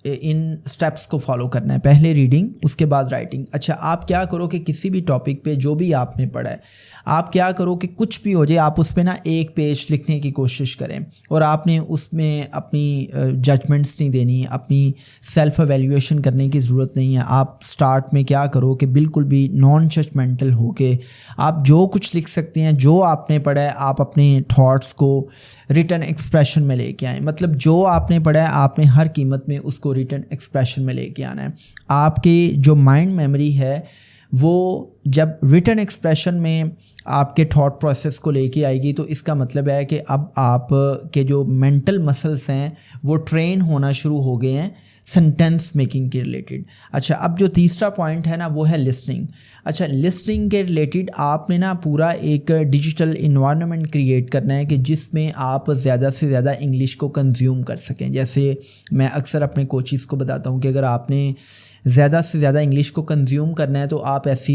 S1: ان اسٹیپس کو فالو کرنا ہے. پہلے ریڈنگ, اس کے بعد رائٹنگ. اچھا, آپ کیا کرو کہ کسی بھی ٹاپک پہ جو بھی آپ نے پڑھا ہے آپ کیا کرو کہ کچھ بھی ہو جائے آپ اس پہ نا ایک پیج لکھنے کی کوشش کریں, اور آپ نے اس میں اپنی ججمنٹس نہیں دینی, اپنی سیلف ایویلیویشن کرنے کی ضرورت نہیں ہے. آپ سٹارٹ میں کیا کرو کہ بالکل بھی نان ججمنٹل ہو کے آپ جو کچھ لکھ سکتے ہیں, جو آپ نے پڑھا ہے آپ اپنے تھاٹس کو ریٹن ایکسپریشن میں لے کے آئیں. مطلب جو آپ نے پڑھا ہے آپ نے ہر قیمت میں اس کو ریٹن ایکسپریشن میں لے کے آنا ہے. آپ کی جو مائنڈ میموری ہے وہ جب ریٹن ایکسپریشن میں آپ کے تھاٹ پروسیس کو لے کے آئے گی تو اس کا مطلب ہے کہ اب آپ کے جو مینٹل مسلس ہیں وہ ٹرین ہونا شروع ہو گئے ہیں سینٹینس میکنگ کے ریلیٹڈ. اچھا, اب جو تیسرا پوائنٹ ہے نا وہ ہے لسننگ. اچھا, لسننگ کے ریلیٹڈ آپ نے نا پورا ایک ڈیجیٹل انوائرمنٹ کریٹ کرنا ہے کہ جس میں آپ زیادہ سے زیادہ انگلش کو کنزیوم کر سکیں. جیسے میں اکثر اپنے کوچز کو بتاتا ہوں کہ اگر آپ نے زیادہ سے زیادہ انگلش کو کنزیوم کرنا ہے تو آپ ایسی